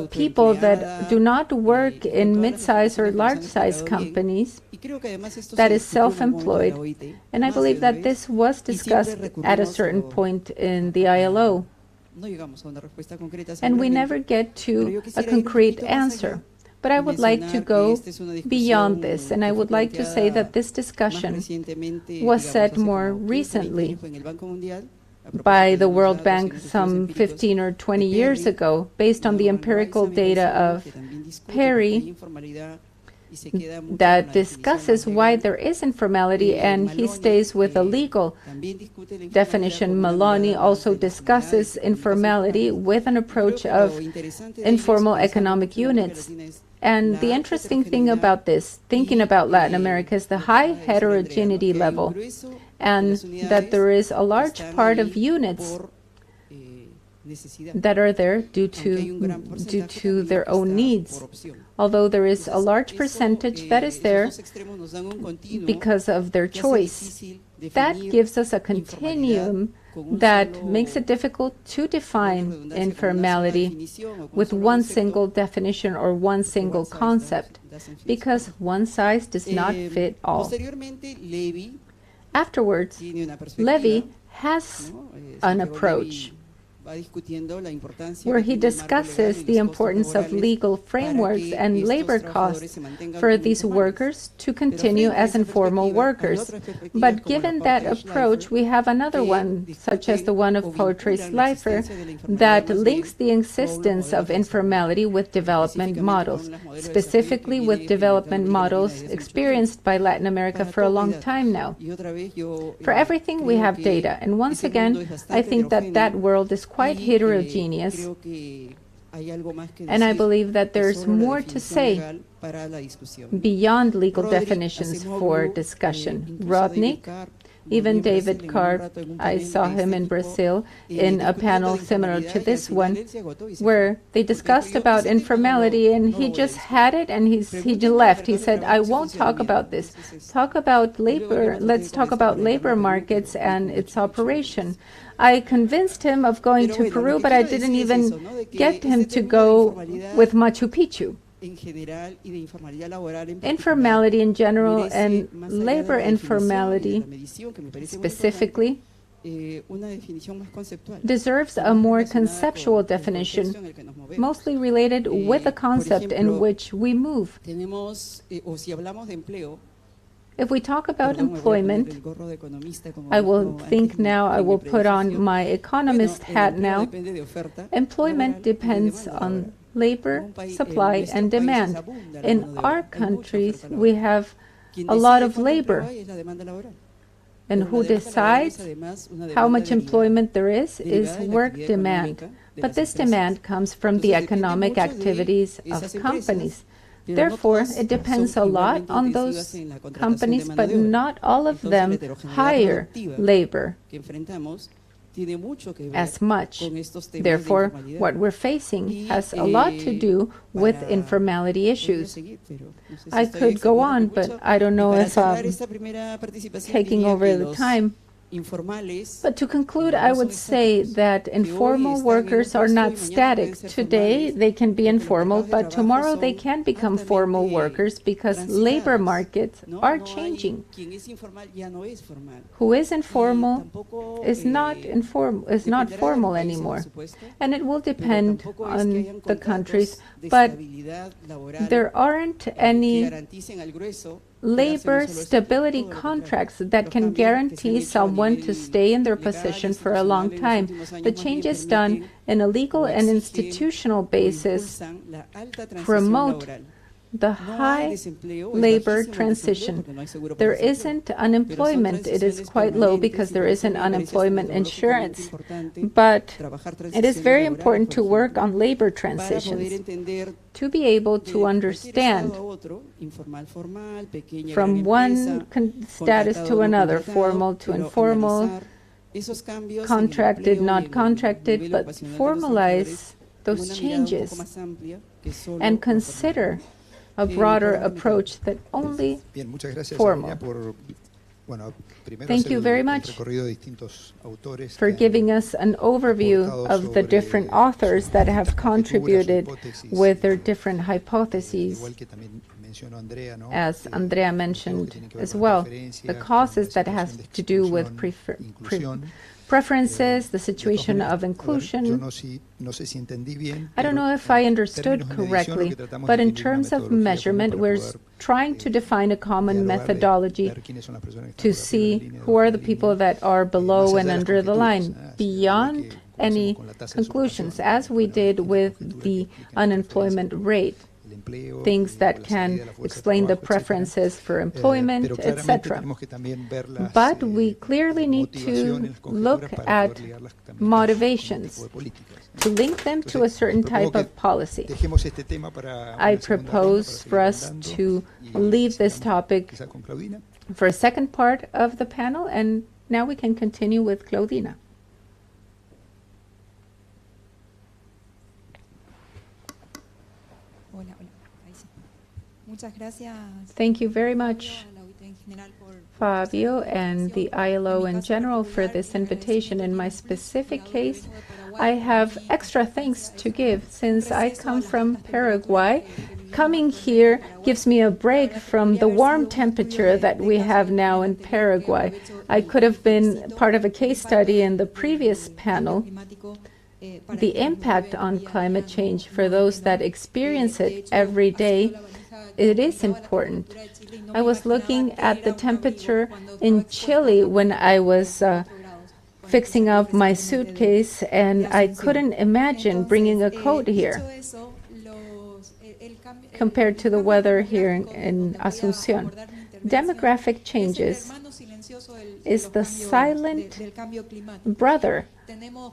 people that do not work in mid-size or large-size companies, that is self-employed. And I believe that this was discussed at a certain point in the ILO. And we never get to a concrete answer. But I would like to go beyond this, and I would like to say that this discussion was set more recently by the World Bank some 15 or 20 years ago, based on the empirical data of Perry that discusses why there is informality, and he stays with a legal definition. Maloney also discusses informality with an approach of informal economic units. And the interesting thing about this, thinking about Latin America, is the high heterogeneity level, and that there is a large part of units that are there due to their own needs, although there is a large percentage that is there because of their choice. That gives us a continuum that makes it difficult to define informality with one single definition or one single concept, because one size does not fit all. Afterwards, Levy has an approach where he discusses the importance of legal frameworks and labor costs for these workers to continue as informal workers. But given that approach, we have another one, such as the one of Poetry Slifer, that links the existence of informality with development models, specifically with development models experienced by Latin America for a long time now. For everything, we have data, and once again, I think that that world is quite heterogeneous, and I believe that there's more to say beyond legal definitions for discussion. Rodney, even David Carp, I saw him in Brazil in a panel similar to this one, where they discussed about informality, and he just had it and he left. He said, I won't talk about this. Talk about labor. Let's talk about labor markets and its operation. I convinced him of going to Peru, but I didn't even get him to go with Machu Picchu. Informality in general and labor informality specifically deserves a more conceptual definition, mostly related with the concept in which we move. If we talk about employment, I will put on my economist hat now. Employment depends on labor, supply, and demand. In our countries, we have a lot of labor. And who decides how much employment there is work demand. But this demand comes from the economic activities of companies. Therefore, it depends a lot on those companies, but not all of them hire labor as much. Therefore, what we're facing has a lot to do with informality issues. I could go on, but I don't know if I'm taking over the time. But to conclude, I would say that informal workers are not static. Today, they can be informal, but tomorrow they can become formal workers because labor markets are changing. Who is informal is not formal anymore. And it will depend on the countries, but there aren't any labor stability contracts that can guarantee someone to stay in their position for a long time. The changes done in a legal and institutional basis promote the high labor transition. There isn't unemployment. It is quite low because there isn't unemployment insurance. But it is very important to work on labor transitions to be able to understand from one status to another, formal to informal, contracted, not contracted, but formalize those changes and consider a broader approach that only formal. Thank you very much for giving us an overview of the different authors that have contributed with their different hypotheses, as Andrea mentioned as well, the causes that have to do with preferences, the situation of inclusion. I don't know if I understood correctly, but in terms of measurement, we're trying to define a common methodology to see who are the people that are below and under the line, beyond any conclusions, as we did with the unemployment rate. Things that can explain the preferences for employment, etc. But we clearly need to look at motivations, to link them to a certain type of policy. I propose for us to leave this topic for a second part of the panel, and now we can continue with Claudina. Muchas gracias. Thank you very much Fabio and the ILO in general for this invitation. In my specific case, I have extra thanks to give since I come from Paraguay. Coming here gives me a break from the warm temperature that we have now in Paraguay. I could have been part of a case study in the previous panel. The impact on climate change for those that experience it every day, it is important. I was looking at the temperature in Chile when I was fixing up my suitcase, and I couldn't imagine bringing a coat here compared to the weather here in Asunción. Demographic changes is the silent brother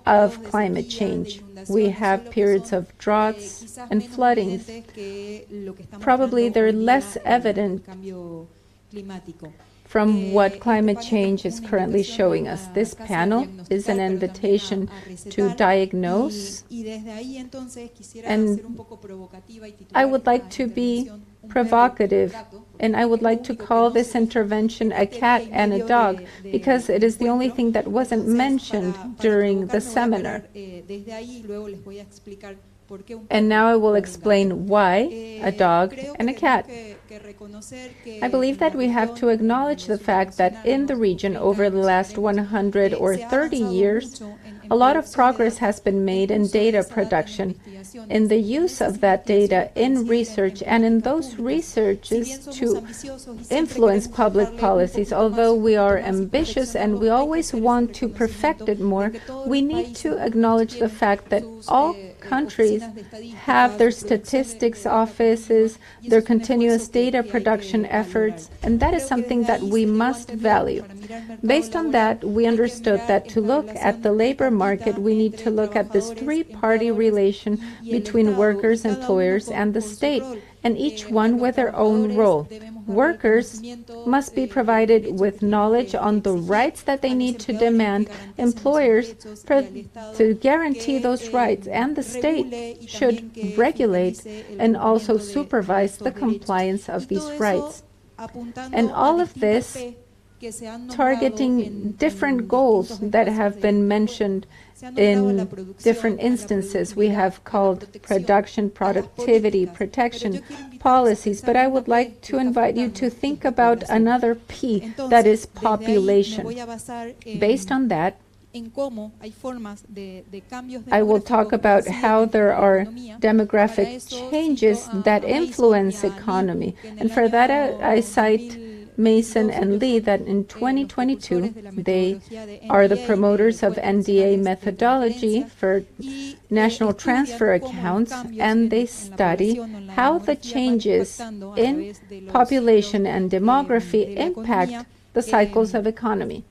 of climate change. We have periods of droughts and floodings. Probably they're less evident from what climate change is currently showing us. This panel is an invitation to diagnose, and I would like to be provocative, and I would like to call this intervention a cat and a dog, because it is the only thing that wasn't mentioned during the seminar. And now I will explain why a dog and a cat. I believe that we have to acknowledge the fact that in the region over the last 100 or 30 years, a lot of progress has been made in data production, in the use of that data in research, and in those researches to influence public policies. Although we are ambitious and we always want to perfect it more, we need to acknowledge the fact that all countries have their statistics offices, their continuous data production efforts, and that is something that we must value. Based on that, we understood that to look at the labor market, we need to look at this three-party relation between workers, employers, and the state, and each one with their own role. Workers must be provided with knowledge on the rights that they need to demand, employers to guarantee those rights, and the state should regulate and also supervise the compliance of these rights. And all of this targeting different goals that have been mentioned in different instances. We have called production, productivity, protection, policies, but I would like to invite you to think about another P, that is population. Based on that, I will talk about how there are demographic changes that influence economy. And for that, I cite Mason and Lee, that in 2022, they are the promoters of NDA methodology for national transfer accounts, and they study how the changes in population and demography impact the cycles of economy,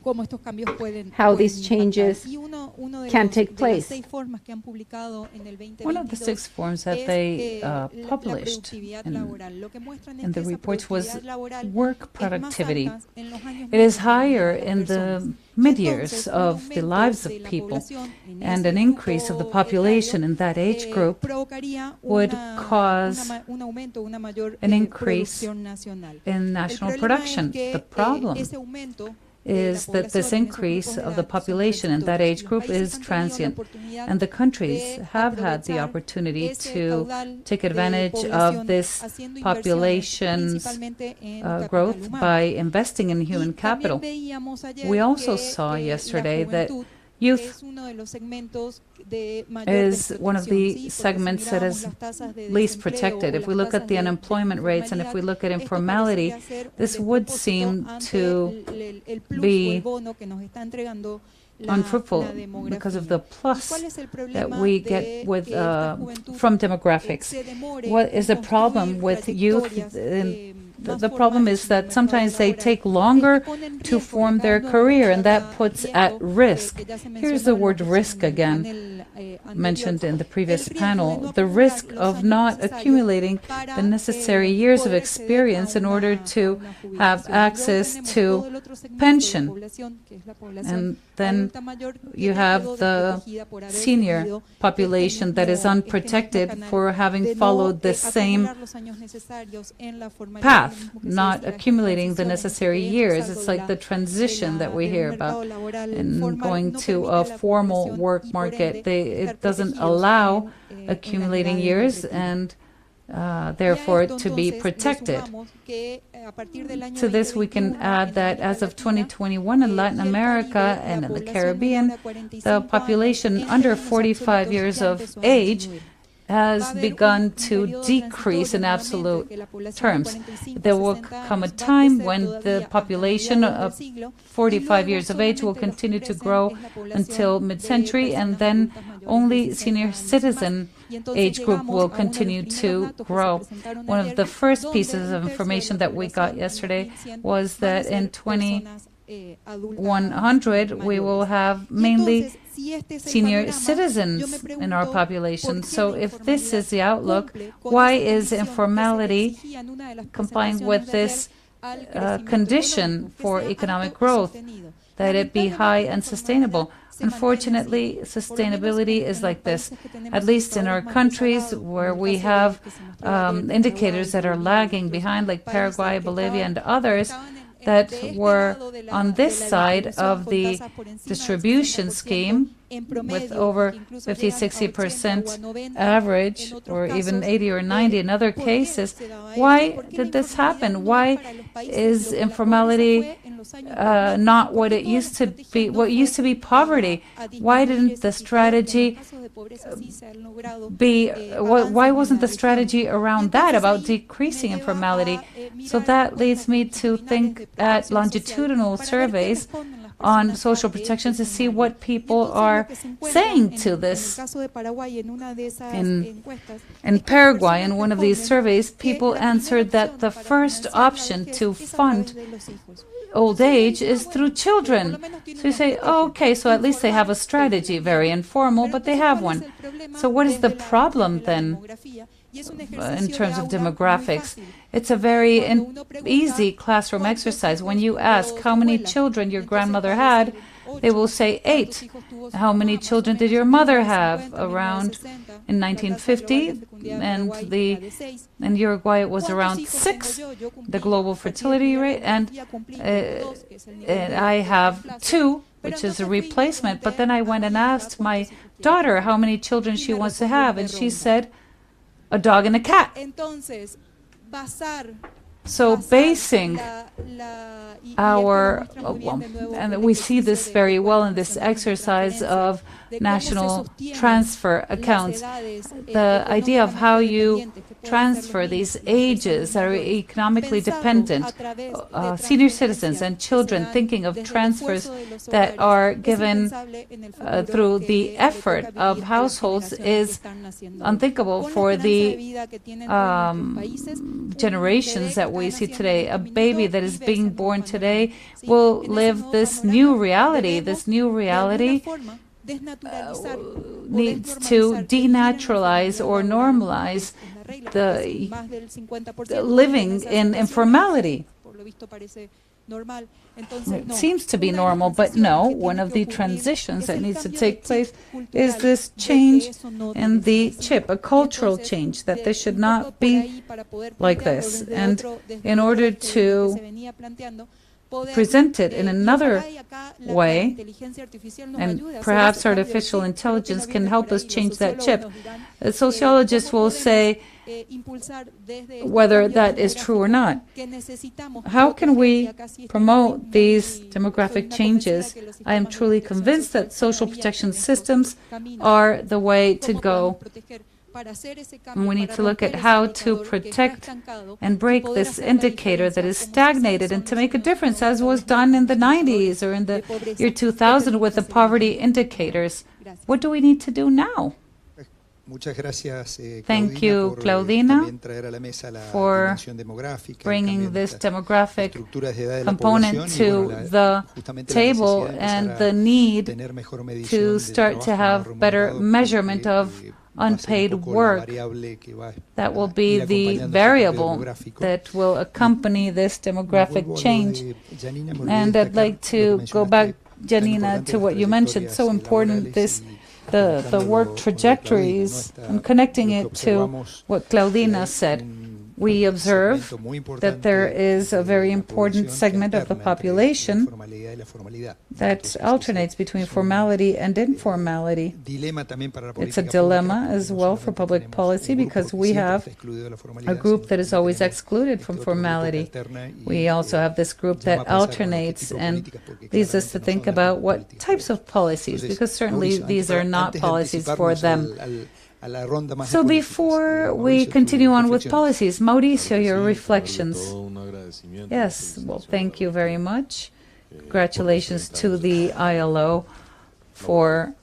how these changes can take place. One of the 6 forms that they published in the reports was work productivity. It is higher in the mid-years of the lives of people, and an increase of the population in that age group would cause an increase in national production. The problem is that this increase of the population in that age group is transient, and the countries have had the opportunity to take advantage of this population's growth by investing in human capital. We also saw yesterday that youth is one of the segments that is least protected. If we look at the unemployment rates and if we look at informality, this would seem to be unfruitful because of the plus that we get with from demographics. What is the problem with youth? The problem is that sometimes they take longer to form their career, and that puts at risk. Here's the word risk again, mentioned in the previous panel, the risk of not accumulating the necessary years of experience in order to have access to pension. And then you have the senior population that is unprotected for having followed the same path. path, not accumulating the necessary years. It's like the transition that we hear about and going to a formal work market. It doesn't allow accumulating years and therefore to be protected. To this, we can add that as of 2021 in Latin America and in the Caribbean, the population under 45 years of age has begun to decrease in absolute terms. There will come a time when the population of 45 years of age will continue to grow until mid-century, and then only senior citizen age group will continue to grow. One of the first pieces of information that we got yesterday was that in 2100 we will have mainly senior citizens in our population. So if this is the outlook, why is informality complying with this condition for economic growth, that it be high and sustainable? Unfortunately, sustainability is like this, at least in our countries where we have indicators that are lagging behind, like Paraguay, Bolivia, and others, that were on this side of the distribution scheme with over 50-60% average, or even 80 or 90 in other cases. Why did this happen? Why is informality not what it used to be, what used to be poverty? Why didn't the strategy be, why wasn't the strategy around that, about decreasing informality? So that leads me to think at longitudinal surveys on social protection to see what people are saying to this. In Paraguay, in one of these surveys, people answered that the first option to fund old age is through children. So you say, oh, okay, so at least they have a strategy, very informal, but they have one. So what is the problem then in terms of demographics? It's a very easy classroom exercise. When you ask how many children your grandmother had, they will say 8. How many children did your mother have around in 1950? And in Uruguay it was around 6, the global fertility rate, and I have 2, which is a replacement. But then I went and asked my daughter how many children she wants to have, and she said a dog and a cat. So basing our, and we see this very well in this exercise of national transfer accounts, the idea of how you transfer these ages that are economically dependent, senior citizens and children, thinking of transfers that are given through the effort of households is unthinkable for the generations that we see today. A baby that is being born today will live this new reality. This new reality needs to denaturalize or normalize the living in informality. It seems to be normal, but no, one of the transitions that needs to take place is this change in the chip, a cultural change, that this should not be like this. And in order to present it in another way, and perhaps artificial intelligence can help us change that chip. Sociologists will say whether that is true or not. How can we promote these demographic changes? I am truly convinced that social protection systems are the way to go. And we need to look at how to protect and break this indicator that is stagnated, and to make a difference, as was done in the 90s or in the year 2000 with the poverty indicators. What do we need to do now? Thank you, Claudina, for bringing this demographic component to the table and the need to start to have better measurement of unpaid work. That will be the variable that will accompany this demographic change. And I'd like to go back, Janina, to what you mentioned. So important, the work trajectories, and connecting it to what Claudina said. we observe that there is a very important segment of the population that alternates between formality and informality. It's a dilemma as well for public policy because we have a group that is always excluded from formality. We also have this group that alternates and leads us to think about what types of policies, because certainly these are not policies for them. So before we continue on with policies, Mauricio, your reflections. Yes, well, thank you very much. Congratulations to the ILO for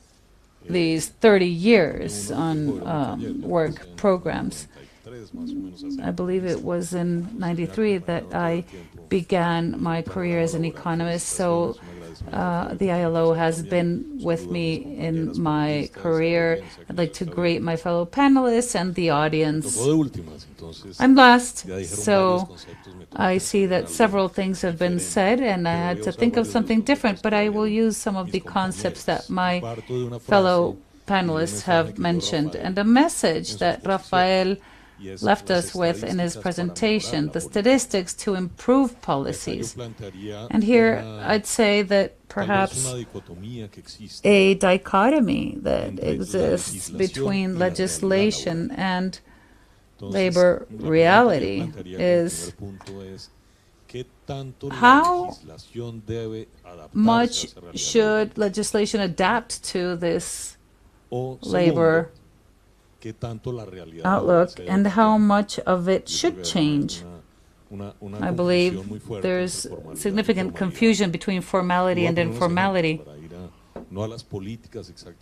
these 30 years on work programs. I believe it was in '93 that I began my career as an economist, so the ILO has been with me in my career. I'd like to greet my fellow panelists and the audience. I'm last, so I see that several things have been said, and I had to think of something different, but I will use some of the concepts that my fellow panelists have mentioned. And a message that Rafael left us with in his presentation, the statistics to improve policies. And here I'd say that perhaps a dichotomy that exists between legislation and labor reality is how much should legislation adapt to this labor outlook and how much of it should change. I believe there's significant confusion between formality and informality.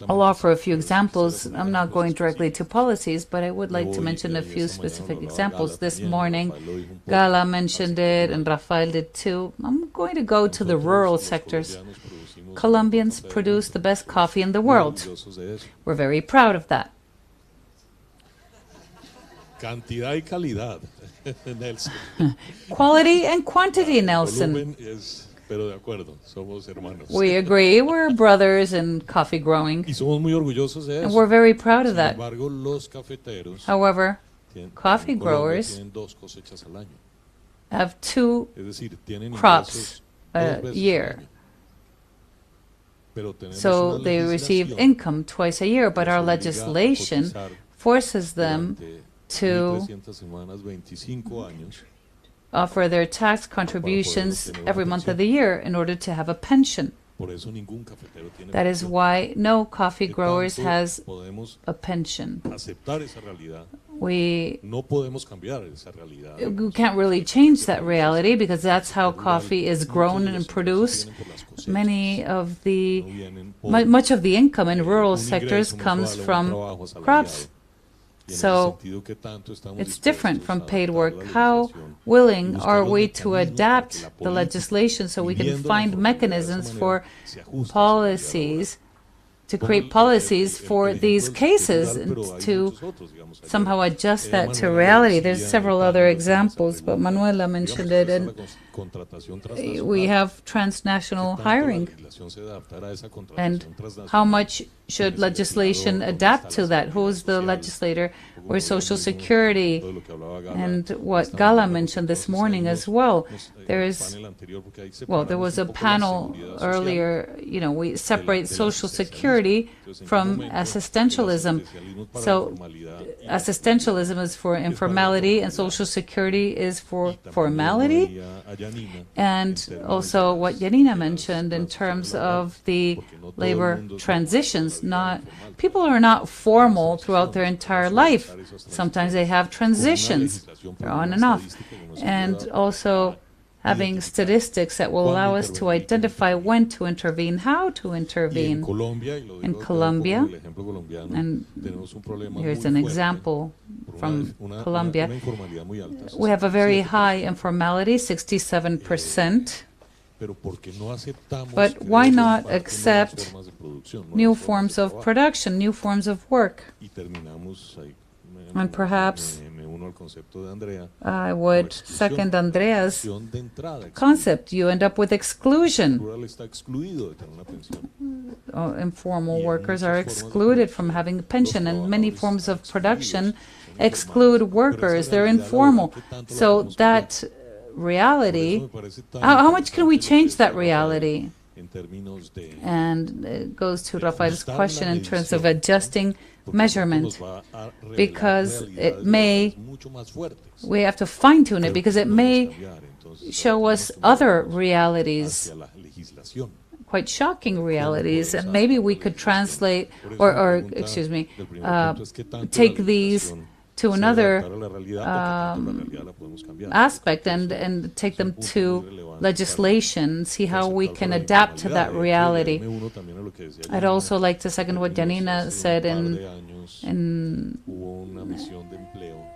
I'll offer a few examples. I'm not going directly to policies, but I would like to mention a few specific examples. This morning, Gala mentioned it, and Rafael did too. I'm going to go to the rural sectors. Colombians produce the best coffee in the world. We're very proud of that. Cantidad y calidad, Nelson. Quality and quantity, Nelson. Pero de acuerdo, somos hermanos. We agree, we're brothers in coffee growing. Y somos muy orgullosos de eso. And we're very proud of that. Sin embargo, los cafeteros However, coffee growers have two crops a year. So they receive income twice a year, but our legislation forces them to offer their tax contributions every month of the year in order to have a pension. That is why no coffee growers has a pension. We can't really change that reality because that's how coffee is grown and produced. Much of the income in rural sectors comes from crops. So it's different from paid work. How willing are we to adapt the legislation so we can find mechanisms for policies, to create policies for these cases and to somehow adjust that to reality? There's several other examples, but Manuela mentioned it, and we have transnational hiring. And how much should legislation adapt to that? Who is the legislator? Or Social Security? And what Gala mentioned this morning as well. There was a panel earlier, we separate Social Security from assistentialism. So assistentialism is for informality and Social Security is for formality. And also what Janina mentioned in terms of the labor transitions. People are not formal throughout their entire life. Sometimes they have transitions. They're on and off. And also having statistics that will allow us to identify when to intervene, how to intervene. In Colombia, and here's an example from Colombia, we have a very high informality, 67%. But why not accept new forms of production, new forms of work? And perhaps I would second Andrea's concept. You end up with exclusion. Informal workers are excluded from having a pension, and many forms of production exclude workers. They're informal. So that reality, how much can we change that reality? And it goes to Rafael's question in terms of adjusting measurement, because it may, we have to fine-tune it, because it may show us other realities, quite shocking realities, and maybe we could translate, or excuse me, take these to another aspect and take them to legislation, see how we can adapt to that reality. I'd also like to second what Janina said in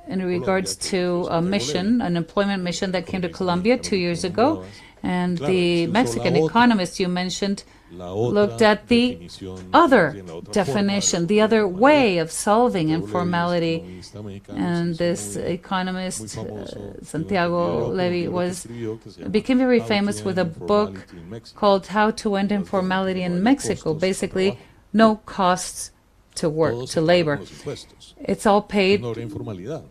regards to a mission, an employment mission that came to Colombia 2 years ago, and the Mexican economist you mentioned looked at the other definition, the other way of solving informality. And this economist, Santiago Levy, became very famous with a book called How to End Informality in Mexico. Basically, no costs to work, to labor. It's all paid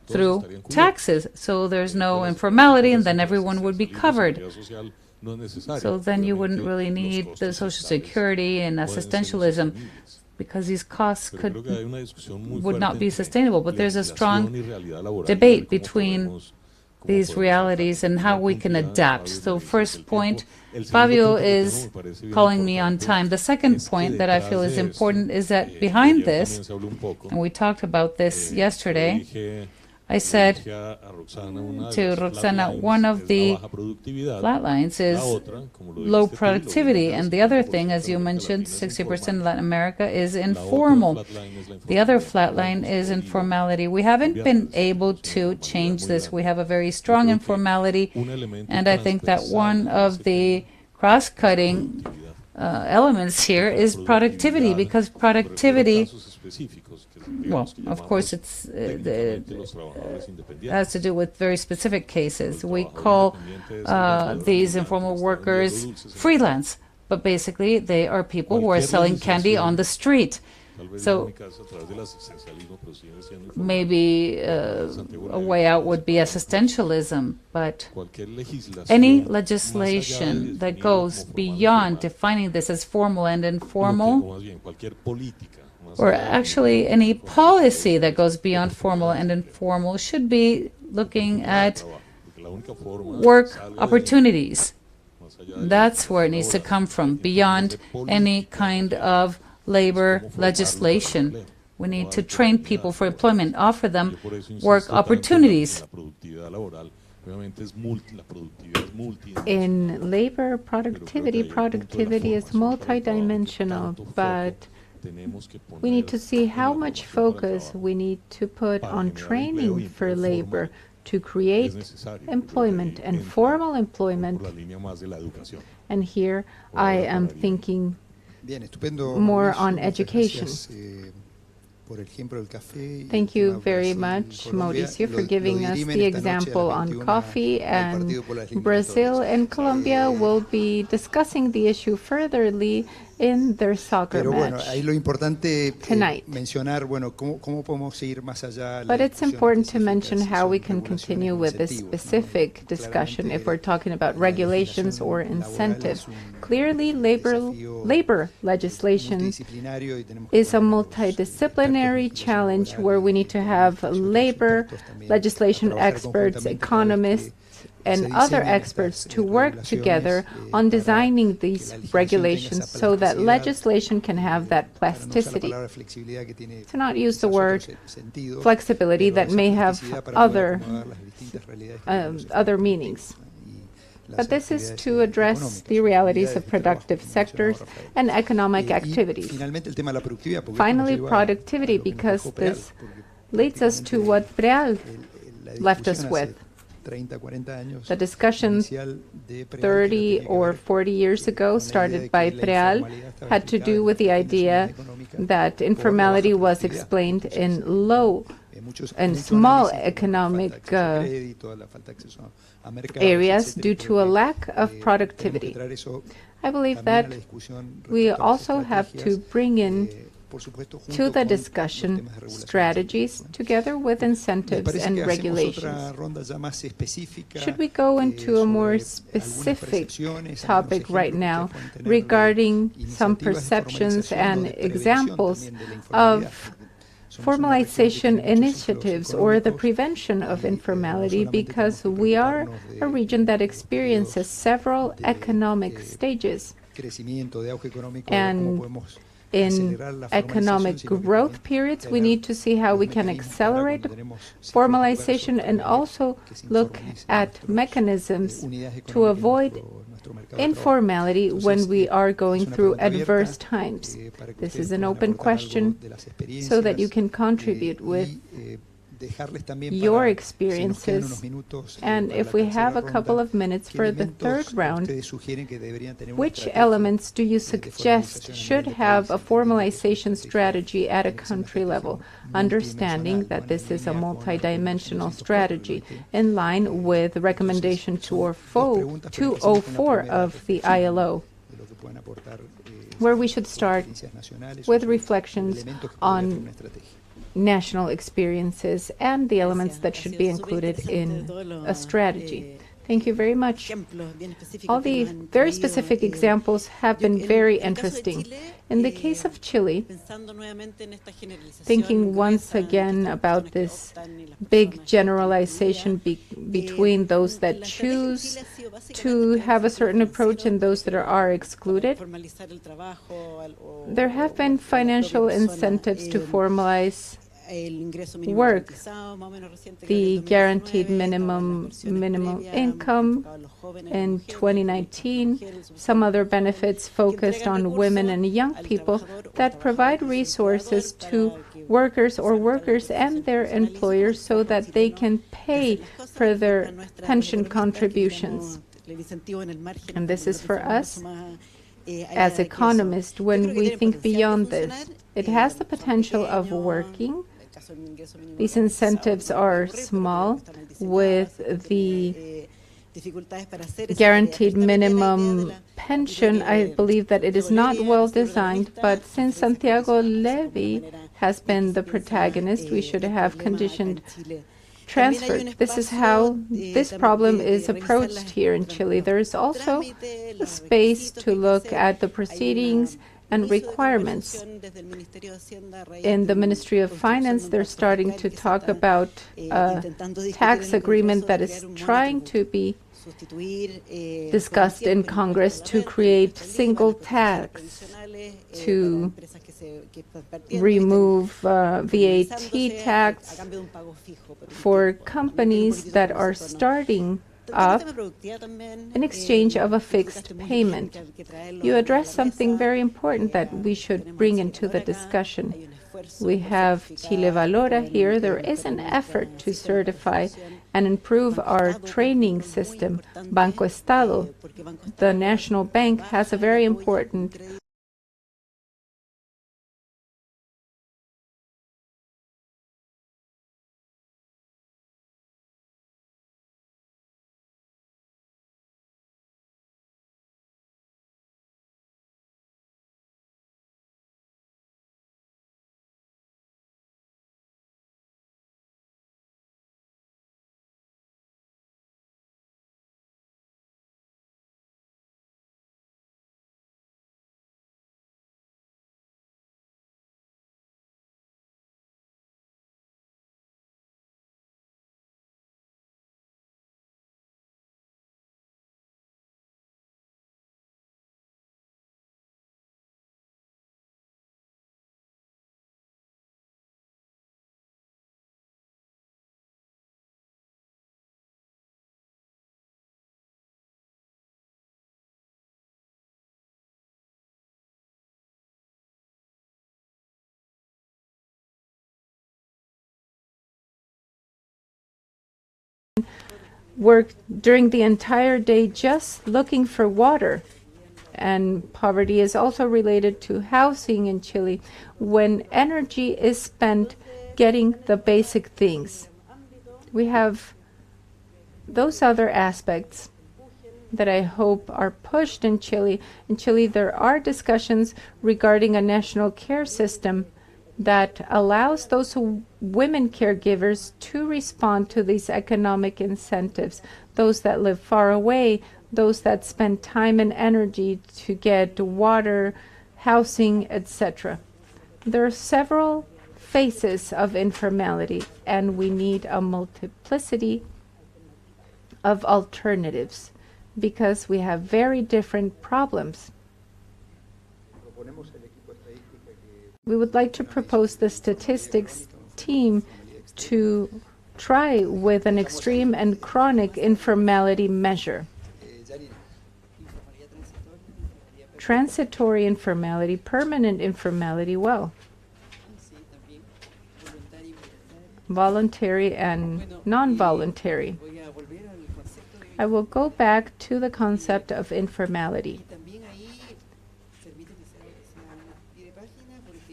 through taxes, so there's no informality, and then everyone would be covered. So then you wouldn't really need the Social Security and assistentialism, because these costs would not be sustainable. But there's a strong debate between these realities and how we can adapt. So first point, Fabio is calling me on time. The second point that I feel is important is that behind this, and we talked about this yesterday, I said to Roxana, one of the flat lines is low productivity, and the other thing, as you mentioned, 60% in Latin America is informal. The other flat line is informality. We haven't been able to change this. We have a very strong informality, and I think that one of the cross-cutting elements here is productivity, because productivity, well, of course, it has to do with very specific cases. We call these informal workers freelance, but basically they are people who are selling candy on the street. So maybe a way out would be assistentialism, but any legislation that goes beyond defining this as formal and informal, or actually any policy that goes beyond formal and informal, should be looking at work opportunities. That's where it needs to come from, beyond any kind of labor legislation. We need to train people for employment, offer them work opportunities. In labor productivity is multidimensional, but we need to see how much focus we need to put on training for labor to create employment and formal employment. And here I am thinking more on education. Thank you very much, Mauricio, for giving us the example on coffee. And Brazil and Colombia will be discussing the issue furtherly in their soccer match tonight. But it's important to mention how we can continue with this specific discussion if we're talking about regulations or incentives. Clearly, labor legislation is a multidisciplinary challenge where we need to have labor legislation experts, economists, and other experts to work together on designing these regulations so that legislation can have that plasticity. To not use the word flexibility that may have other meanings. But this is to address the realities of productive sectors and economic activities. Finally, productivity, because this leads us to what Preal left us with. The discussion 30 or 40 years ago, started by Preal, had to do with the idea that informality was explained in low and small economic areas due to a lack of productivity. I believe that we also have to bring in to the discussion strategies together with incentives and regulations. Should we go into a more specific topic right now regarding some perceptions and examples of formalization initiatives or the prevention of informality, because we are a region that experiences several economic stages, and in economic growth periods, we need to see how we can accelerate formalization and also look at mechanisms to avoid informality when we are going through adverse times. This is an open question so that you can contribute with your experiences. And if we have a couple of minutes for the third round, which elements do you suggest should have a formalization strategy at a country level, understanding that this is a multidimensional strategy in line with recommendation 204 of the ILO, where we should start with reflections on national experiences and the elements that should be included in a strategy. Thank you very much. All the very specific examples have been very interesting. In the case of Chile, thinking once again about this big generalization between those that choose to have a certain approach and those that are excluded, there have been financial incentives to formalize work, the guaranteed minimum income in 2019, some other benefits focused on women and young people that provide resources to workers and their employers so that they can pay for their pension contributions. And this is for us as economists when we think beyond this. It has the potential of working. These incentives are small with the guaranteed minimum pension. I believe that it is not well designed, but since Santiago Levy has been the protagonist, we should have conditioned transfer. This is how this problem is approached here in Chile. There is also a space to look at the proceedings and requirements. In the Ministry of Finance, they're starting to talk about a tax agreement that is trying to be discussed in Congress to create single tax, to remove VAT tax for companies that are starting up in exchange of a fixed payment. You address something very important that we should bring into the discussion. We have Chile Valora here. There is an effort to certify and improve our training system. Banco Estado, the national bank, has a very important work during the entire day just looking for water. And poverty is also related to housing in Chile. When energy is spent getting the basic things. We have those other aspects that I hope are pushed in Chile. In Chile, there are discussions regarding a national care system that allows those women caregivers to respond to these economic incentives, those that live far away, those that spend time and energy to get water, housing, etc. There are several faces of informality, and we need a multiplicity of alternatives because we have very different problems. We would like to propose the statistics team to try with an extreme and chronic informality measure. Transitory informality, permanent informality, well, voluntary and non-voluntary. I will go back to the concept of informality.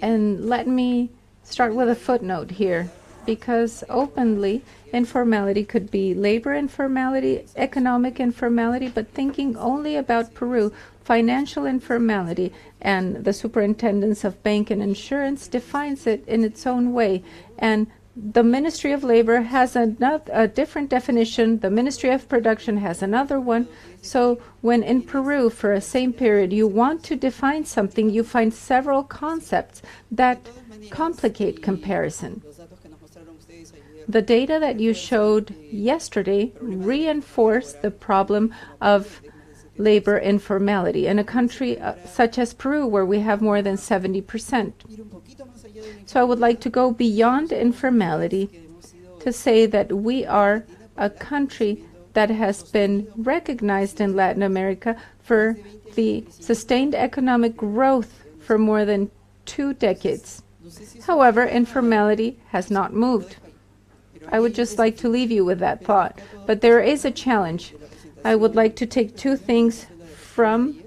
And let me start with a footnote here, because openly, informality could be labor informality, economic informality, but thinking only about Peru, financial informality, and the Superintendence of Bank and Insurance defines it in its own way. And the Ministry of Labor has a different definition. The Ministry of Production has another one. So when in Peru, for a same period, you want to define something, you find several concepts that complicate comparison. The data that you showed yesterday reinforced the problem of labor informality in a country such as Peru, where we have more than 70%. So I would like to go beyond informality to say that we are a country that has been recognized in Latin America for the sustained economic growth for more than 2 decades. However, informality has not moved. I would just like to leave you with that thought. But there is a challenge. I would like to take 2 things from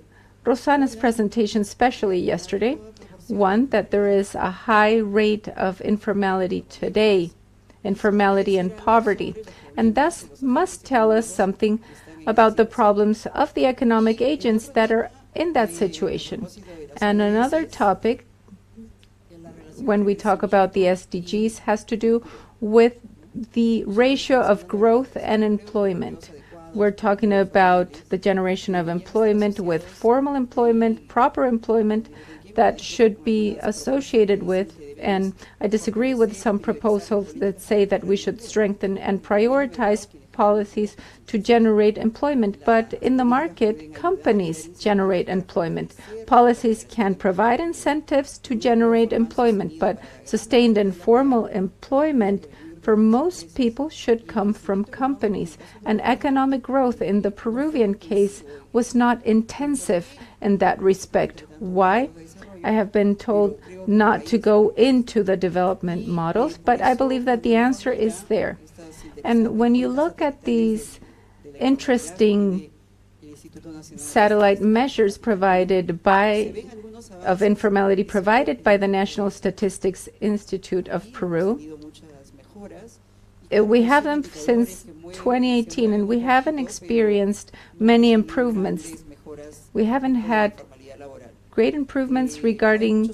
Rosana's presentation, especially yesterday. One, that there is a high rate of informality today, informality and poverty, and thus must tell us something about the problems of the economic agents that are in that situation. And another topic, when we talk about the SDGs, has to do with the ratio of growth and employment. We're talking about the generation of employment with formal employment, proper employment that should be associated with, and I disagree with some proposals that say that we should strengthen and prioritize policies to generate employment, but in the market, companies generate employment. Policies can provide incentives to generate employment, but sustained and formal employment for most people should come from companies. And economic growth in the Peruvian case was not intensive in that respect. Why? I have been told not to go into the development models, but I believe that the answer is there. And when you look at these interesting satellite measures provided by, of informality provided by the National Statistics Institute of Peru, we have them since 2018, and we haven't experienced many improvements. We haven't had great improvements regarding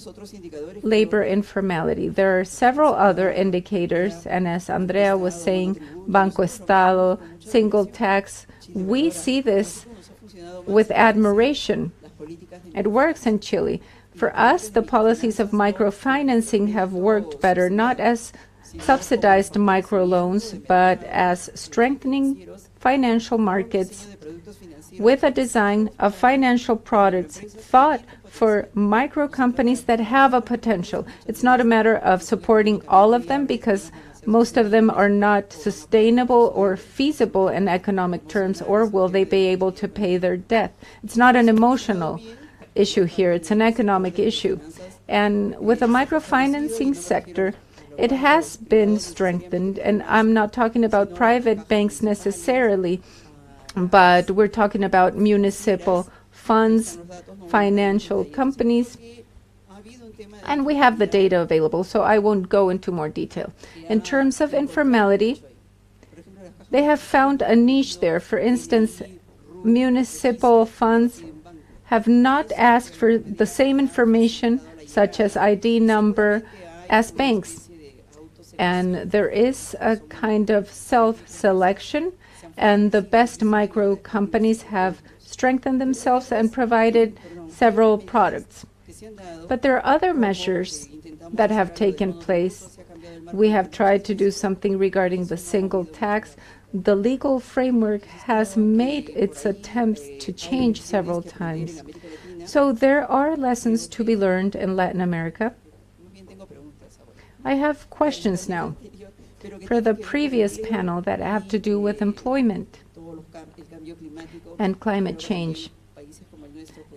labor informality. There are several other indicators, and as Andrea was saying, Banco Estado, single tax, we see this with admiration. It works in Chile. For us, the policies of microfinancing have worked better, not as subsidized microloans, but as strengthening financial markets with a design of financial products thought for micro companies that have a potential. It's not a matter of supporting all of them, because most of them are not sustainable or feasible in economic terms, or will they be able to pay their debt. It's not an emotional issue here, it's an economic issue. And with the microfinancing sector, it has been strengthened, and I'm not talking about private banks necessarily, but we're talking about municipal funds, financial companies, And we have the data available, so I won't go into more detail. In terms of informality, they have found a niche there. For instance, municipal funds have not asked for the same information, such as ID number, as banks. And there is a kind of self-selection, and the best micro companies have strengthened themselves and provided several products. But there are other measures that have taken place. We have tried to do something regarding the single tax. The legal framework has made its attempts to change several times. So there are lessons to be learned in Latin America. I have questions now for the previous panel that have to do with employment and climate change.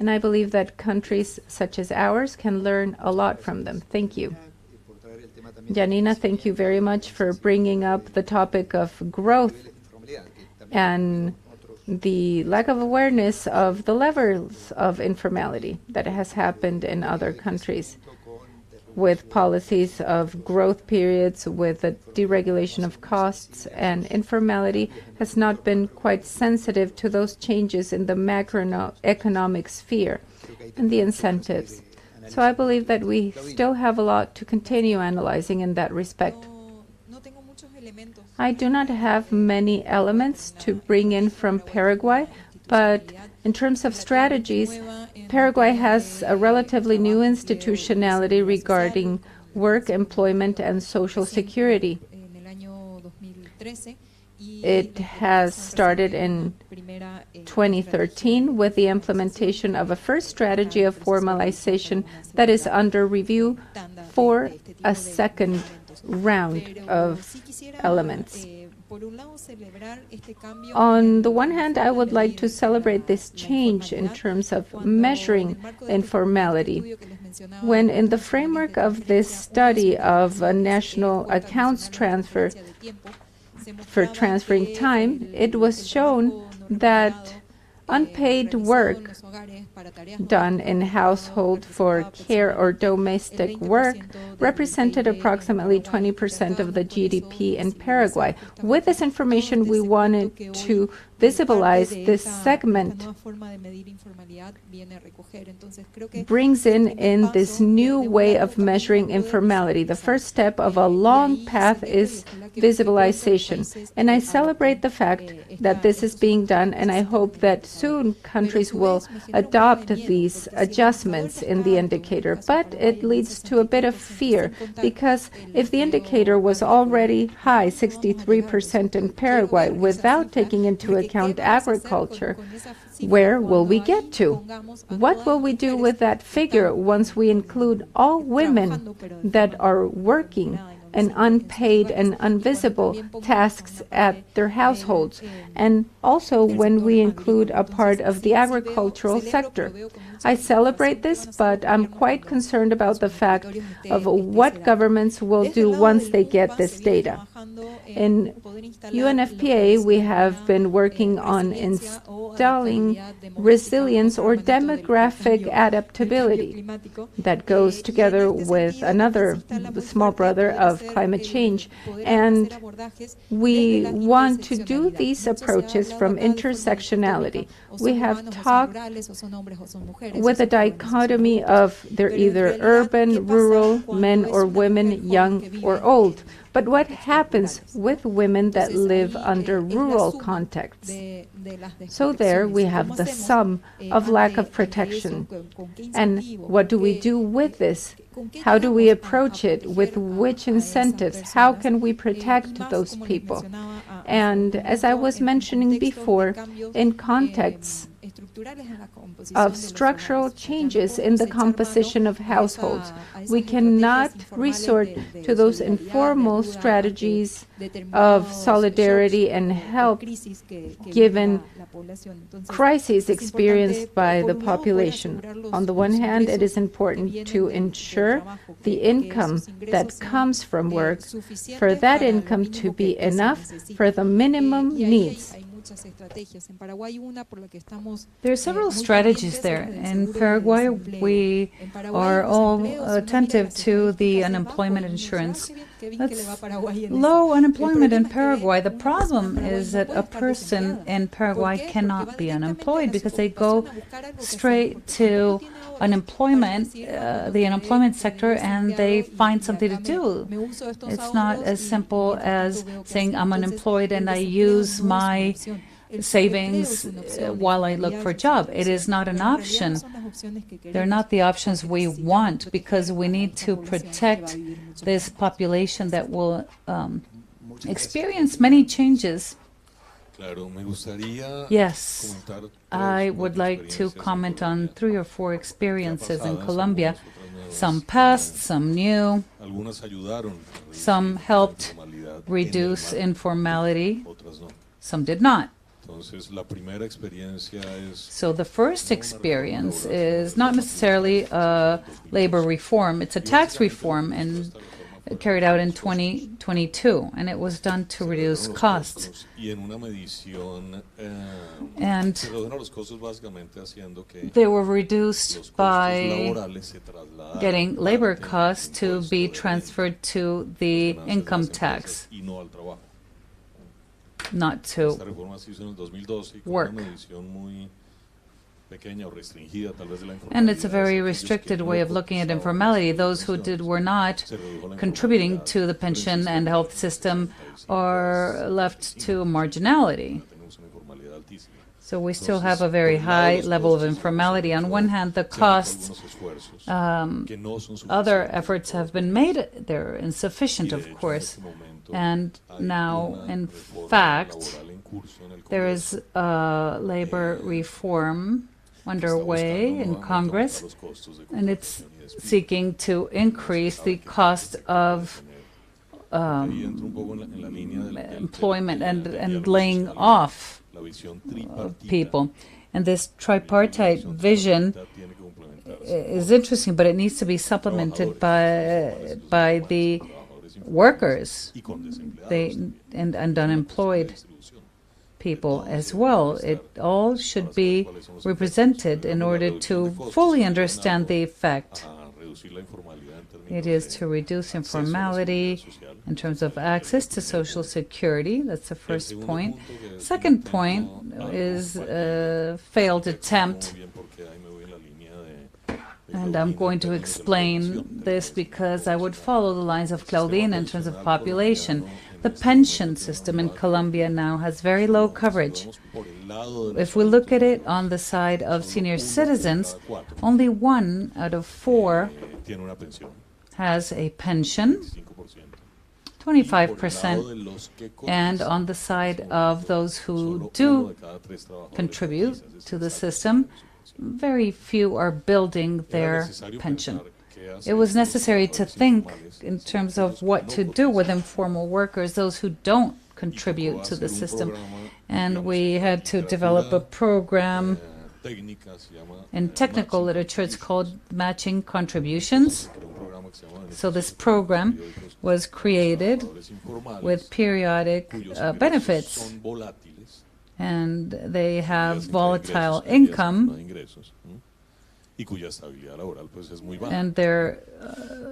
And I believe that countries such as ours can learn a lot from them. Thank you. Janina, thank you very much for bringing up the topic of growth and the lack of awareness of the levels of informality that has happened in other countries, with policies of growth periods, with the deregulation of costs, and informality has not been quite sensitive to those changes in the macroeconomic sphere and the incentives. So I believe that we still have a lot to continue analyzing in that respect. I do not have many elements to bring in from Paraguay, but in terms of strategies, Paraguay has a relatively new institutionality regarding work, employment, and social security. It has started in 2013 with the implementation of a first strategy of formalization that is under review for a second round of elements. On the one hand, I would like to celebrate this change in terms of measuring informality. When in the framework of this study of a national accounts transfer for transferring time, it was shown that unpaid work done in household for care or domestic work represented approximately 20% of the GDP in Paraguay. With this information, we wanted to visibilize this segment, brings in this new way of measuring informality. The first step of a long path is visibilization. And I celebrate the fact that this is being done, and I hope that soon countries will adopt these adjustments in the indicator. But it leads to a bit of fear, because if the indicator was already high, 63% in Paraguay, without taking into account agriculture, where will we get to? What will we do with that figure once we include all women that are working and unpaid and invisible tasks at their households, and also when we include a part of the agricultural sector? I celebrate this, but I'm quite concerned about the fact of what governments will do once they get this data. In UNFPA, we have been working on installing resilience or demographic adaptability that goes together with another small brother of climate change. And we want to do these approaches from intersectionality. We have talked with a dichotomy of they're either urban, rural, men or women, young or old. But what happens with women that live under rural contexts? So there we have the sum of lack of protection. And what do we do with this? How do we approach it? With which incentives? How can we protect those people? And as I was mentioning before, in contexts of structural changes in the composition of households, we cannot resort to those informal strategies of solidarity and help given crises experienced by the population. On the one hand, it is important to ensure the income that comes from work, for that income to be enough for the minimum needs. There are several strategies there. In Paraguay, we are all attentive to the unemployment insurance. That's low unemployment in Paraguay. The problem is that a person in Paraguay cannot be unemployed because they go straight to unemployment, the unemployment sector, and they find something to do. It's not as simple as saying I'm unemployed and I use my savings while I look for a job. It is not an option. They're not the options we want because we need to protect this population that will experience many changes. Yes, I would like to comment on 3 or 4 experiences in Colombia. Some past, some new. Some helped reduce informality, some did not. So the first experience is not necessarily a labor reform, it's a tax reform and carried out in 2022, and it was done to reduce costs. And they were reduced by getting labor costs to be transferred to the income tax, not to work. And it's a very restricted way of looking at informality. Those who were not contributing to the pension and health system are left to marginality. So we still have a very high level of informality. On one hand, the costs, other efforts have been made. They're insufficient, of course. And now, in fact, there is a labor reform underway in Congress, and it's seeking to increase the cost of employment and laying off people. And this tripartite vision is interesting, but it needs to be supplemented by the workers and unemployed people as well. It all should be represented in order to fully understand the effect. It is to reduce informality in terms of access to social security. That's the first point. Second point is a failed attempt, and I'm going to explain this because I would follow the lines of Claudine in terms of population. The pension system in Colombia now has very low coverage. If we look at it on the side of senior citizens, only 1 out of 4 has a pension, 25%, and on the side of those who do contribute to the system, very few are building their pension. It was necessary to think in terms of what to do with informal workers, those who don't contribute to the system. And we had to develop a program in technical literature. It's called matching contributions. So this program was created with periodic benefits, and they have volatile income, and their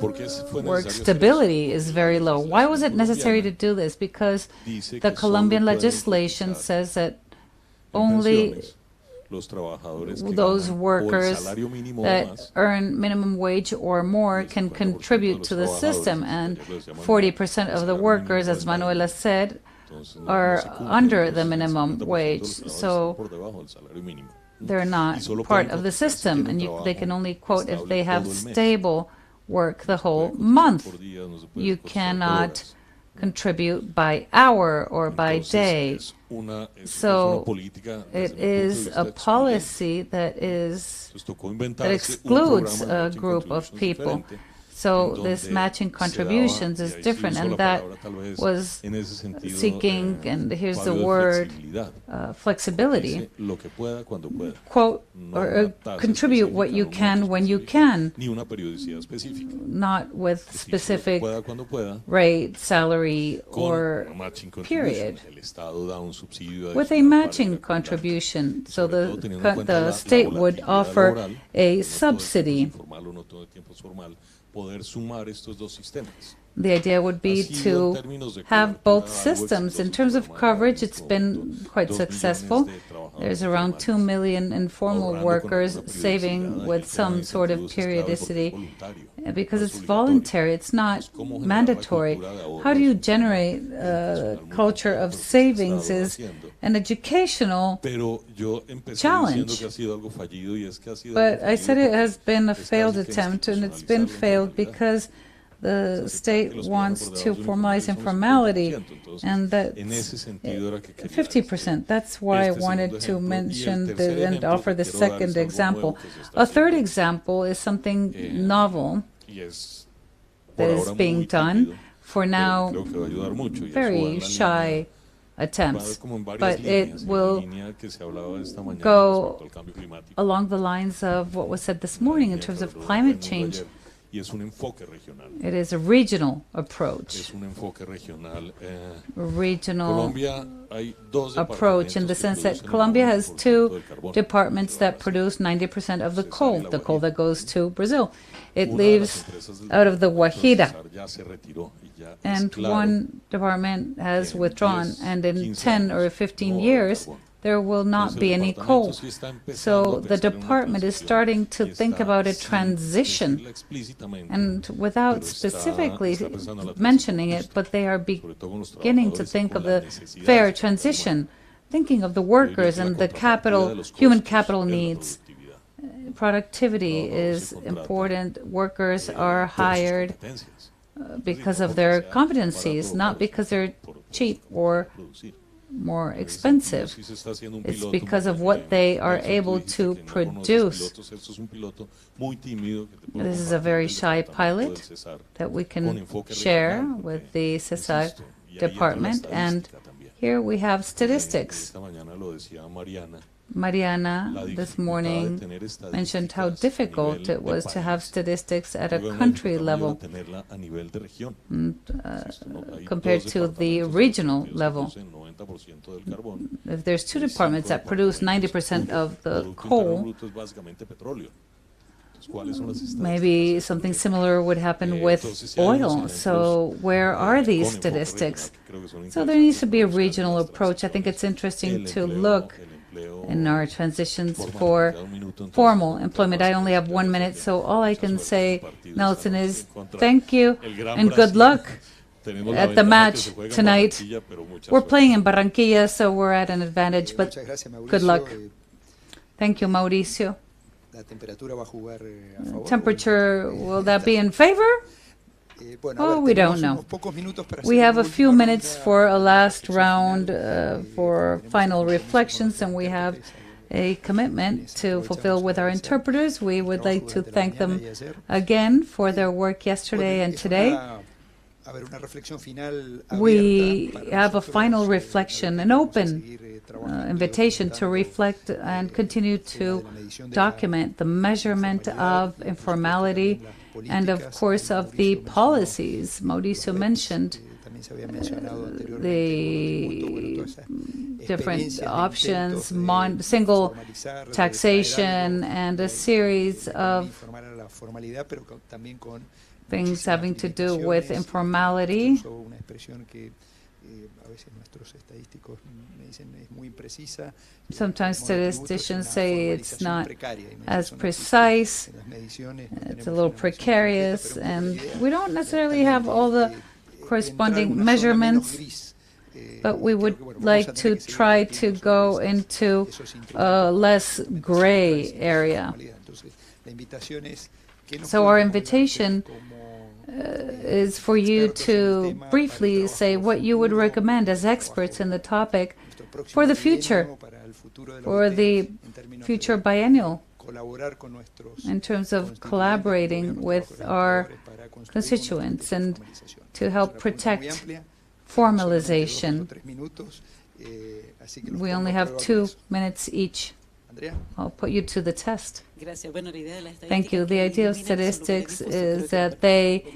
work stability is very low. Why was it necessary to do this? Because the Colombian legislation says that only those workers that earn minimum wage or more can contribute to the system, and 40% of the workers, as Manuela said, are under the minimum wage. So they're not part of the system, and they can only quote if they have stable work the whole month. You cannot contribute by hour or by day. So it is a policy that excludes a group of people. So this matching contributions is different, and that was seeking, and here's the word, flexibility. Quote, or contribute what you can when you can, not with specific rate, salary, or period. With a matching contribution, so the state would offer a subsidy. The idea would be to have both systems. In terms of coverage, it's been quite successful. There's around 2 million informal workers saving with some sort of periodicity because it's voluntary, it's not mandatory. How do you generate a culture of savings is an educational challenge. But I said it has been a failed attempt, and it's been failed because the state wants to formalize informality, and that's 50%. That's why I wanted to mention and offer the second example. A third example is something novel that is being done. For now, very shy attempts, but it will go along the lines of what was said this morning in terms of climate change. It is a regional approach. Regional approach in the sense that Colombia has 2 departments that produce 90% of the coal that goes to Brazil. It leaves out of the Guajira, and 1 department has withdrawn, and in 10 or 15 years, there will not be any coal. So the department is starting to think about a transition, and without specifically mentioning it, but they are beginning to think of the fair transition, thinking of the workers and the human capital needs. Productivity is important. Workers are hired because of their competencies, not because they're cheap or more expensive. It's because of what they are able to produce. This is a very shy pilot that we can share with the CESAR department, and here we have statistics. Mariana this morning mentioned how difficult it was to have statistics at a country level compared to the regional level. If there's 2 departments that produce 90% of the coal, maybe something similar would happen with oil. So where are these statistics? So there needs to be a regional approach. I think it's interesting to look in our transitions for formal employment. I only have 1 minute, so all I can say, Nelson, is thank you and good luck at the match tonight. We're playing in Barranquilla, so we're at an advantage, but good luck. Thank you, Mauricio. Temperature, will that be in favor? Oh, we don't know. We have a few minutes for a last round for final reflections, and we have a commitment to fulfill with our interpreters. We would like to thank them again for their work yesterday and today. We have a final reflection, an open invitation to reflect and continue to document the measurement of informality and, of course, of the policies. Mauricio mentioned the different options, single taxation, and a series of things having to do with informality. Sometimes statisticians say it's not as precise, it's a little precarious, and we don't necessarily have all the corresponding measurements, but we would like to try to go into a less gray area. So our invitation is for you to briefly say what you would recommend as experts in the topic for the future biennial in terms of collaborating with our constituents and to help protect formalization. We only have 2 minutes each. I'll put you to the test. Thank you. The idea of statistics is that they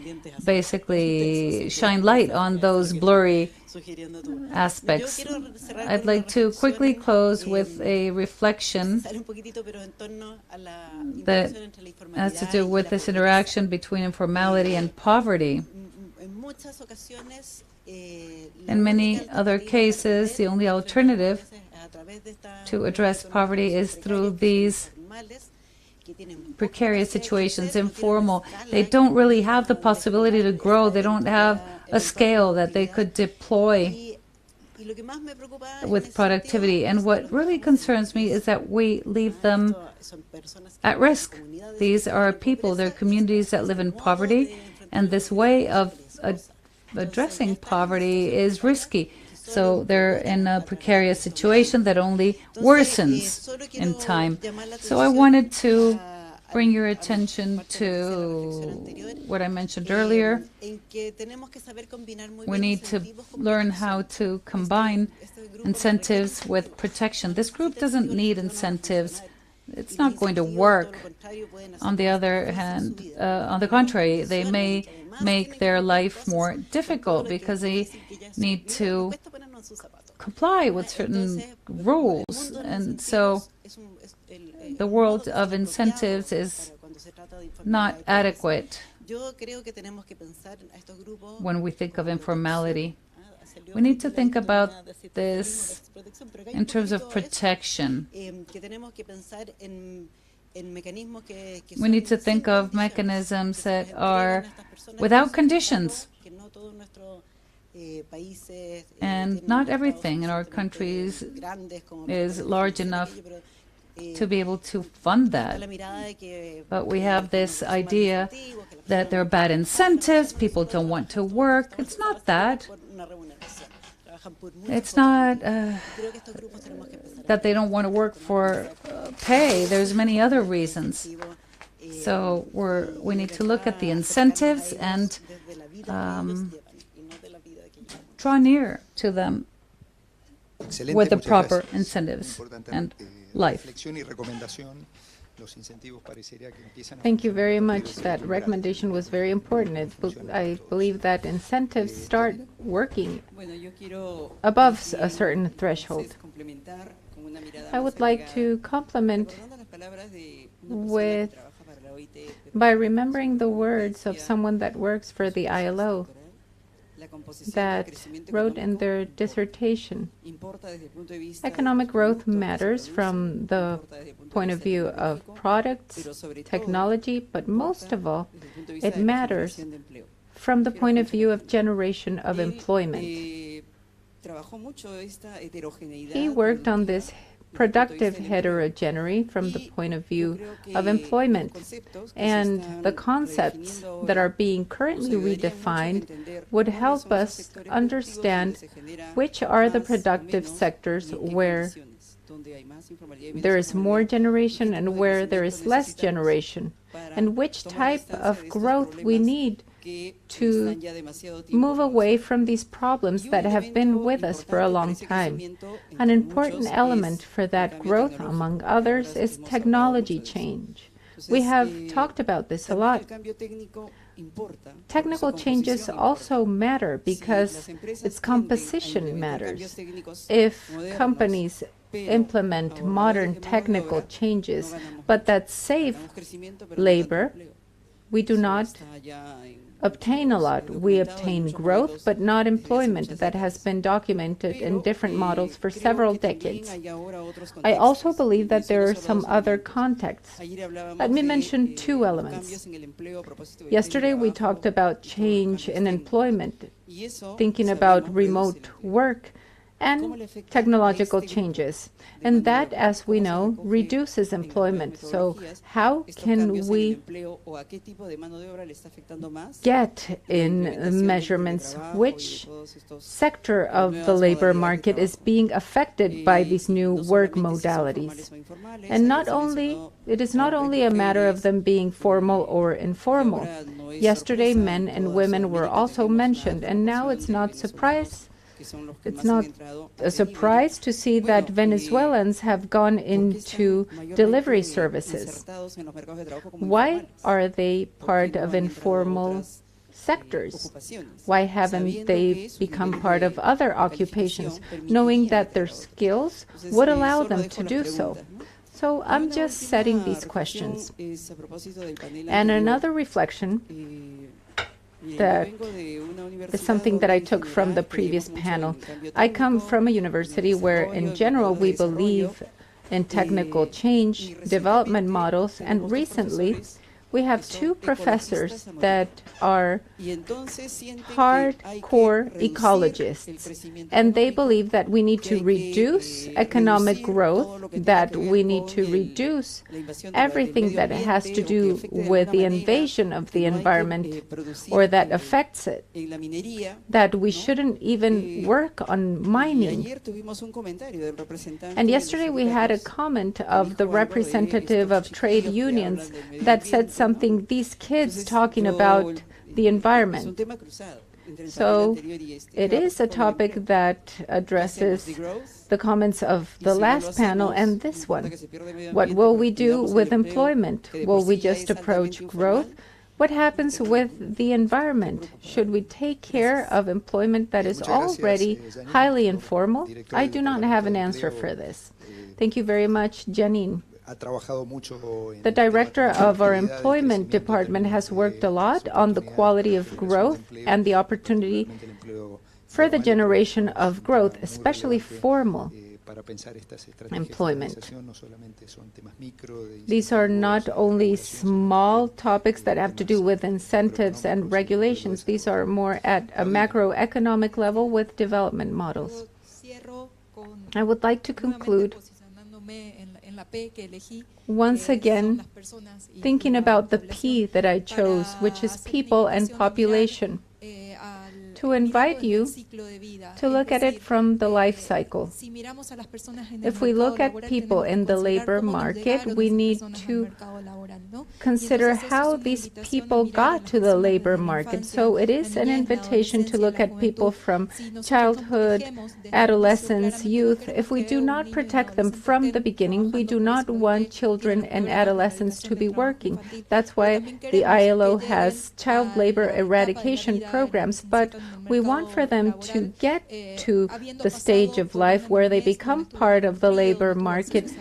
basically shine light on those blurry aspects. I'd like to quickly close with a reflection that has to do with this interaction between informality and poverty. In many other cases, the only alternative to address poverty is through these precarious situations, informal. They don't really have the possibility to grow. They don't have a scale that they could deploy with productivity. And what really concerns me is that we leave them at risk. These are people, they're communities that live in poverty, and this way of addressing poverty is risky. So they're in a precarious situation that only worsens in time. So I wanted to bring your attention to what I mentioned earlier. We need to learn how to combine incentives with protection. This group doesn't need incentives. It's not going to work. On the other hand, on the contrary, they may make their life more difficult because they need to comply with certain rules. And so the world of incentives is not adequate when we think of informality. We need to think about this in terms of protection. We need to think of mechanisms that are without conditions. And not everything in our countries is large enough to be able to fund that. But we have this idea that there are bad incentives, people don't want to work. It's not that. It's not that they don't want to work for pay. There's many other reasons. So we need to look at the incentives and draw near to them with the proper incentives and life. Thank you very much. That recommendation was very important. I believe that incentives start working above a certain threshold. I would like to complement by remembering the words of someone that works for the ILO that wrote in their dissertation, economic growth matters from the point of view of products, technology, but most of all, it matters from the point of view of generation of employment. He worked on this productive heterogeneity from the point of view of employment, and the concepts that are being currently redefined would help us understand which are the productive sectors where there is more generation and where there is less generation, and which type of growth we need to move away from these problems that have been with us for a long time. An important element for that growth, among others, is technology change. We have talked about this a lot. Technical changes also matter because its composition matters. If companies implement modern technical changes, but that save labor, we do not obtain a lot. We obtain growth, but not employment that has been documented in different models for several decades. I also believe that there are some other contexts. Let me mention 2 elements. Yesterday we talked about change in employment, thinking about remote work and technological changes. And that, as we know, reduces employment. So how can we get in measurements which sector of the labor market is being affected by these new work modalities? And it is not only a matter of them being formal or informal. Yesterday, men and women were also mentioned, and now it's not a surprise to see that Venezuelans have gone into delivery services. Why are they part of informal sectors? Why haven't they become part of other occupations, knowing that their skills would allow them to do so? So I'm just setting these questions. And another reflection that is something that I took from the previous panel. I come from a university where, in general, we believe in technical change, development models, and recently we have two professors that are hardcore ecologists, and they believe that we need to reduce economic growth, that we need to reduce everything that has to do with the invasion of the environment or that affects it, that we shouldn't even work on mining. And yesterday we had a comment of the representative of trade unions that said something, these kids talking about the environment. So it is a topic that addresses the comments of the last panel and this one. What will we do with employment? Will we just approach growth? What happens with the environment? Should we take care of employment that is already highly informal? I do not have an answer for this. Thank you very much, Janine. The director of our employment department has worked a lot on the quality of growth and the opportunity for the generation of growth, especially formal employment. These are not only small topics that have to do with incentives and regulations. These are more at a macroeconomic level with development models. I would like to conclude once again thinking about the P that I chose, which is people and population, to invite you to look at it from the life cycle. If we look at people in the labor market, we need to consider how these people got to the labor market. So it is an invitation to look at people from childhood, adolescence, youth. If we do not protect them from the beginning, we do not want children and adolescents to be working. That's why the ILO has child labor eradication programs, but we want for them to get to the stage of life where they become part of the labor market,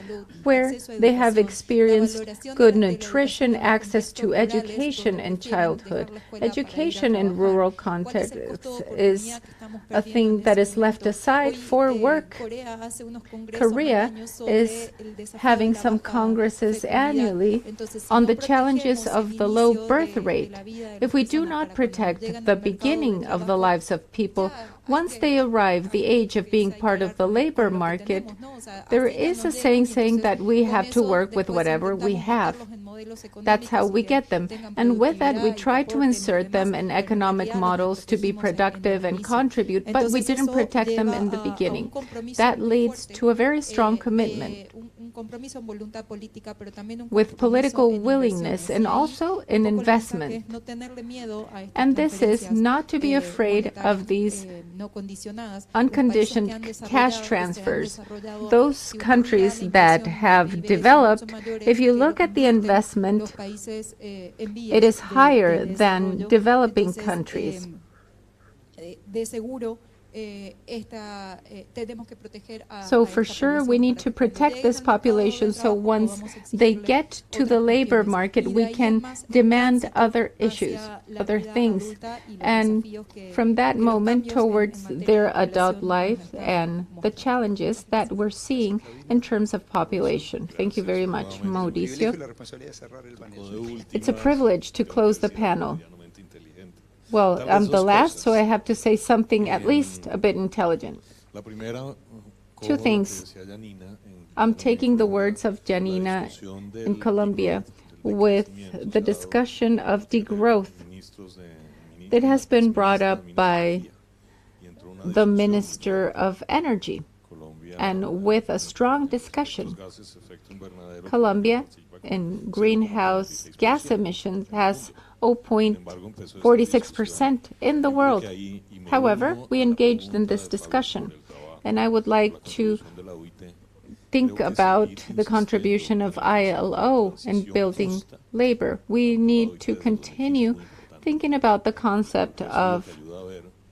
where they have experienced good nutrition, access to education in childhood. Education in rural contexts is a thing that is left aside for work. Korea is having some congresses annually on the challenges of the low birth rate. If we do not protect the beginning of the lives of people, once they arrive the age of being part of the labor market, there is a saying that we have to work with whatever we have. That's how we get them. And with that, we try to insert them in economic models to be productive and contribute, but we didn't protect them in the beginning. That leads to a very strong commitment with political willingness and also in investment. And this is not to be afraid of these unconditioned cash transfers. Those countries that have developed, if you look at the investment, it is higher than developing countries. So for sure, we need to protect this population so once they get to the labor market, we can demand other issues, other things. And from that moment towards their adult life and the challenges that we're seeing in terms of population. Thank you very much, Mauricio. It's a privilege to close the panel. Well, I'm the last, so I have to say something at least a bit intelligent. Two things. I'm taking the words of Janina in Colombia with the discussion of degrowth that has been brought up by the Minister of Energy, and with a strong discussion. Colombia, in greenhouse gas emissions, has 0.46% in the world. However, we engaged in this discussion, and I would like to think about the contribution of ILO in building labor. We need to continue thinking about the concept of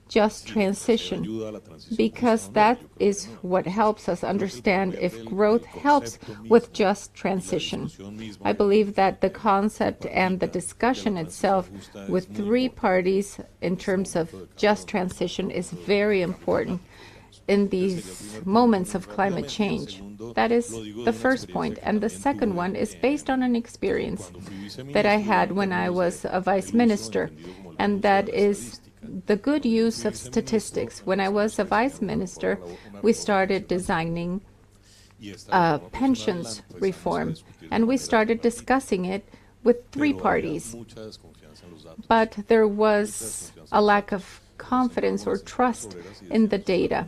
just transition, because that is what helps us understand if growth helps with just transition. I believe that the concept and the discussion itself with three parties in terms of just transition is very important in these moments of climate change. That is the first point. And the second one is based on an experience that I had when I was a vice minister, and that is the good use of statistics. When I was a vice minister, we started designing pensions reform, and we started discussing it with three parties. But there was a lack of confidence or trust in the data.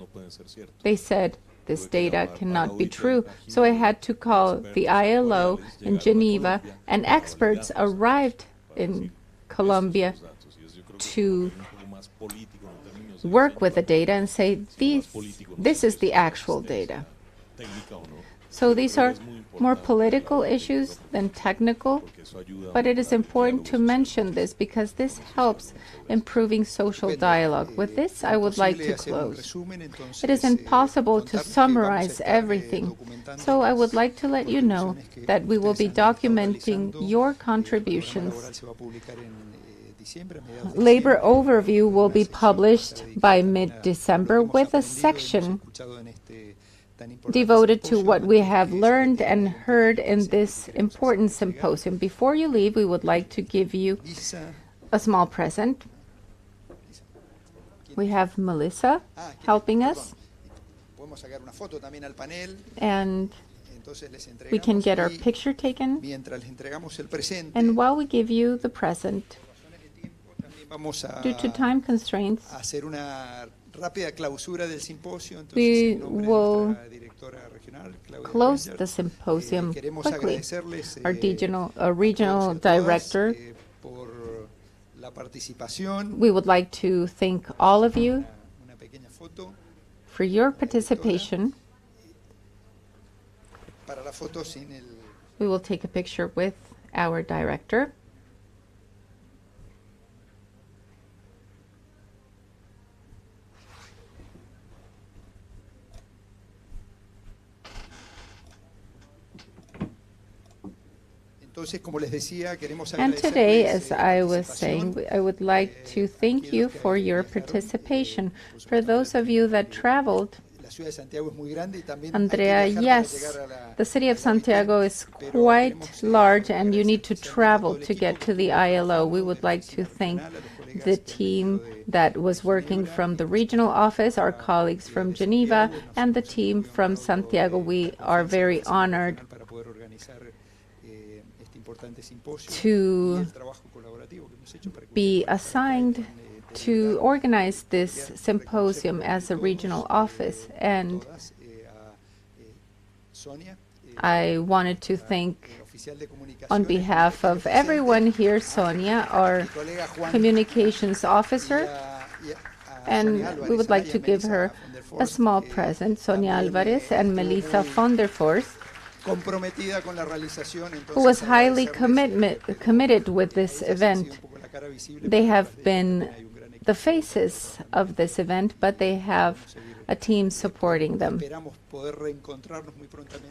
They said, this data cannot be true. So I had to call the ILO in Geneva, and experts arrived in Colombia to work with the data and say, this is the actual data. So these are more political issues than technical, but it is important to mention this because this helps improving social dialogue. With this, I would like to close. It is impossible to summarize everything, so I would like to let you know that we will be documenting your contributions. Labor Overview will be published by mid-December with a section devoted to what we have learned and heard in this important symposium. Before you leave, we would like to give you a small present. We have Melissa helping us, and we can get our picture taken. And while we give you the present, due to time constraints, we will close the symposium quickly. Our regional director, we would like to thank all of you for your participation. We will take a picture with our director. And today, as I was saying, I would like to thank you for your participation. For those of you that traveled, Andrea, yes, the city of Santiago is quite large and you need to travel to get to the ILO. We would like to thank the team that was working from the regional office, our colleagues from Geneva, and the team from Santiago. We are very honored to be assigned to organize this symposium as a regional office. And I wanted to thank, on behalf of everyone here, Sonia, our communications officer, and we would like to give her a small present, Sonia Alvarez and Melissa von der Forst, who was highly committed with this event. They have been the faces of this event, but they have a team supporting them.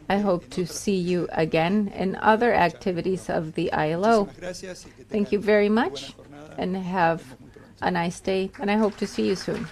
I hope to see you again in other activities of the ILO. Thank you very much and have a nice day, and I hope to see you soon.